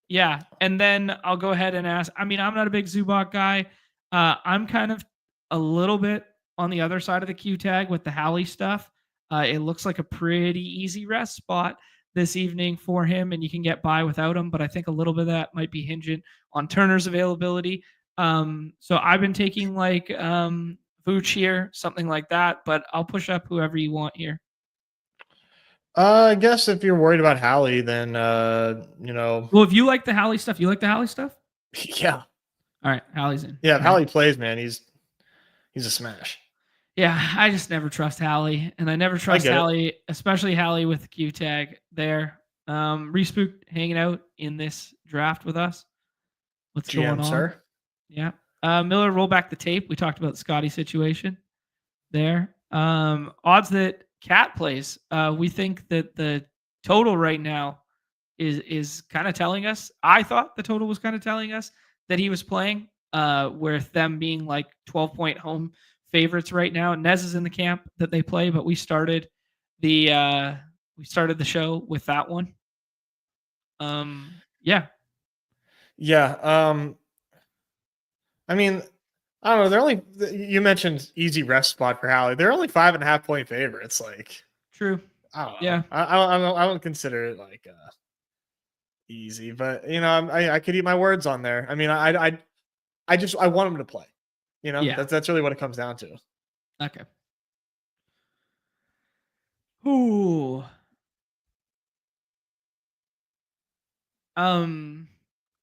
yeah. And then I'll go ahead and ask. I mean, I'm not a big Zubac guy. I'm kind of a little bit on the other side of the Q tag with the Hallie stuff. It looks like a pretty easy rest spot this evening for him, and you can get by without him. But I think a little bit of that might be hinging on Turner's availability. So I've been taking like Vooch here, something like that. But I'll push up whoever you want here. I guess if you're worried about Hallie, then Well, if you like the Hallie stuff, you like the Hallie stuff. Yeah. All right, Hallie's in. Yeah, if Hallie plays, man, he's a smash. Yeah, I just never trust Hallie, and I never trust Hallie, especially Hallie with the Q tag there. Respook hanging out in this draft with us. What's going on, sir? Yeah. Miller, roll back the tape. We talked about the Scotty situation there. Odds that Cat plays. We think that the total right now is kind of telling us. I thought the total was kind of telling us that he was playing, with them being like 12-point home favorites right now. Nez is in the camp that they play, but we started the show with that one. Yeah. I mean, I don't know. They're only, you mentioned easy rest spot for Hallie. They're only 5.5 point favorites. Like, true. I don't know. Yeah. I don't consider it like easy, but I could eat my words on there. I mean, I want him to play. Yeah. That's really what it comes down to. Okay. Ooh.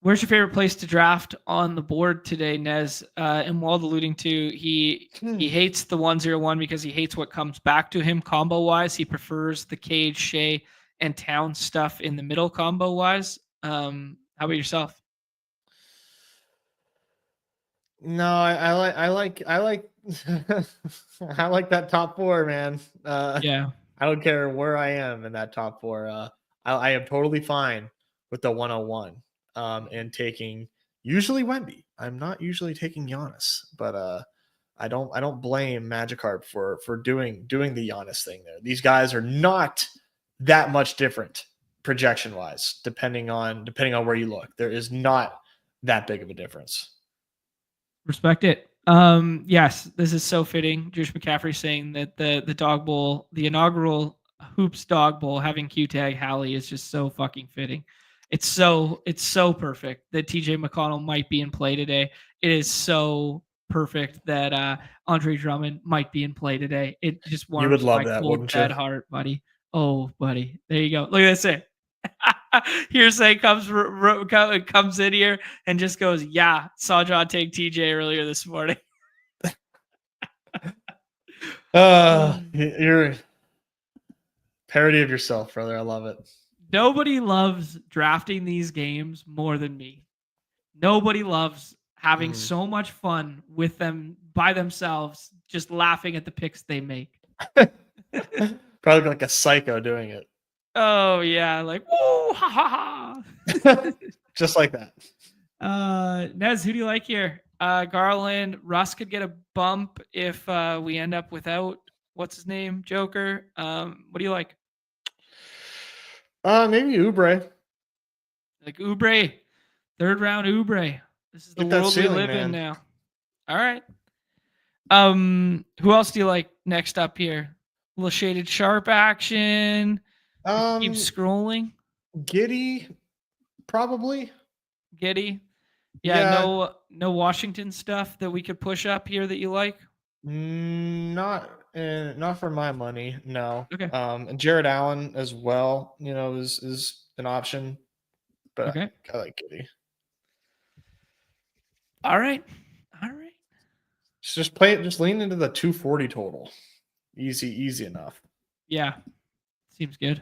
Where's your favorite place to draft on the board today, Nez? And Wald alluding to he hates the 101 because he hates what comes back to him combo wise. He prefers the Cage, Shea, and Town stuff in the middle combo wise. How about yourself? No, I like I like that top four, man. Yeah. I don't care where I am in that top four. I am totally fine with the 101. And taking usually Wemby. I'm not usually taking Giannis, but I don't blame Magikarp for doing the Giannis thing there. These guys are not that much different projection wise, depending on where you look. There is not that big of a difference. Respect it. Yes, this is so fitting. Josh McCaffrey saying that the Dog Bowl, the inaugural Hoops Dog Bowl, having Q Tag Hallie is just so fucking fitting. It's so perfect that TJ McConnell might be in play today. It is so perfect that Andre Drummond might be in play today. It just You would warms love my that, cold wouldn't dead you? heart, buddy. Oh, buddy, there you go. Look at this. Hearsay comes in here and just goes, yeah, saw John take TJ earlier this morning. You're parody of yourself, brother. I love it. Nobody loves drafting these games more than me. Nobody loves having so much fun with them by themselves, just laughing at the picks they make. Probably like a psycho doing it. Oh yeah, like whoa, ha ha ha. Just like that. Nez, who do you like here? Garland, Russ could get a bump if we end up without what's his name, Joker. What do you like? Maybe Oubre. Like Oubre, third round Oubre. This is the world we live in now. All right. Who else do you like next up here? A little shaded sharp action. Keep scrolling. Giddy, probably. Giddy. Yeah. No Washington stuff that we could push up here that you like. Not for my money. No. Okay. And Jared Allen as well. Is an option, but okay. I like Giddy. All right. Just play it. Just lean into the 240 total. Easy enough. Yeah. Seems good.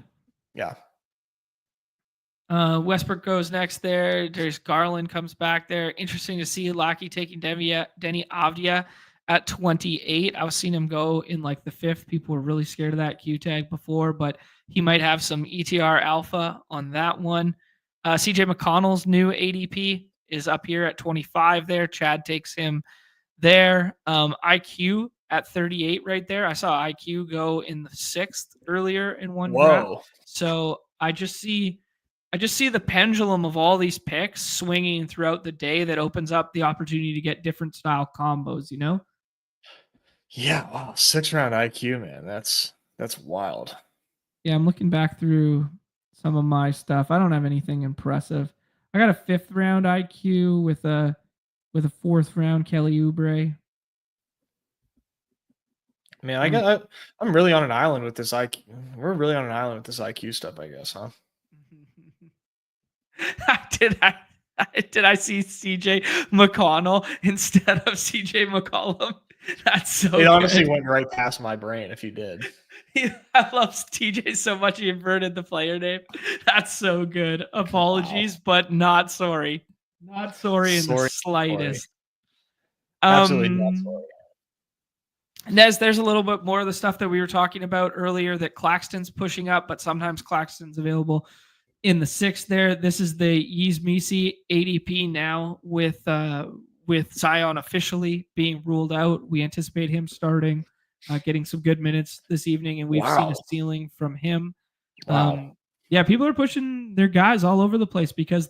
Yeah. Westbrook goes next there. There's Garland comes back there. Interesting to see Lackey taking Denny Avdia at 28. I was seeing him go in like the 5th. People were really scared of that Q tag before, but he might have some ETR alpha on that one. CJ McConnell's new ADP is up here at 25 there. Chad takes him there. IQ at 38 right there. I saw IQ go in the 6th earlier in one draft. So I just see the pendulum of all these picks swinging throughout the day that opens up the opportunity to get different style combos, Yeah, wow, 6th round IQ, man. That's wild. Yeah, I'm looking back through some of my stuff. I don't have anything impressive. I got a 5th round IQ with a 4th round Kelly Oubre. Man, I'm really on an island with this IQ. We're really on an island with this IQ stuff, I guess, huh? Did I see CJ McConnell instead of CJ McCollum? That's so It honestly went right past my brain if you did. I love TJ so much he inverted the player name. That's so good. Apologies, but not sorry. Not sorry in the slightest. Absolutely not sorry. Nez, there's a little bit more of the stuff that we were talking about earlier that Claxton's pushing up, but sometimes Claxton's available in the 6th there. This is the Yeezmisi ADP now with Zion officially being ruled out. We anticipate him starting, getting some good minutes this evening, and we've seen a ceiling from him. Yeah, people are pushing their guys all over the place because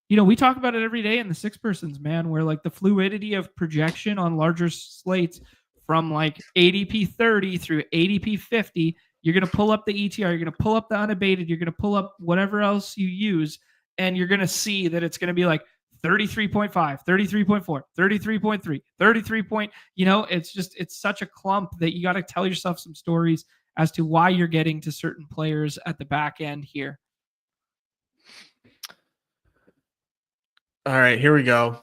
we talk about it every day in the 6-persons, man, where like the fluidity of projection on larger slates from like ADP 30 through ADP 50, you're going to pull up the ETR, you're going to pull up the unabated, you're going to pull up whatever else you use, and you're going to see that it's going to be like 33.5, 33.4, 33.3, 33 point, it's such a clump that you got to tell yourself some stories as to why you're getting to certain players at the back end here. All right, here we go.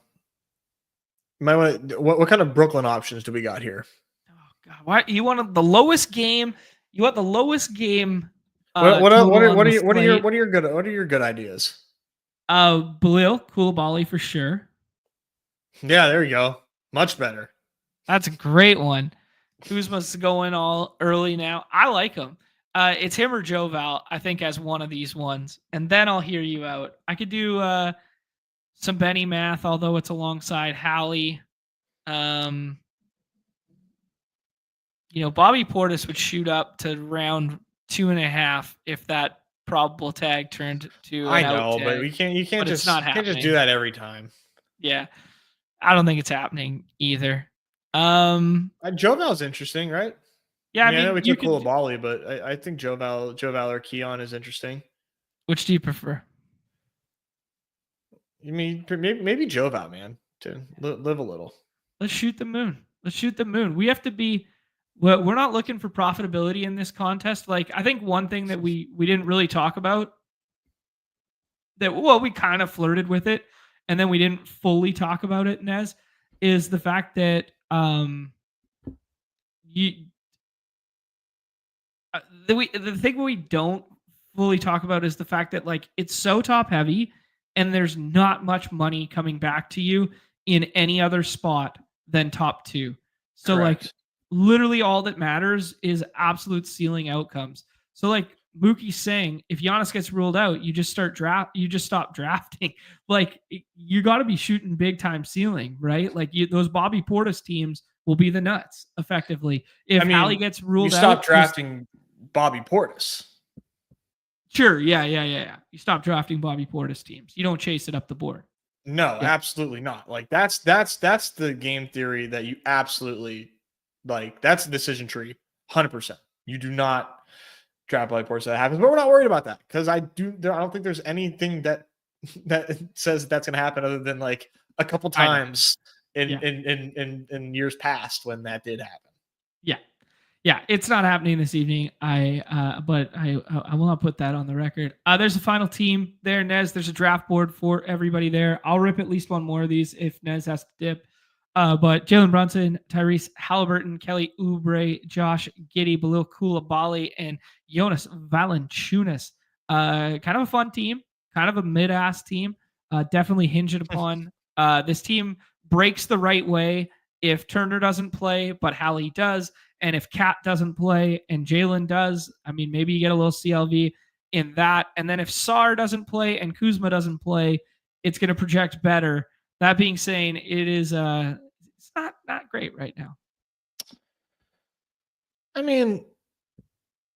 What kind of Brooklyn options do we got here? Oh God, why you want the lowest game? You want the lowest game What what are, what total are on what are the your what are your slate? what are your good ideas? Balil Koulibaly for sure. Yeah, there you go. Much better. That's a great one. Kuzma's going all early now. I like him. It's him or Joval, I think, as one of these ones. And then I'll hear you out. I could do some Benny math, although it's alongside Hallie. Um, Bobby Portis would shoot up to round 2.5 if that probable tag turned to an I out know, but tag. you can't But it's not just do happening. that every time. Yeah. I don't think it's happening either. Joval's interesting, right? Yeah, I I mean, I know mean, we you took could. Koulibaly, but I think Joval or Keon is interesting. Which do you prefer? You mean maybe Joval, man, to live a little. Let's shoot the moon. Let's shoot the moon. We have to be. We're not looking for profitability in this contest. Like, I think one thing that we didn't really talk about, that we kind of flirted with it, and then we didn't fully talk about it, Nez, is the fact that you the thing we don't fully talk about is the fact that, like, it's so top heavy and there's not much money coming back to you in any other spot than top 2. So, like, Correct. literally all that matters is absolute ceiling outcomes. So, like Mookie's saying, if Giannis gets ruled out, you just stop drafting. Like, you got to be shooting big time ceiling, right? Like, those Bobby Portis teams will be the nuts effectively. If I Hallie mean, gets you ruled stop out, drafting Bobby Portis. sure, yeah. You stop drafting Bobby Portis teams. You don't chase it up the board. No, Yeah, absolutely not. Like that's the game theory that you absolutely like. That's the decision tree, 100%. You do not draft Bobby Portis that happens, but we're not worried about that because I don't think there's anything that says that's going to happen other than like a couple I know. times in Yeah, in years past when that did happen. yeah. Yeah, it's not happening this evening. But I will not put that on the record. There's a final team there, Nez. There's a draft board for everybody there. I'll rip at least one more of these if Nez has to dip. But Jalen Brunson, Tyrese Halliburton, Kelly Oubre, Josh Giddey, Balil Koulibaly, and Jonas Valanciunas. Kind of a fun team, kind of a mid-ass team. Definitely hinged upon. This team breaks the right way if Turner doesn't play, but Hallie does. And if Cat doesn't play and Jalen does, I mean, maybe you get a little CLV in that. And then if Sar doesn't play and Kuzma doesn't play, it's going to project better. That being saying, it is it's not great right now. I mean,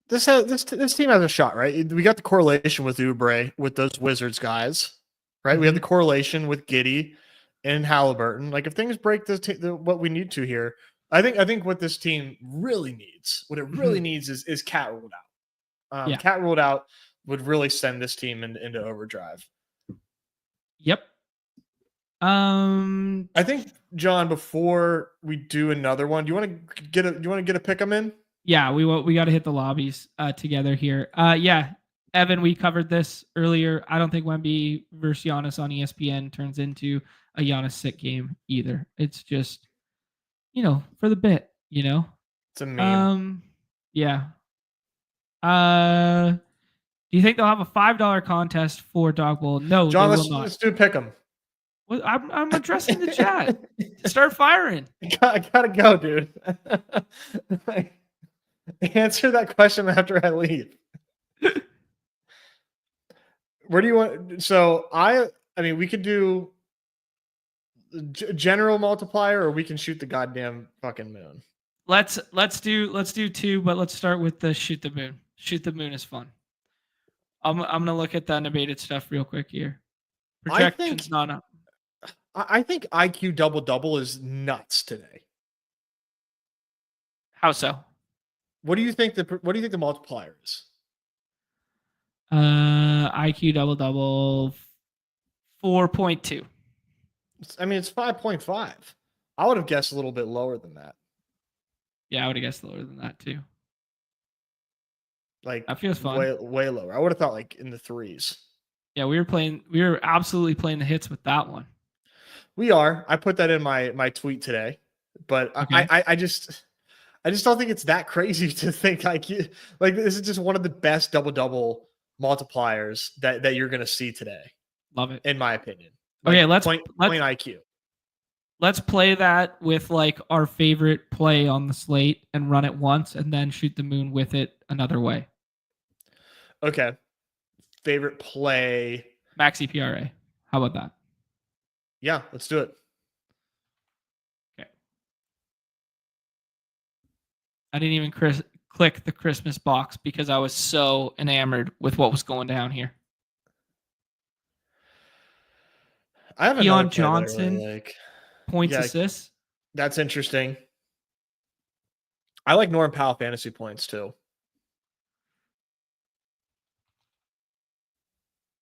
this team has a shot, right? We got the correlation with Oubre with those Wizards guys, right? Mm-hmm. We have the correlation with Giddey and Halliburton. Like if things break what we need to here, I think what this team really needs, what it really needs is Cat ruled out. Cat ruled out would really send this team into overdrive. Yep. I think, John, before we do another one, do you want to get a pick 'em in? Yeah, we got to hit the lobbies together here. Yeah, Evan, we covered this earlier. I don't think Wemby versus Giannis on ESPN turns into a Giannis sick game either. It's just, for the bit, It's a meme. Yeah. Do you think they'll have a $5 contest for Dawg Bowl? No, John, they will not. Let's do pick 'em. Well, I'm addressing the chat. Start firing. I gotta go, dude. Answer that question after I leave. Where do you want? So I mean, we could do general multiplier, or we can shoot the goddamn fucking moon. Let's do 2, but let's start with the shoot the moon. Shoot the moon is fun. I'm gonna look at the unabated stuff real quick here. Projections not up. I think IQ double is nuts today. How so? What do you think the multiplier is? IQ double 4.2. I mean, it's 5.5. I would have guessed a little bit lower than that. Yeah, I would have guessed lower than that too. Like that feels fun. Way lower. I would have thought like in the 3s. Yeah, we were absolutely playing the hits with that one. We are. I put that in my tweet today, but Okay. I just don't think it's that crazy to think like this is just one of the best double multipliers that you're gonna see today, Love it. in my opinion. Okay, Like let's point IQ. let's play that with like our favorite play on the slate and run it once and then shoot the moon with it another way. Okay. Favorite play. Maxi PRA. How about that? Yeah, let's do it. Okay. I didn't even click the Christmas box because I was so enamored with what was going down here. I have Keon another play that I Johnson, really like. points Yeah, assists. that's interesting. I like Norm Powell fantasy points too.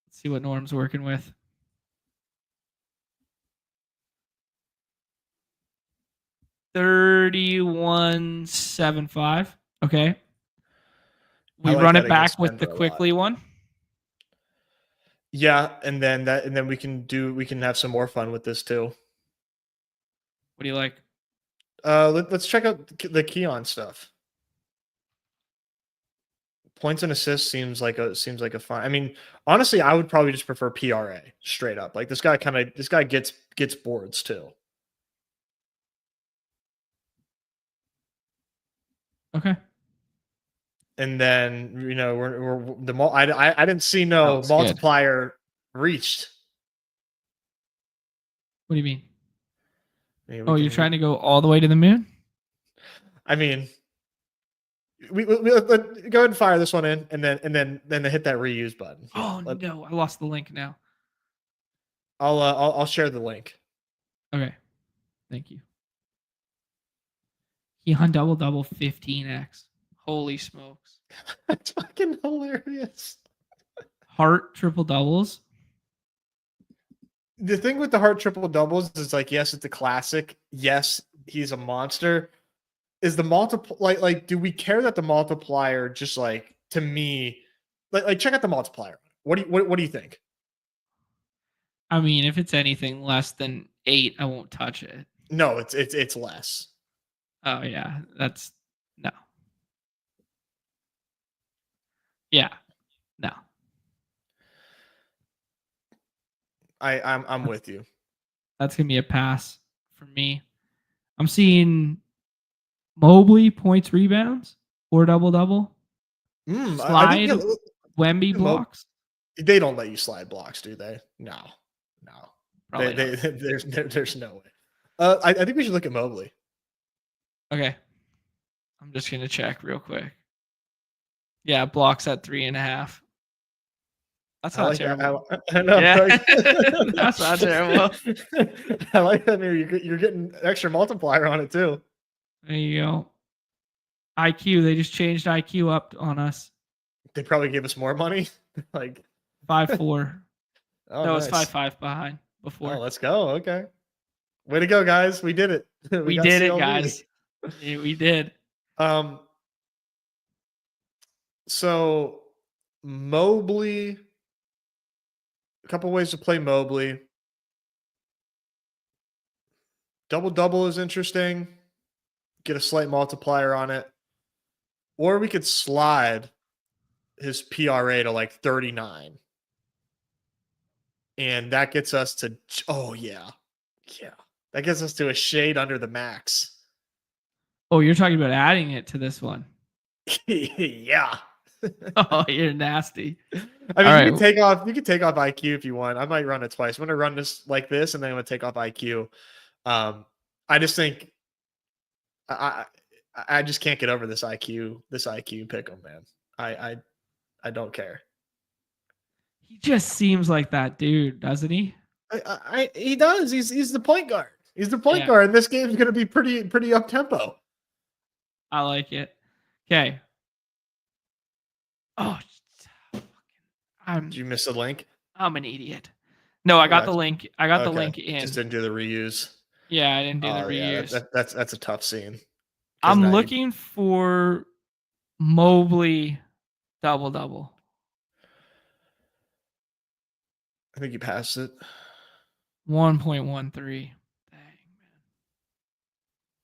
Let's see what Norm's working with. 31.75. Okay. We like run that it back against with the Denver a lot. quickly one. Yeah, and then we can have some more fun with this too. What do you like? Let's check out the Keon stuff. Points and assists seems like a fine. I mean, honestly, I would probably just prefer PRA straight up. Like this guy gets boards too. Okay. And then we're the I didn't see no multiplier reached. What do you mean? I mean, you're trying to go all the way to the moon? I mean, we go ahead and fire this one in, and then hit that reuse button. No, I lost the link now. I'll share the link. Okay, thank you. Keon double 15x. Holy smokes! That's fucking hilarious. Hart triple doubles. The thing with the Hart triple doubles is like, yes, it's a classic. Yes, he's a monster. Is the like do we care that the multiplier just like, to me, like check out the multiplier. What do you think? I mean, if it's anything less than 8, I won't touch it. No, it's less. Oh yeah, that's no. Yeah, no. I'm with you. That's gonna be a pass for me. I'm seeing Mobley points, rebounds, or double. Slide Wemby blocks. They don't let you slide blocks, do they? No. Probably not. There's no way. I think we should look at Mobley. Okay. I'm just gonna check real quick. Yeah, blocks at 3.5. That's not terrible. I know. Yeah. That's not terrible. I like that. You're getting extra multiplier on it too. There you go. IQ. They just changed IQ up on us. They probably gave us more money. Like 5.4. Oh, no, nice. it's 5.5 behind before. Oh, let's go. Okay. Way to go, guys. We did it. We did it, guys. Yeah, we did. So Mobley, a couple ways to play Mobley. Double is interesting. Get a slight multiplier on it. Or we could slide his PRA to like 39. And that gets us to, that gets us to a shade under the max. Oh, you're talking about adding it to this one. Yeah. Oh, you're nasty. I mean, you can take off IQ if you want. I might run it twice. I'm going to run this like this, and then I'm going to take off IQ. I just think I just can't get over this IQ pick 'em, man. I don't care. He just seems like that dude, doesn't he? He does. He's the point guard. He's the point guard, and this game's going to be pretty up tempo. I like it. Okay. Oh, did you miss the link? I'm an idiot. No, I got the link. I got the link in. Just didn't do the reuse. Yeah, I didn't do the reuse. Yeah, that's a tough scene. I'm looking for Mobley double. I think you passed it. 1.13. Dang, man.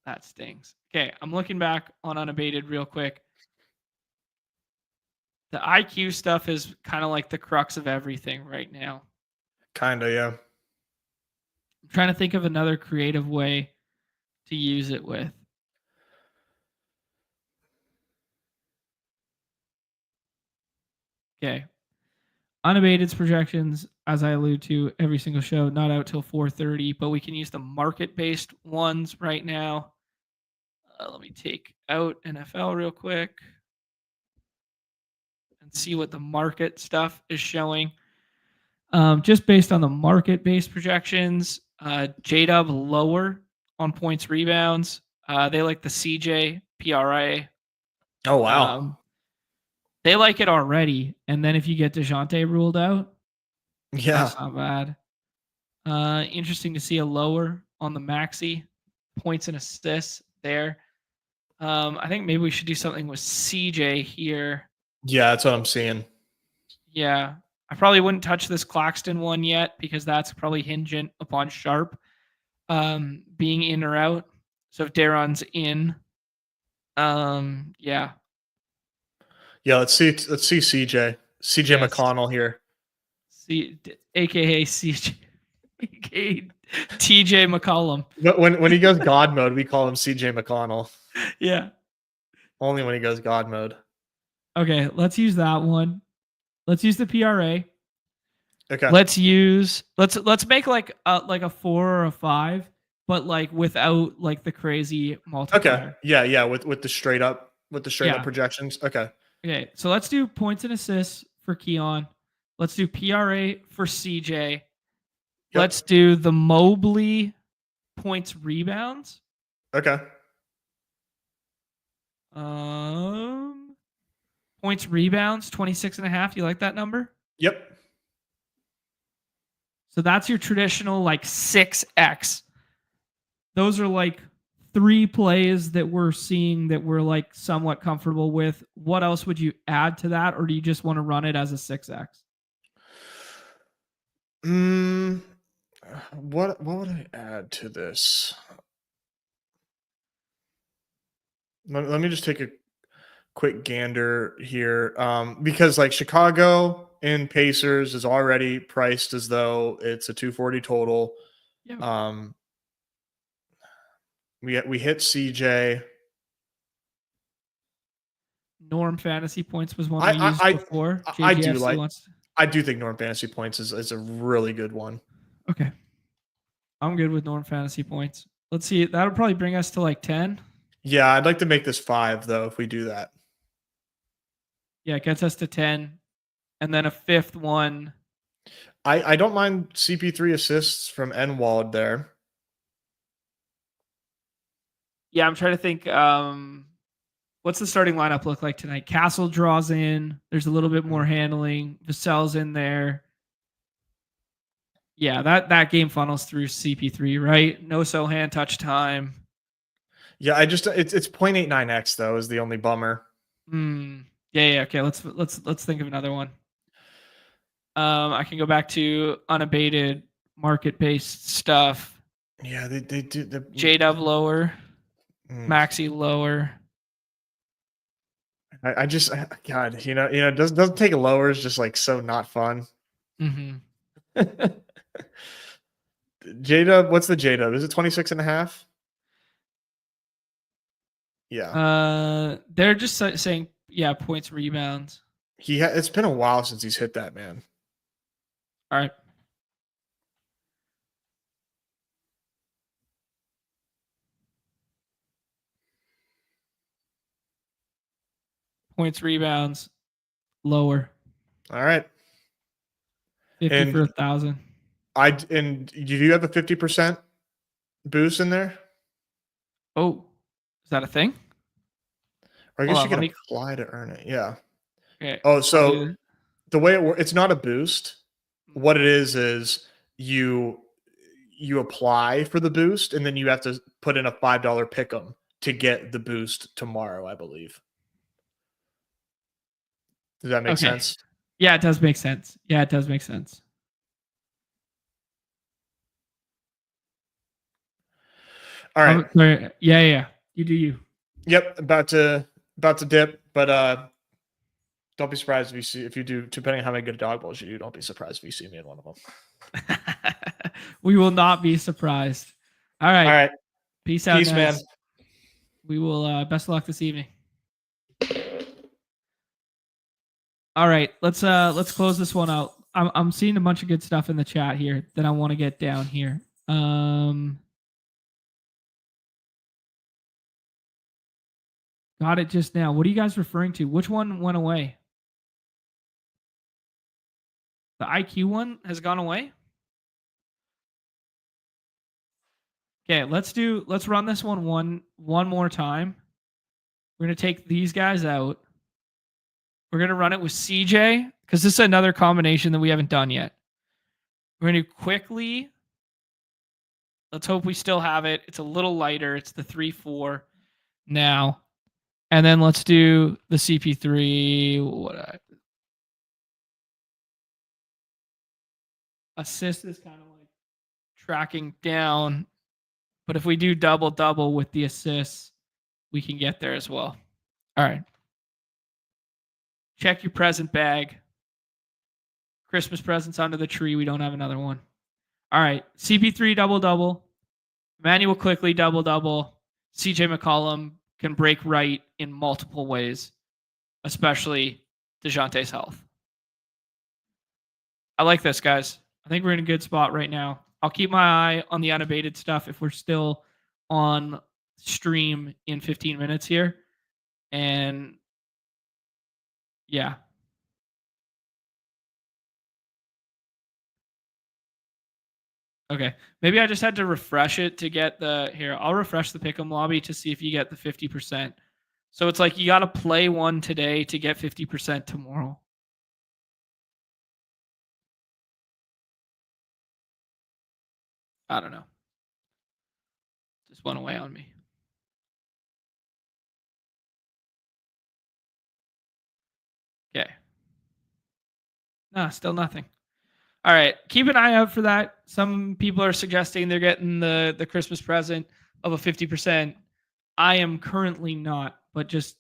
That stings. Okay, I'm looking back on Unabated real quick. The IQ stuff is kind of like the crux of everything right now. Kinda, yeah. I'm trying to think of another creative way to use it with. Okay. Unabated's projections, as I allude to every single show, not out till 4:30, but we can use the market-based ones right now. Let me take out NFL real quick and see what the market stuff is showing. Just based on the market-based projections, J-Dub lower on points rebounds. They like the CJ PRA. Oh wow. They like it already. And then if you get DeJounte ruled out, Yeah. that's not bad. Interesting to see a lower on the maxi points and assists there. I think maybe we should do something with CJ here. Yeah, that's what I'm seeing. Yeah. I probably wouldn't touch this Claxton one yet because that's probably hingent upon Sharp being in or out. So if Daron's in, yeah. Yeah, let's see CJ. CJ Yes. McConnell here. AKA CJ. AKA TJ McCollum. When he goes God mode, we call him CJ McConnell. Yeah. Only when he goes God mode. Okay, let's use that one. Let's use the PRA. Okay. Let's make like a 4 or a 5, but like without like the crazy multiplier. Okay. Yeah. With the straight up projections. Okay. Okay. So let's do points and assists for Keon. Let's do PRA for CJ. Yep. Let's do the Mobley points rebounds. Okay. Points rebounds 26.5. You like that number? Yep. So that's your traditional like 6x. Those are like 3 plays that we're seeing that we're like somewhat comfortable with. What else would you add to that, or do you just want to run it as a 6x? What would I add to this? Let me just take a quick gander here, because like Chicago and Pacers is already priced as though it's a 240 total. Yeah. We hit CJ. Norm fantasy points was one we used before. I do think Norm fantasy points is a really good one. Okay, I'm good with Norm fantasy points. Let's see. That'll probably bring us to like 10. Yeah, I'd like to make this 5 though if we do that. Yeah, it gets us to 10, and then a 5th one. I don't mind CP3 assists from Enwald there. Yeah, I'm trying to think. What's the starting lineup look like tonight? Castle draws in. There's a little bit more handling. Vassell's in there. Yeah, that game funnels through CP3, right? No Sohan touch time. Yeah, it's 0.89x though is the only bummer. Yeah. Okay, let's think of another one. I can go back to unabated market-based stuff. Yeah, they do the J-Dub lower, Maxi lower. I just God, doesn't take a lower is just like so not fun. J-Dub, what's the J-Dub? Is it 26.5? Yeah. They're just saying points rebounds. It's been a while since he's hit that, man. All right. Points rebounds lower. All right. 50 for 1,000. Do you have a 50% boost in there? Oh, is that a thing? Or I guess you can apply to earn it. Yeah. Okay. Oh, so the way it works, it's not a boost. What it is you apply for the boost and then you have to put in a $5 pick'em to get the boost tomorrow, I believe. Does that make sense? Yeah, it does make sense. All right. Sorry. Yeah. You do you. Yep. About to dip, but don't be surprised if you do, depending on how many good dog bowls you do, don't be surprised if you see me in one of them. We will not be surprised. All right. All right. Peace out, Peace, man. We will best of luck this evening. All right, let's close this one out. I'm seeing a bunch of good stuff in the chat here that I want to get down here. Got it just now. What are you guys referring to? Which one went away? The IQ one has gone away? Okay, let's run this one more time. We're going to take these guys out. We're going to run it with CJ because this is another combination that we haven't done yet. We're going to quickly. Let's hope we still have it. It's a little lighter. It's the 3-4 now. And then let's do the CP3. Assist is kind of like tracking down. But if we do double with the assists, we can get there as well. All right. Check your present bag. Christmas presents under the tree. We don't have another one. All right. CP3 double. Emmanuel quickly double. CJ McCollum can break right in multiple ways, especially DeJounte's health. I like this, guys. I think we're in a good spot right now. I'll keep my eye on the unabated stuff if we're still on stream in 15 minutes here. And yeah. Okay. Maybe I just had to refresh it to get the here. I'll refresh the pick'em lobby to see if you get the 50%. So it's like you got to play one today to get 50% tomorrow. I don't know. Just went away on me. Okay. No, still nothing. All right. Keep an eye out for that. Some people are suggesting they're getting the Christmas present of a 50%. I am currently not, but just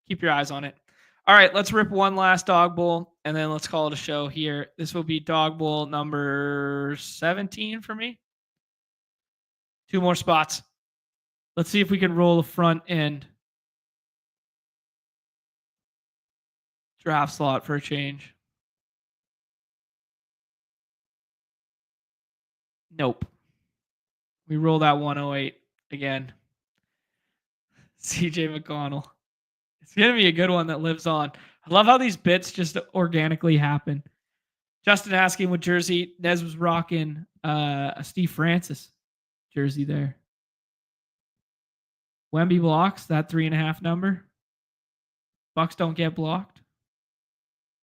keep your eyes on it. All right, let's rip one last dog bowl, and then let's call it a show here. This will be dog bowl number 17 for me. 2 more spots. Let's see if we can roll a front end draft slot for a change. Nope. We roll that 108 again. CJ McConnell. It's going to be a good one that lives on. I love how these bits just organically happen. Justin asking what jersey. Nez was rocking a Steve Francis jersey there. Wemby blocks, that 3.5 number. Bucks don't get blocked.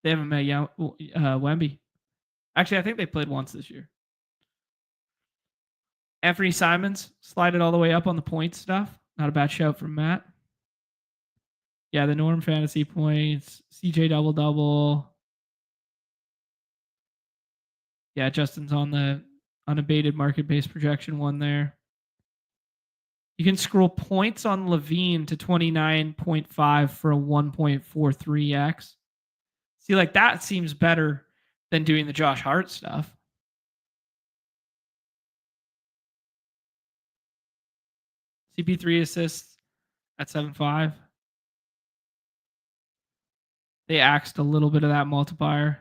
They haven't met Wemby. Actually, I think they played once this year. Anthony Simons, slide it all the way up on the points stuff. Not a bad shout from Matt. Yeah, the Norm fantasy points. CJ double. Yeah, Justin's on the unabated market-based projection one there. You can scroll points on Levine to 29.5 for a 1.43x. See, like that seems better than doing the Josh Hart stuff. CP3 assists at 7.5. They axed a little bit of that multiplier.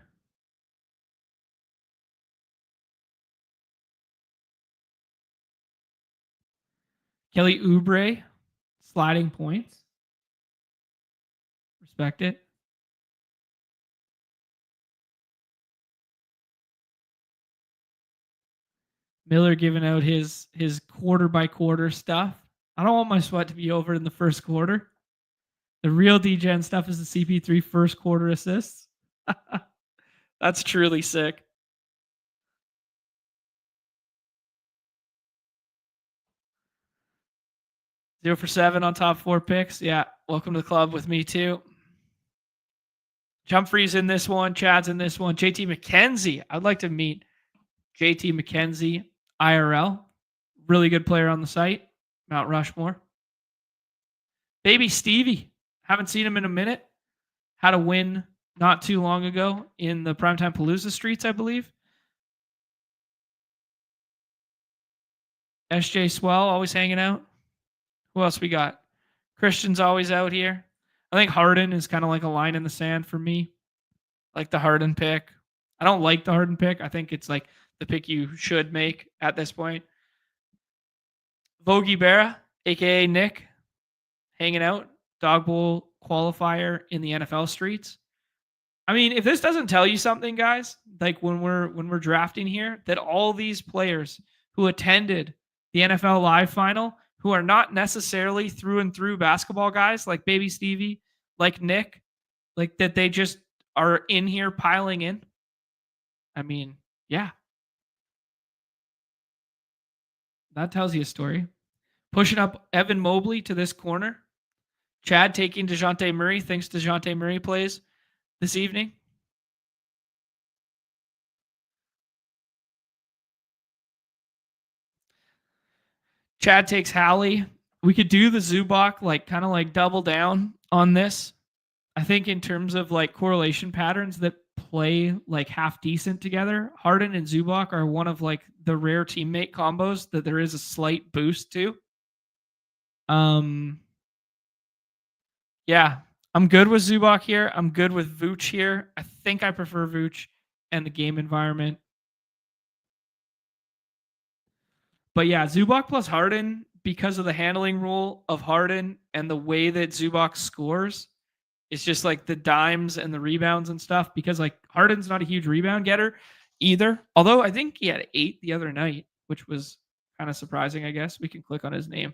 Kelly Oubre, sliding points. Respect it. Miller giving out his quarter by quarter stuff. I don't want my sweat to be over in the first quarter. The real DGen stuff is the CP3 first quarter assists. That's truly sick. Zero for 7 on top 4 picks. Yeah, welcome to the club with me too. Jumfrey's in this one. Chad's in this one. JT McKenzie. I'd like to meet JT McKenzie IRL. Really good player on the site. Mount Rushmore. Baby Stevie. Haven't seen him in a minute. Had a win not too long ago in the Primetime Palooza streets, I believe. SJ Swell always hanging out. Who else we got? Christian's always out here. I think Harden is kind of like a line in the sand for me. Like the Harden pick. I don't like the Harden pick. I think it's like the pick you should make at this point. Vogie Berra, aka Nick, hanging out. Dog Bowl qualifier in the NFL streets. I mean, if this doesn't tell you something, guys, like when we're drafting here, that all these players who attended the NFL Live final, who are not necessarily through and through basketball guys, like Baby Stevie, like Nick, like that they just are in here piling in. I mean, yeah. That tells you a story. Pushing up Evan Mobley to this corner. Chad taking DeJounte Murray. Thinks DeJounte Murray plays this evening. Chad takes Hallie. We could do the Zubac, like kind of like double down on this. I think in terms of like correlation patterns that play like half decent together, Harden and Zubac are one of like the rare teammate combos that there is a slight boost to. Yeah, I'm good with Zubac here. I'm good with Vooch here. I think I prefer Vooch and the game environment. But yeah, Zubac plus Harden, because of the handling rule of Harden and the way that Zubac scores, it's just like the dimes and the rebounds and stuff. Because like Harden's not a huge rebound getter either. Although I think he had 8 the other night, which was kind of surprising, I guess. We can click on his name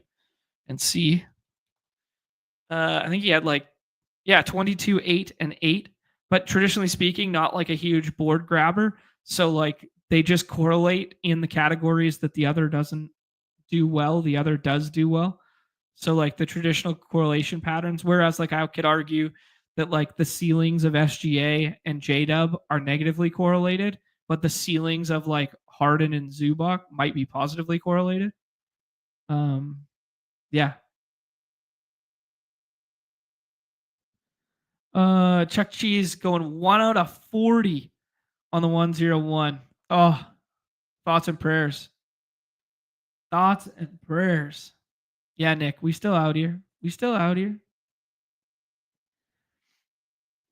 and see. I think he had like, 22, 8, and 8. But traditionally speaking, not like a huge board grabber. So like they just correlate in the categories that the other doesn't do well, the other does do well. So like the traditional correlation patterns, whereas like I could argue that like the ceilings of SGA and JDub are negatively correlated, but the ceilings of like Harden and Zubac might be positively correlated. Yeah. Chuck Cheese going 1 out of 40 on the 101. Oh, thoughts and prayers. Thoughts and prayers. Yeah, Nick, we still out here. We still out here.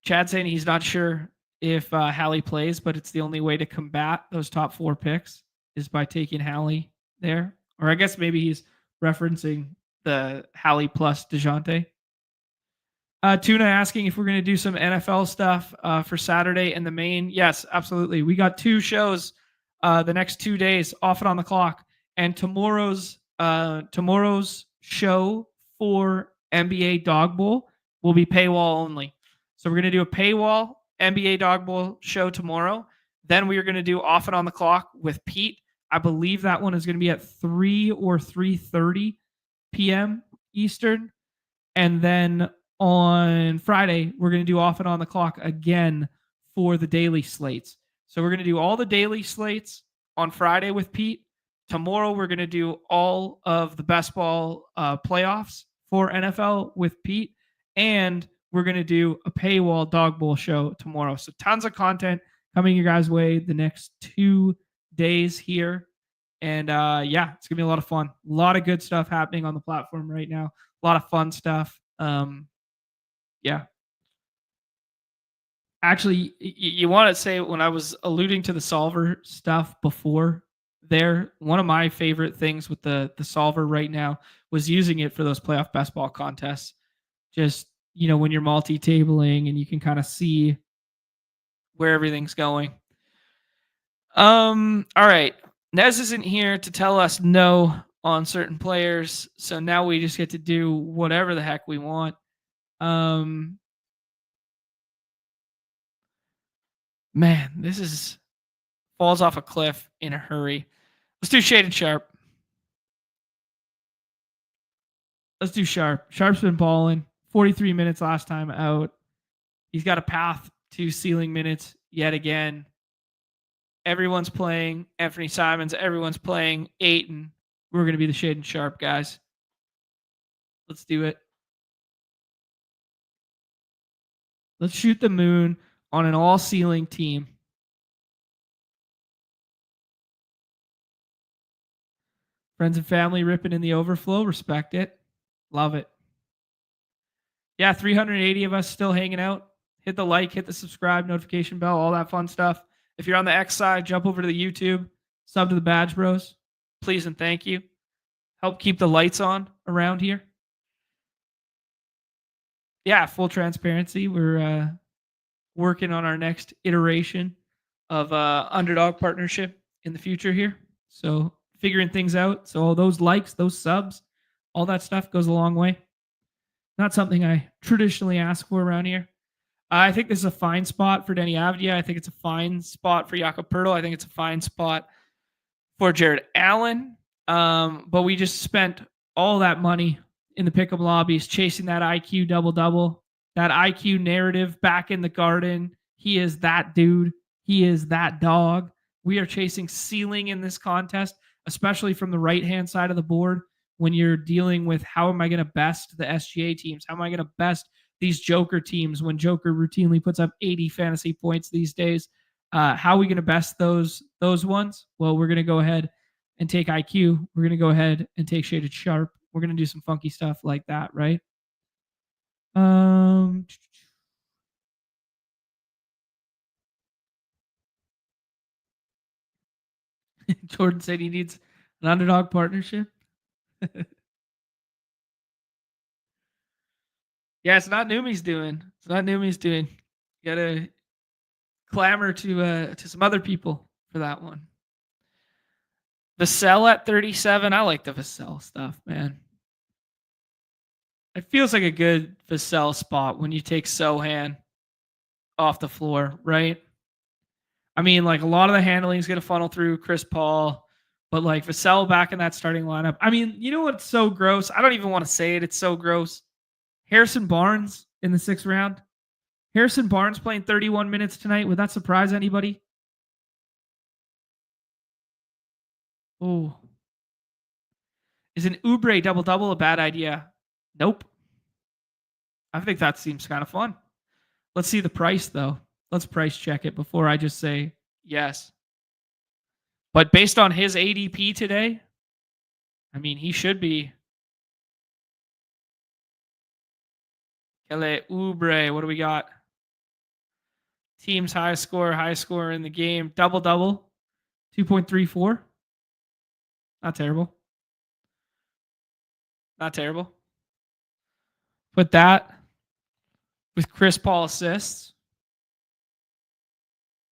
Chad saying he's not sure if Hallie plays, but it's the only way to combat those top 4 picks is by taking Hallie there. Or I guess maybe he's referencing the Hallie plus DeJounte. Tuna asking if we're going to do some NFL stuff for Saturday in the main. Yes, absolutely. We got 2 shows the next 2 days off and on the clock. And tomorrow's show for NBA Dawg Bowl will be paywall only. So we're going to do a paywall NBA Dawg Bowl show tomorrow. Then we are going to do off and on the clock with Pete. I believe that one is going to be at 3 or 3:30 p.m. Eastern. And then on Friday, we're going to do off and on the clock again for the daily slates. So we're going to do all the daily slates on Friday with Pete. Tomorrow, we're going to do all of the best ball playoffs for NFL with Pete. And we're going to do a paywall Dawg Bowl show tomorrow. So tons of content coming your guys' way the next 2 days here. And yeah, it's going to be a lot of fun. A lot of good stuff happening on the platform right now. A lot of fun stuff. Yeah. Actually, you want to say when I was alluding to the solver stuff before there, one of my favorite things with the solver right now was using it for those playoff best ball contests. Just, when you're multi-tabling and you can kind of see where everything's going. All right. Nez isn't here to tell us no on certain players. So now we just get to do whatever the heck we want. Man, this falls off a cliff in a hurry. Let's do Shade and Sharp. Let's do Sharp. Sharp's been balling. 43 minutes last time out. He's got a path to ceiling minutes yet again. Everyone's playing Anthony Simons. Everyone's playing Ayton. We're going to be the Shade and Sharp guys. Let's do it. Let's shoot the moon on an all-ceiling team. Friends and family ripping in the overflow. Respect it. Love it. Yeah, 380 of us still hanging out. Hit the like, hit the subscribe, notification bell, all that fun stuff. If you're on the X side, jump over to the YouTube, sub to the Badge Bros. Please and thank you. Help keep the lights on around here. Yeah, full transparency. We're working on our next iteration of Underdog partnership in the future here. So figuring things out. So all those likes, those subs, all that stuff goes a long way. Not something I traditionally ask for around here. I think this is a fine spot for Denny Avdia. I think it's a fine spot for Jakob Pertl. I think it's a fine spot for Jared Allen. But we just spent all that money in the pick'em lobbies chasing that IQ double-double, that IQ narrative back in the garden. He is that dude. He is that dog. We are chasing ceiling in this contest, especially from the right-hand side of the board when you're dealing with how am I going to best the SGA teams? How am I going to best these Joker teams when Joker routinely puts up 80 fantasy points these days? How are we going to best those ones? Well, we're going to go ahead and take IQ. We're going to go ahead and take Shaded Sharp. We're going to do some funky stuff like that, right? Jordan said he needs an underdog partnership. Yeah, it's not Numi's doing. It's not Numi's doing. You gotta clamor to some other people for that one. Vassell at 37. I like the Vassell stuff, man. It feels like a good Vassell spot when you take Sohan off the floor, right? I mean, like a lot of the handling is going to funnel through Chris Paul, but like Vassell back in that starting lineup. I mean, you know what's so gross? I don't even want to say it. It's so gross. Harrison Barnes in the 6th round. Harrison Barnes playing 31 minutes tonight. Would that surprise anybody? Oh. Is an Oubre double-double a bad idea? Nope. I think that seems kind of fun. Let's see the price, though. Let's price check it before I just say yes. But based on his ADP today, I mean, he should be. Kelly Oubre, what do we got? Team's high score in the game. Double-double, 2.34. Not terrible. Not terrible. Put that with Chris Paul assists.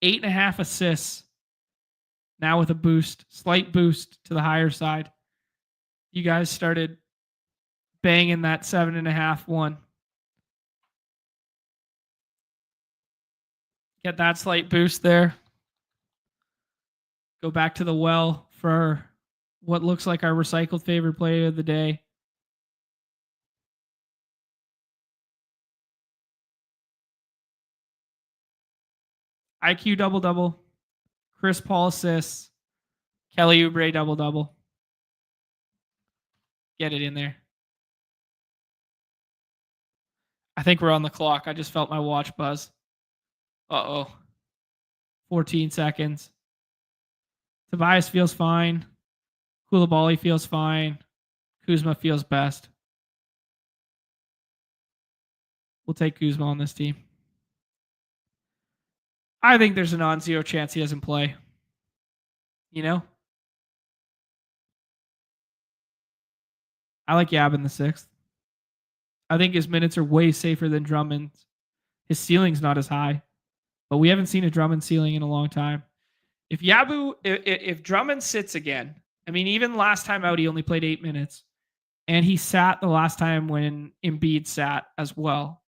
8.5 assists. Now with a boost, slight boost to the higher side. You guys started banging that 7.5 one. Get that slight boost there. Go back to the well for what looks like our recycled favorite play of the day. IQ double-double. Chris Paul assists. Kelly Oubre double-double. Get it in there. I think we're on the clock. I just felt my watch buzz. Uh-oh. 14 seconds. Tobias feels fine. Koulibaly feels fine. Kuzma feels best. We'll take Kuzma on this team. I think there's a non-zero chance he doesn't play. You know? I like Yab in the 6th. I think his minutes are way safer than Drummond's. His ceiling's not as high, but we haven't seen a Drummond ceiling in a long time. If Drummond sits again, I mean, even last time out, he only played 8 minutes, and he sat the last time when Embiid sat as well.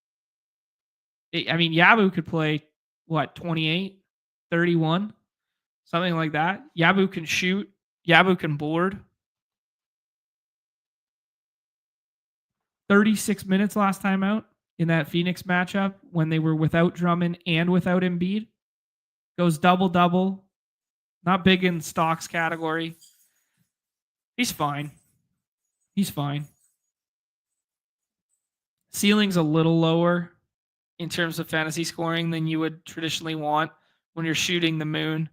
I mean, Yabu could play, 28, 31, something like that. Yabu can shoot. Yabu can board. 36 minutes last time out in that Phoenix matchup when they were without Drummond and without Embiid. Goes double-double. Not big in stocks category. He's fine. He's fine. Ceiling's a little lower in terms of fantasy scoring than you would traditionally want when you're shooting the moon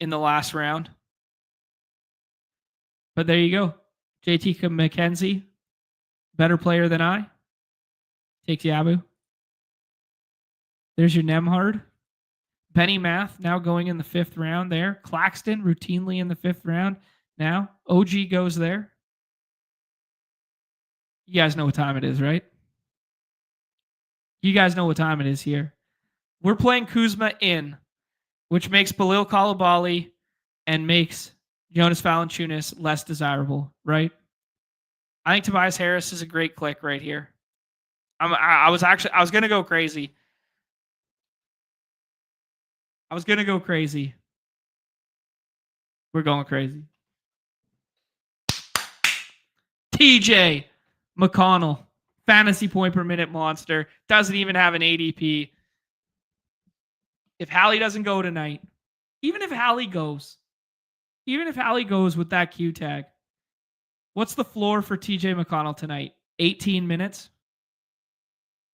in the last round. But there you go. JT McKenzie, better player than I. Takes Yabu. There's your Nemhard. Benny Math now going in the 5th round there. Claxton routinely in the 5th round. Now OG goes there. You guys know what time it is, right? You guys know what time it is here. We're playing Kuzma in, which makes Balil Kalabali and makes Jonas Valanciunas less desirable, right? I think Tobias Harris is a great click right here. I was going to go crazy. We're going crazy. TJ McConnell, fantasy point per minute monster, doesn't even have an ADP. If Hallie doesn't go tonight, even if Hallie goes with that Q tag, what's the floor for TJ McConnell tonight? 18 minutes.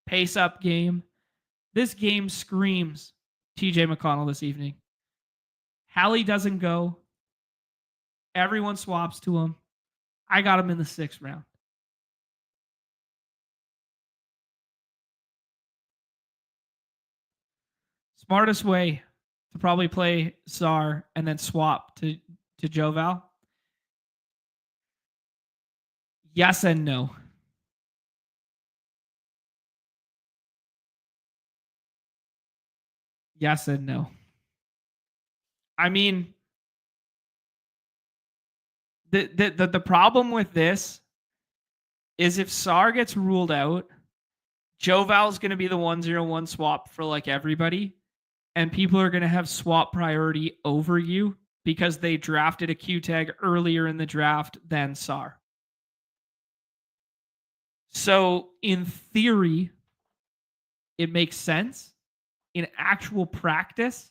Pace up game. This game screams TJ McConnell this evening. Hallie doesn't go. Everyone swaps to him. I got him in the 6th round. Smartest way to probably play Czar and then swap to Joval. Yes and no. Yes and no. I mean, the problem with this is if Sar gets ruled out, Joval is going to be the 1-0-1 swap for like everybody, and people are going to have swap priority over you because they drafted a Q tag earlier in the draft than Sar. So in theory, it makes sense. In actual practice,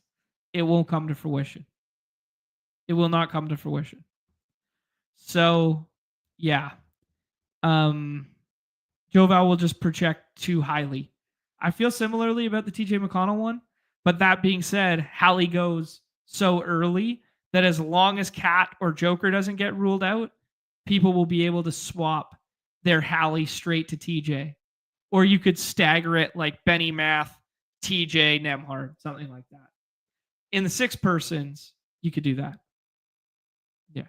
it won't come to fruition. It will not come to fruition. So, yeah. Joval will just project too highly. I feel similarly about the TJ McConnell one, but that being said, Hallie goes so early that as long as Cat or Joker doesn't get ruled out, people will be able to swap their Hallie straight to TJ. Or you could stagger it like Benny Math, TJ, Nemhard, something like that. In the 6 persons, you could do that. Yeah.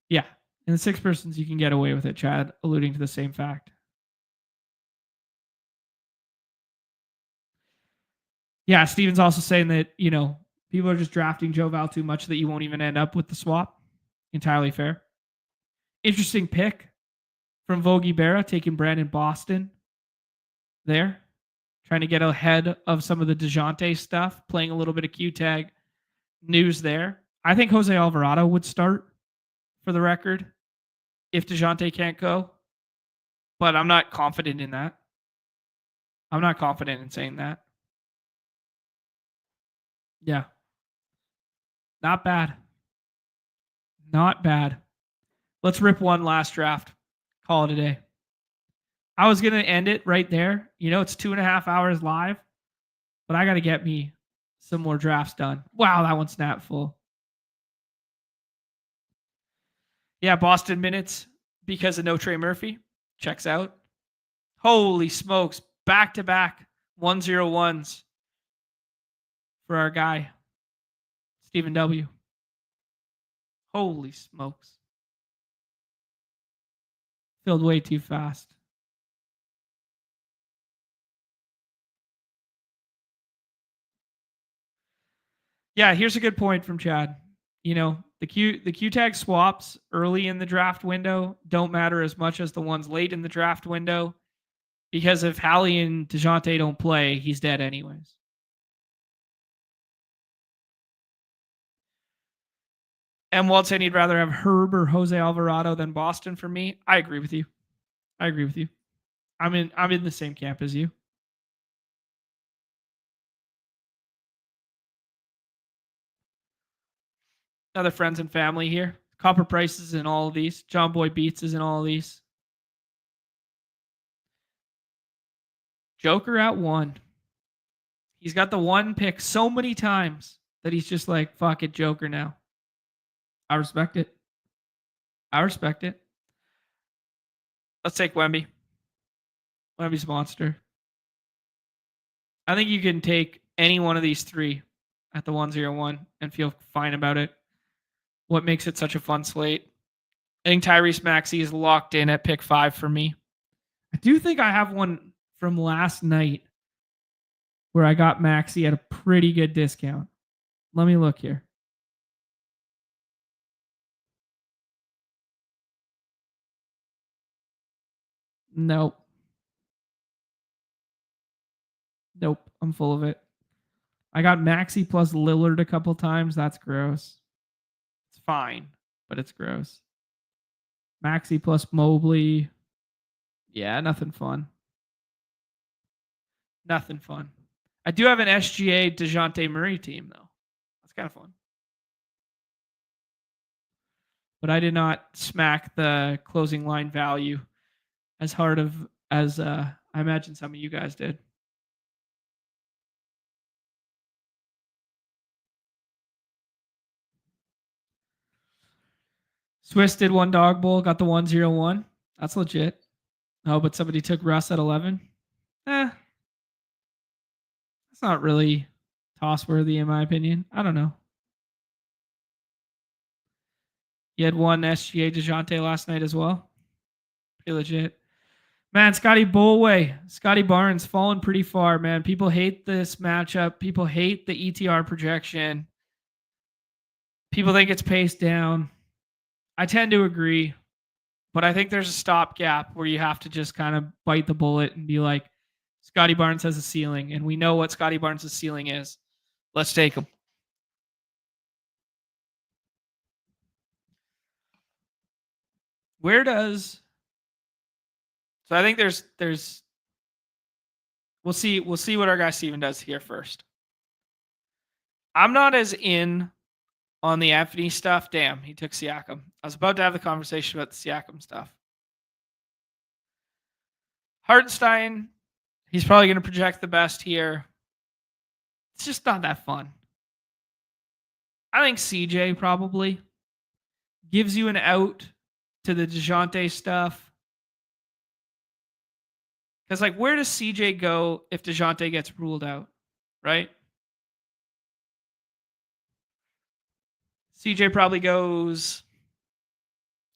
Yeah. In the 6 persons, you can get away with it, Chad, alluding to the same fact. Yeah, Steven's also saying that, people are just drafting Joval too much that you won't even end up with the swap. Entirely fair. Interesting pick from Vogie Berra, taking Brandon Boston there. Trying to get ahead of some of the DeJounte stuff, playing a little bit of Q-tag news there. I think Jose Alvarado would start, for the record, if DeJounte can't go. But I'm not confident in that. I'm not confident in saying that. Yeah. Not bad. Not bad. Let's rip one last draft. Call it a day. I was going to end it right there. It's 2.5 hours live, but I got to get me some more drafts done. Wow, that one snapped full. Yeah, Boston minutes because of no Trey Murphy. Checks out. Holy smokes. Back-to-back 1-0-1s for our guy, Stephen W. Holy smokes. Filled way too fast. Yeah, here's a good point from Chad. The Q tag swaps early in the draft window don't matter as much as the ones late in the draft window, because if Hallie and DeJounte don't play, he's dead anyways. And Walt saying he'd rather have Herb or Jose Alvarado than Boston for me. I agree with you. I'm in the same camp as you. Other friends and family here. Copper Price is in all of these. John Boy Beats is in all of these. Joker at 1. He's got the 1 pick so many times that he's just like, fuck it, Joker now. I respect it. Let's take Wemby. Wemby's a monster. I think you can take any one of these 3 at the 101 and feel fine about it. What makes it such a fun slate? I think Tyrese Maxey is locked in at pick 5 for me. I do think I have one from last night where I got Maxey at a pretty good discount. Let me look here. Nope. I'm full of it. I got Maxey plus Lillard a couple times. That's gross. It's fine, but it's gross. Maxey plus Mobley. Yeah, nothing fun. I do have an SGA DeJounte Murray team, though. That's kind of fun. But I did not smack the closing line value as hard as I imagine some of you guys did. Swiss did 1 Dawg Bowl, got the 101. That's legit. Oh, but somebody took Russ at 11. That's not really toss worthy in my opinion. I don't know. You had 1 SGA DeJounte last night as well. Pretty legit. Man, Scotty Bullway, Scotty Barnes fallen pretty far, man. People hate this matchup. People hate the ETR projection. People think it's paced down. I tend to agree, but I think there's a stopgap where you have to just kind of bite the bullet and be like, Scotty Barnes has a ceiling, and we know what Scotty Barnes' ceiling is. Let's take him. Where does... So I think there's we'll see what our guy Steven does here first. I'm not as in on the Anthony stuff. Damn, he took Siakam. I was about to have the conversation about the Siakam stuff. Hartenstein, he's probably going to project the best here. It's just not that fun. I think CJ probably gives you an out to the DeJounte stuff. Because, like, where does CJ go if DeJounte gets ruled out, right? CJ probably goes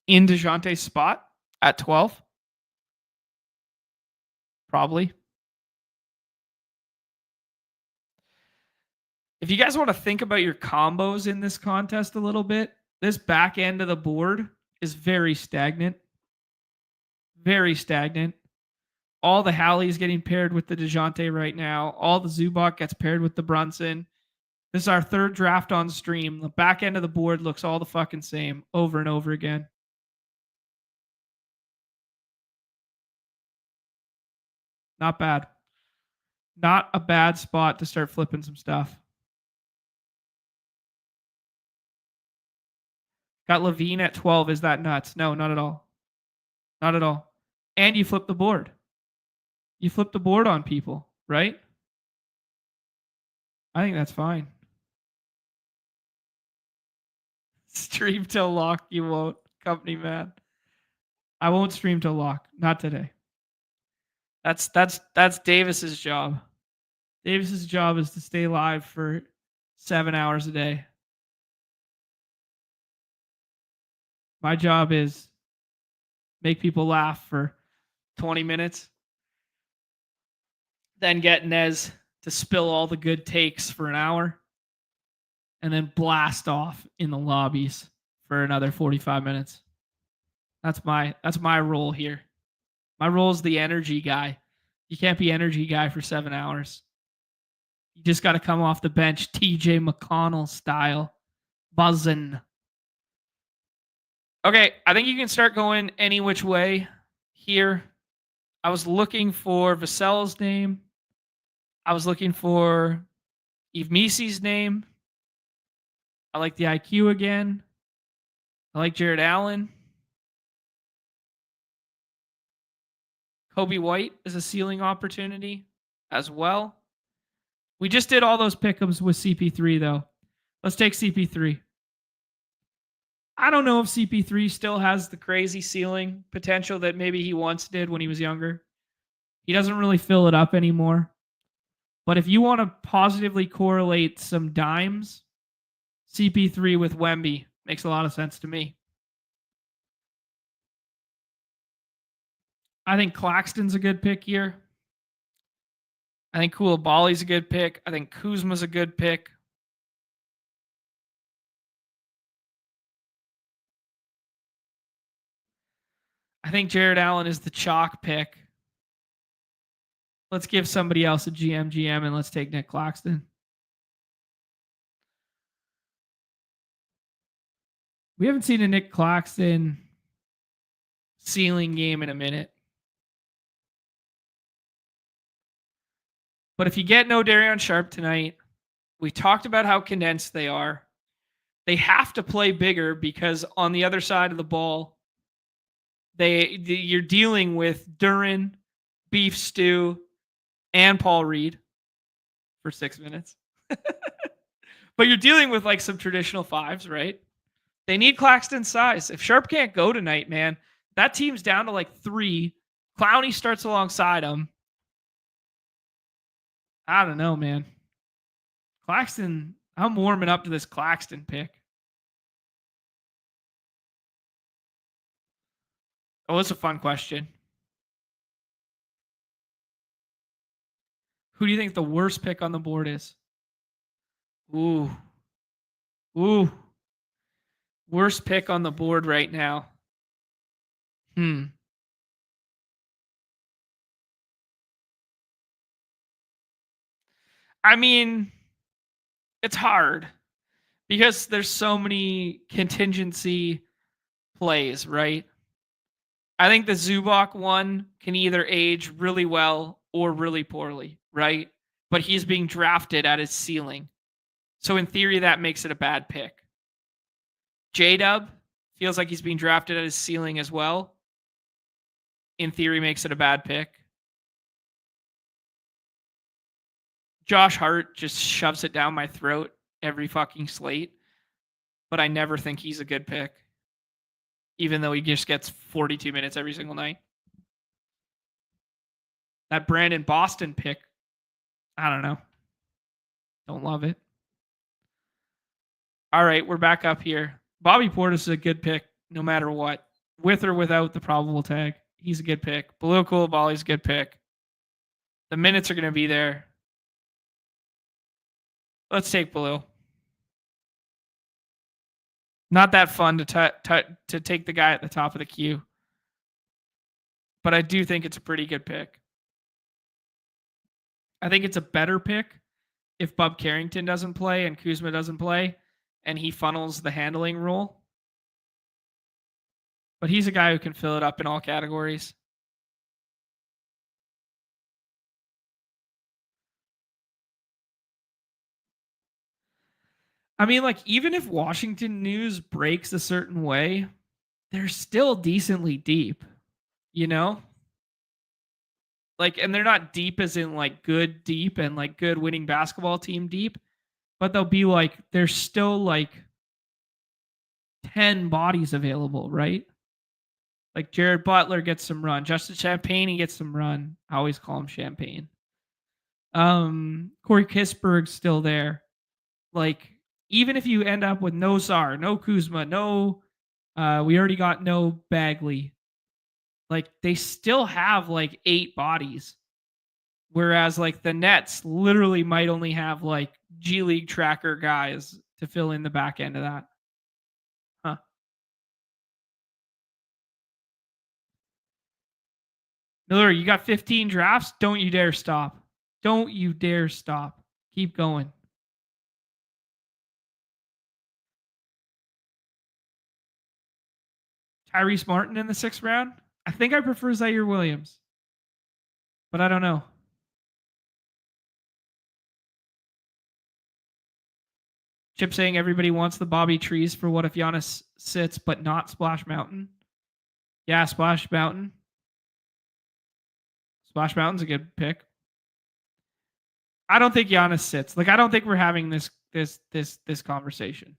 in DeJounte's spot at 12. Probably. If you guys want to think about your combos in this contest a little bit, this back end of the board is very stagnant. Very stagnant. All the Hallie's getting paired with the DeJounte right now. All the Zubac gets paired with the Brunson. This is our 3rd draft on stream. The back end of the board looks all the fucking same over and over again. Not bad. Not a bad spot to start flipping some stuff. Got Levine at 12. Is that nuts? No, not at all. Not at all. And you flip the board. You flip the board on people, right? I think that's fine. Stream till lock, you won't. Company man. I won't stream till lock. Not today. That's Davis's job. Davis's job is to stay live for 7 hours a day. My job is make people laugh for 20 minutes. Then get Nez to spill all the good takes for an hour. And then blast off in the lobbies for another 45 minutes. That's my role here. My role is the energy guy. You can't be energy guy for 7 hours. You just got to come off the bench TJ McConnell style. Buzzing. Okay, I think you can start going any which way here. I was looking for Vassell's name. I was looking for Yves Misi's name. I like the IQ again. I like Jared Allen. Kobe White is a ceiling opportunity as well. We just did all those pick'ems with CP3 though. Let's take CP3. I don't know if CP3 still has the crazy ceiling potential that maybe he once did when he was younger. He doesn't really fill it up anymore. But if you want to positively correlate some dimes, CP3 with Wemby makes a lot of sense to me. I think Claxton's a good pick here. I think Koulibaly's a good pick. I think Kuzma's a good pick. I think Jared Allen is the chalk pick. Let's give somebody else a GM, and let's take Nick Claxton. We haven't seen a Nick Claxton ceiling game in a minute. But if you get no Darion Sharp tonight, we talked about how condensed they are. They have to play bigger because on the other side of the ball, you're dealing with Duren, Beef Stew, and Paul Reed for 6 minutes. But you're dealing with like some traditional fives, right? They need Claxton's size. If Sharp can't go tonight, man, that team's down to like 3. Clowney starts alongside him. I don't know, man. Claxton, I'm warming up to this Claxton pick. Oh, it's a fun question. Who do you think the worst pick on the board is? Ooh. Worst pick on the board right now. I mean, it's hard because there's so many contingency plays, right? I think the Zubac one can either age really well or really poorly, right? But he's being drafted at his ceiling. So in theory, that makes it a bad pick. J-Dub feels like he's being drafted at his ceiling as well. In theory, makes it a bad pick. Josh Hart just shoves it down my throat every fucking slate. But I never think he's a good pick. Even though he just gets 42 minutes every single night. That Brandon Boston pick, I don't know. Don't love it. All right, we're back up here. Bobby Portis is a good pick no matter what. With or without the probable tag. He's a good pick. Blue Koulibaly's a good pick. The minutes are going to be there. Let's take Blue. Not that fun to take the guy at the top of the queue. But I do think it's a pretty good pick. I think it's a better pick if Bub Carrington doesn't play and Kuzma doesn't play and he funnels the handling role. But he's a guy who can fill it up in all categories. I mean, like, even if Washington news breaks a certain way, they're still decently deep, you know? Like, and they're not deep as in like good deep and like good winning basketball team deep, but they'll be like, there's still like 10 bodies available, right? Like Jared Butler gets some run. Justin Champagne, he gets some run. I always call him Champagne. Corey Kispberg's still there. Like, even if you end up with no Czar, no Kuzma, no, we already got no Bagley. Like, they still have like 8 bodies. Whereas like the Nets literally might only have like G League tracker guys to fill in the back end of that. Huh. Miller, you got 15 drafts. Don't you dare stop. Don't you dare stop. Keep going. Tyrese Martin in the 6th round. I think I prefer Zaire Williams, but I don't know. Chip saying everybody wants the Bobby Trees for what if Giannis sits, but not Splash Mountain. Yeah, Splash Mountain. Splash Mountain's a good pick. I don't think Giannis sits. Like, I don't think we're having this conversation.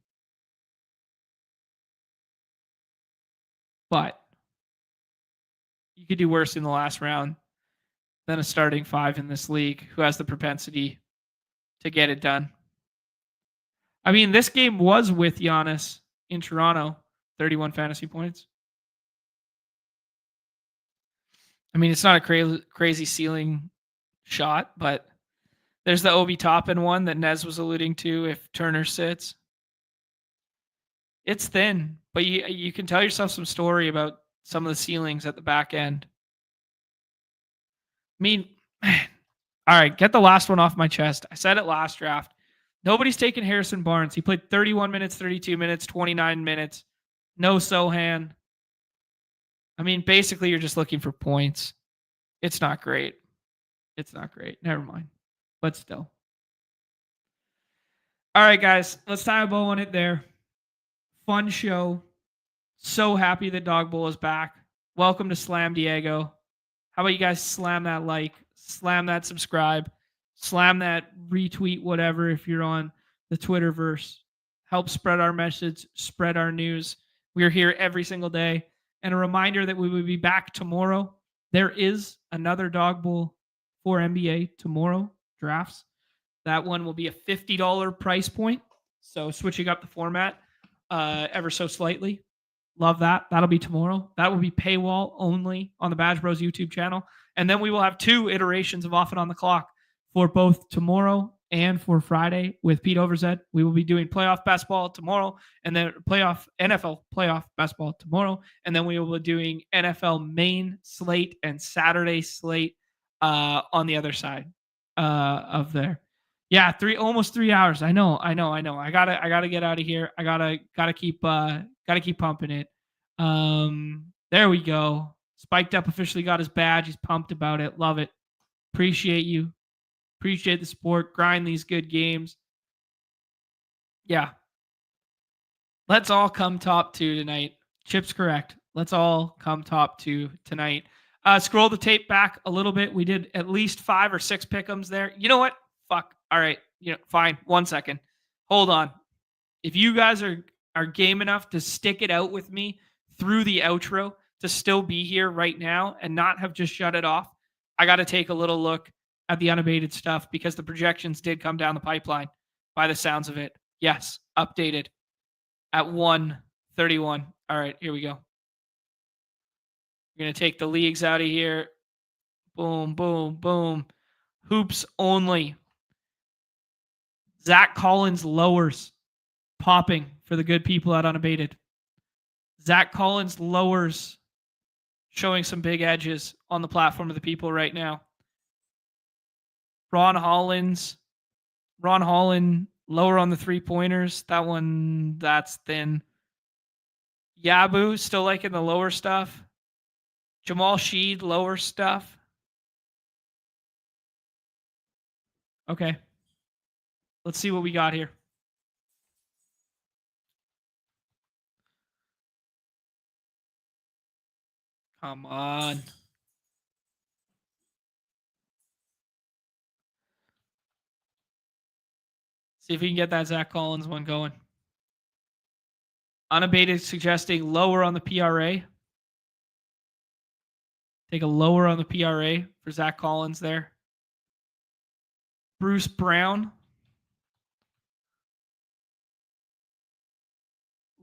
But you could do worse in the last round than a starting five in this league who has the propensity to get it done. I mean, this game was with Giannis in Toronto, 31 fantasy points. I mean, it's not a crazy ceiling shot, but there's the Obi Toppin one that Nez was alluding to if Turner sits. It's thin, but you can tell yourself some story about some of the ceilings at the back end. I mean, all right, get the last one off my chest. I said it last draft. Nobody's taken Harrison Barnes. He played 31 minutes, 32 minutes, 29 minutes. No Sohan. I mean, basically, you're just looking for points. It's not great. It's not great. Never mind. But still. All right, guys. Let's tie a bow on it there. Fun show. So happy that Dawg Bowl is back. Welcome to Slam Diego. How about you guys slam that like, slam that subscribe, slam that retweet, whatever, if you're on the Twitterverse. Help spread our message, spread our news. We're here every single day. And a reminder that we will be back tomorrow. There is another Dawg Bowl for NBA tomorrow, drafts. That one will be a $50 price point. So switching up the format ever so slightly. Love that. That'll be tomorrow. That will be paywall only on the Badge Bros YouTube channel. And then we will have 2 iterations of Off and On the Clock for both tomorrow and for Friday with Pete Overzet. We will be doing playoff basketball tomorrow and then NFL playoff basketball tomorrow. And then we will be doing NFL main slate and Saturday slate on the other side of there. Yeah, almost 3 hours. I know. I gotta get out of here. I gotta keep pumping it. There we go. Spiked Up officially got his badge. He's pumped about it. Love it. Appreciate you. Appreciate the support. Grind these good games. Yeah. Let's all come top 2 tonight. Chip's correct. Let's all come top 2 tonight. Scroll the tape back a little bit. We did at least 5 or 6 pick'ems there. You know what? Fuck. All right. Fine. 1 second. Hold on. If you guys are game enough to stick it out with me through the outro to still be here right now and not have just shut it off, I got to take a little look at the unabated stuff because the projections did come down the pipeline by the sounds of it. Yes, updated at 1:31. All right, here we go. We're going to take the leagues out of here. Boom, boom, boom. Hoops only. Zach Collins lowers. Popping for the good people at Unabated. Zach Collins lowers. Showing some big edges on the platform of the people right now. Ron Holland lower on the 3-pointers. That's thin. Yabu still liking the lower stuff. Jamal Sheed lower stuff. Okay. Let's see what we got here. Come on. See if we can get that Zach Collins one going. Unabated suggesting lower on the PRA. Take a lower on the PRA for Zach Collins there. Bruce Brown.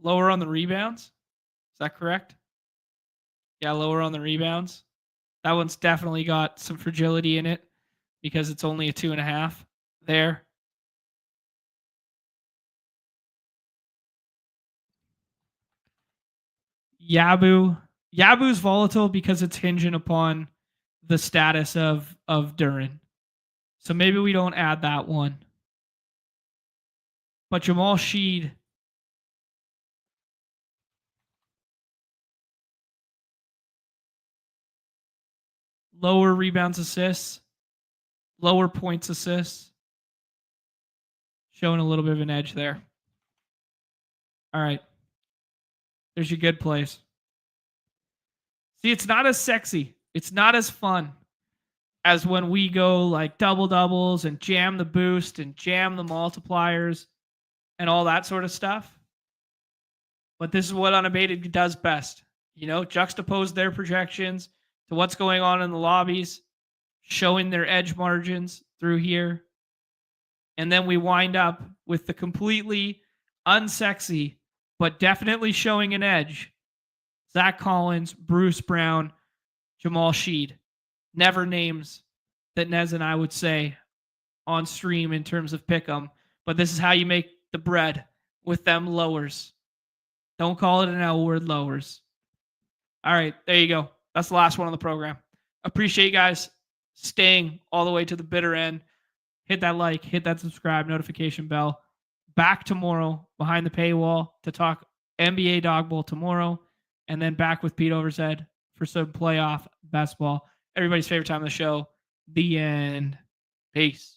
Lower on the rebounds. Is that correct? Yeah, lower on the rebounds. That one's definitely got some fragility in it because it's only a 2.5 there. Yabu's volatile because it's hinging upon the status of Duren. So maybe we don't add that one. But Jamal Sheed. Lower rebounds assists. Lower points assists. Showing a little bit of an edge there. All right. There's your good plays. See, it's not as sexy. It's not as fun as when we go like double doubles and jam the boost and jam the multipliers and all that sort of stuff. But this is what Unabated does best. Juxtapose their projections to what's going on in the lobbies, showing their edge margins through here. And then we wind up with the completely unsexy, but definitely showing an edge. Zach Collins, Bruce Brown, Jamal Sheed. Never names that Nez and I would say on stream in terms of pick 'em, but this is how you make the bread with them lowers. Don't call it an L word, lowers. All right, there you go. That's the last one on the program. Appreciate you guys staying all the way to the bitter end. Hit that like, hit that subscribe, notification bell. Back tomorrow behind the paywall to talk NBA Dawg Bowl tomorrow, and then back with Pete Overzed for some playoff basketball. Everybody's favorite time of the show, the end. Peace.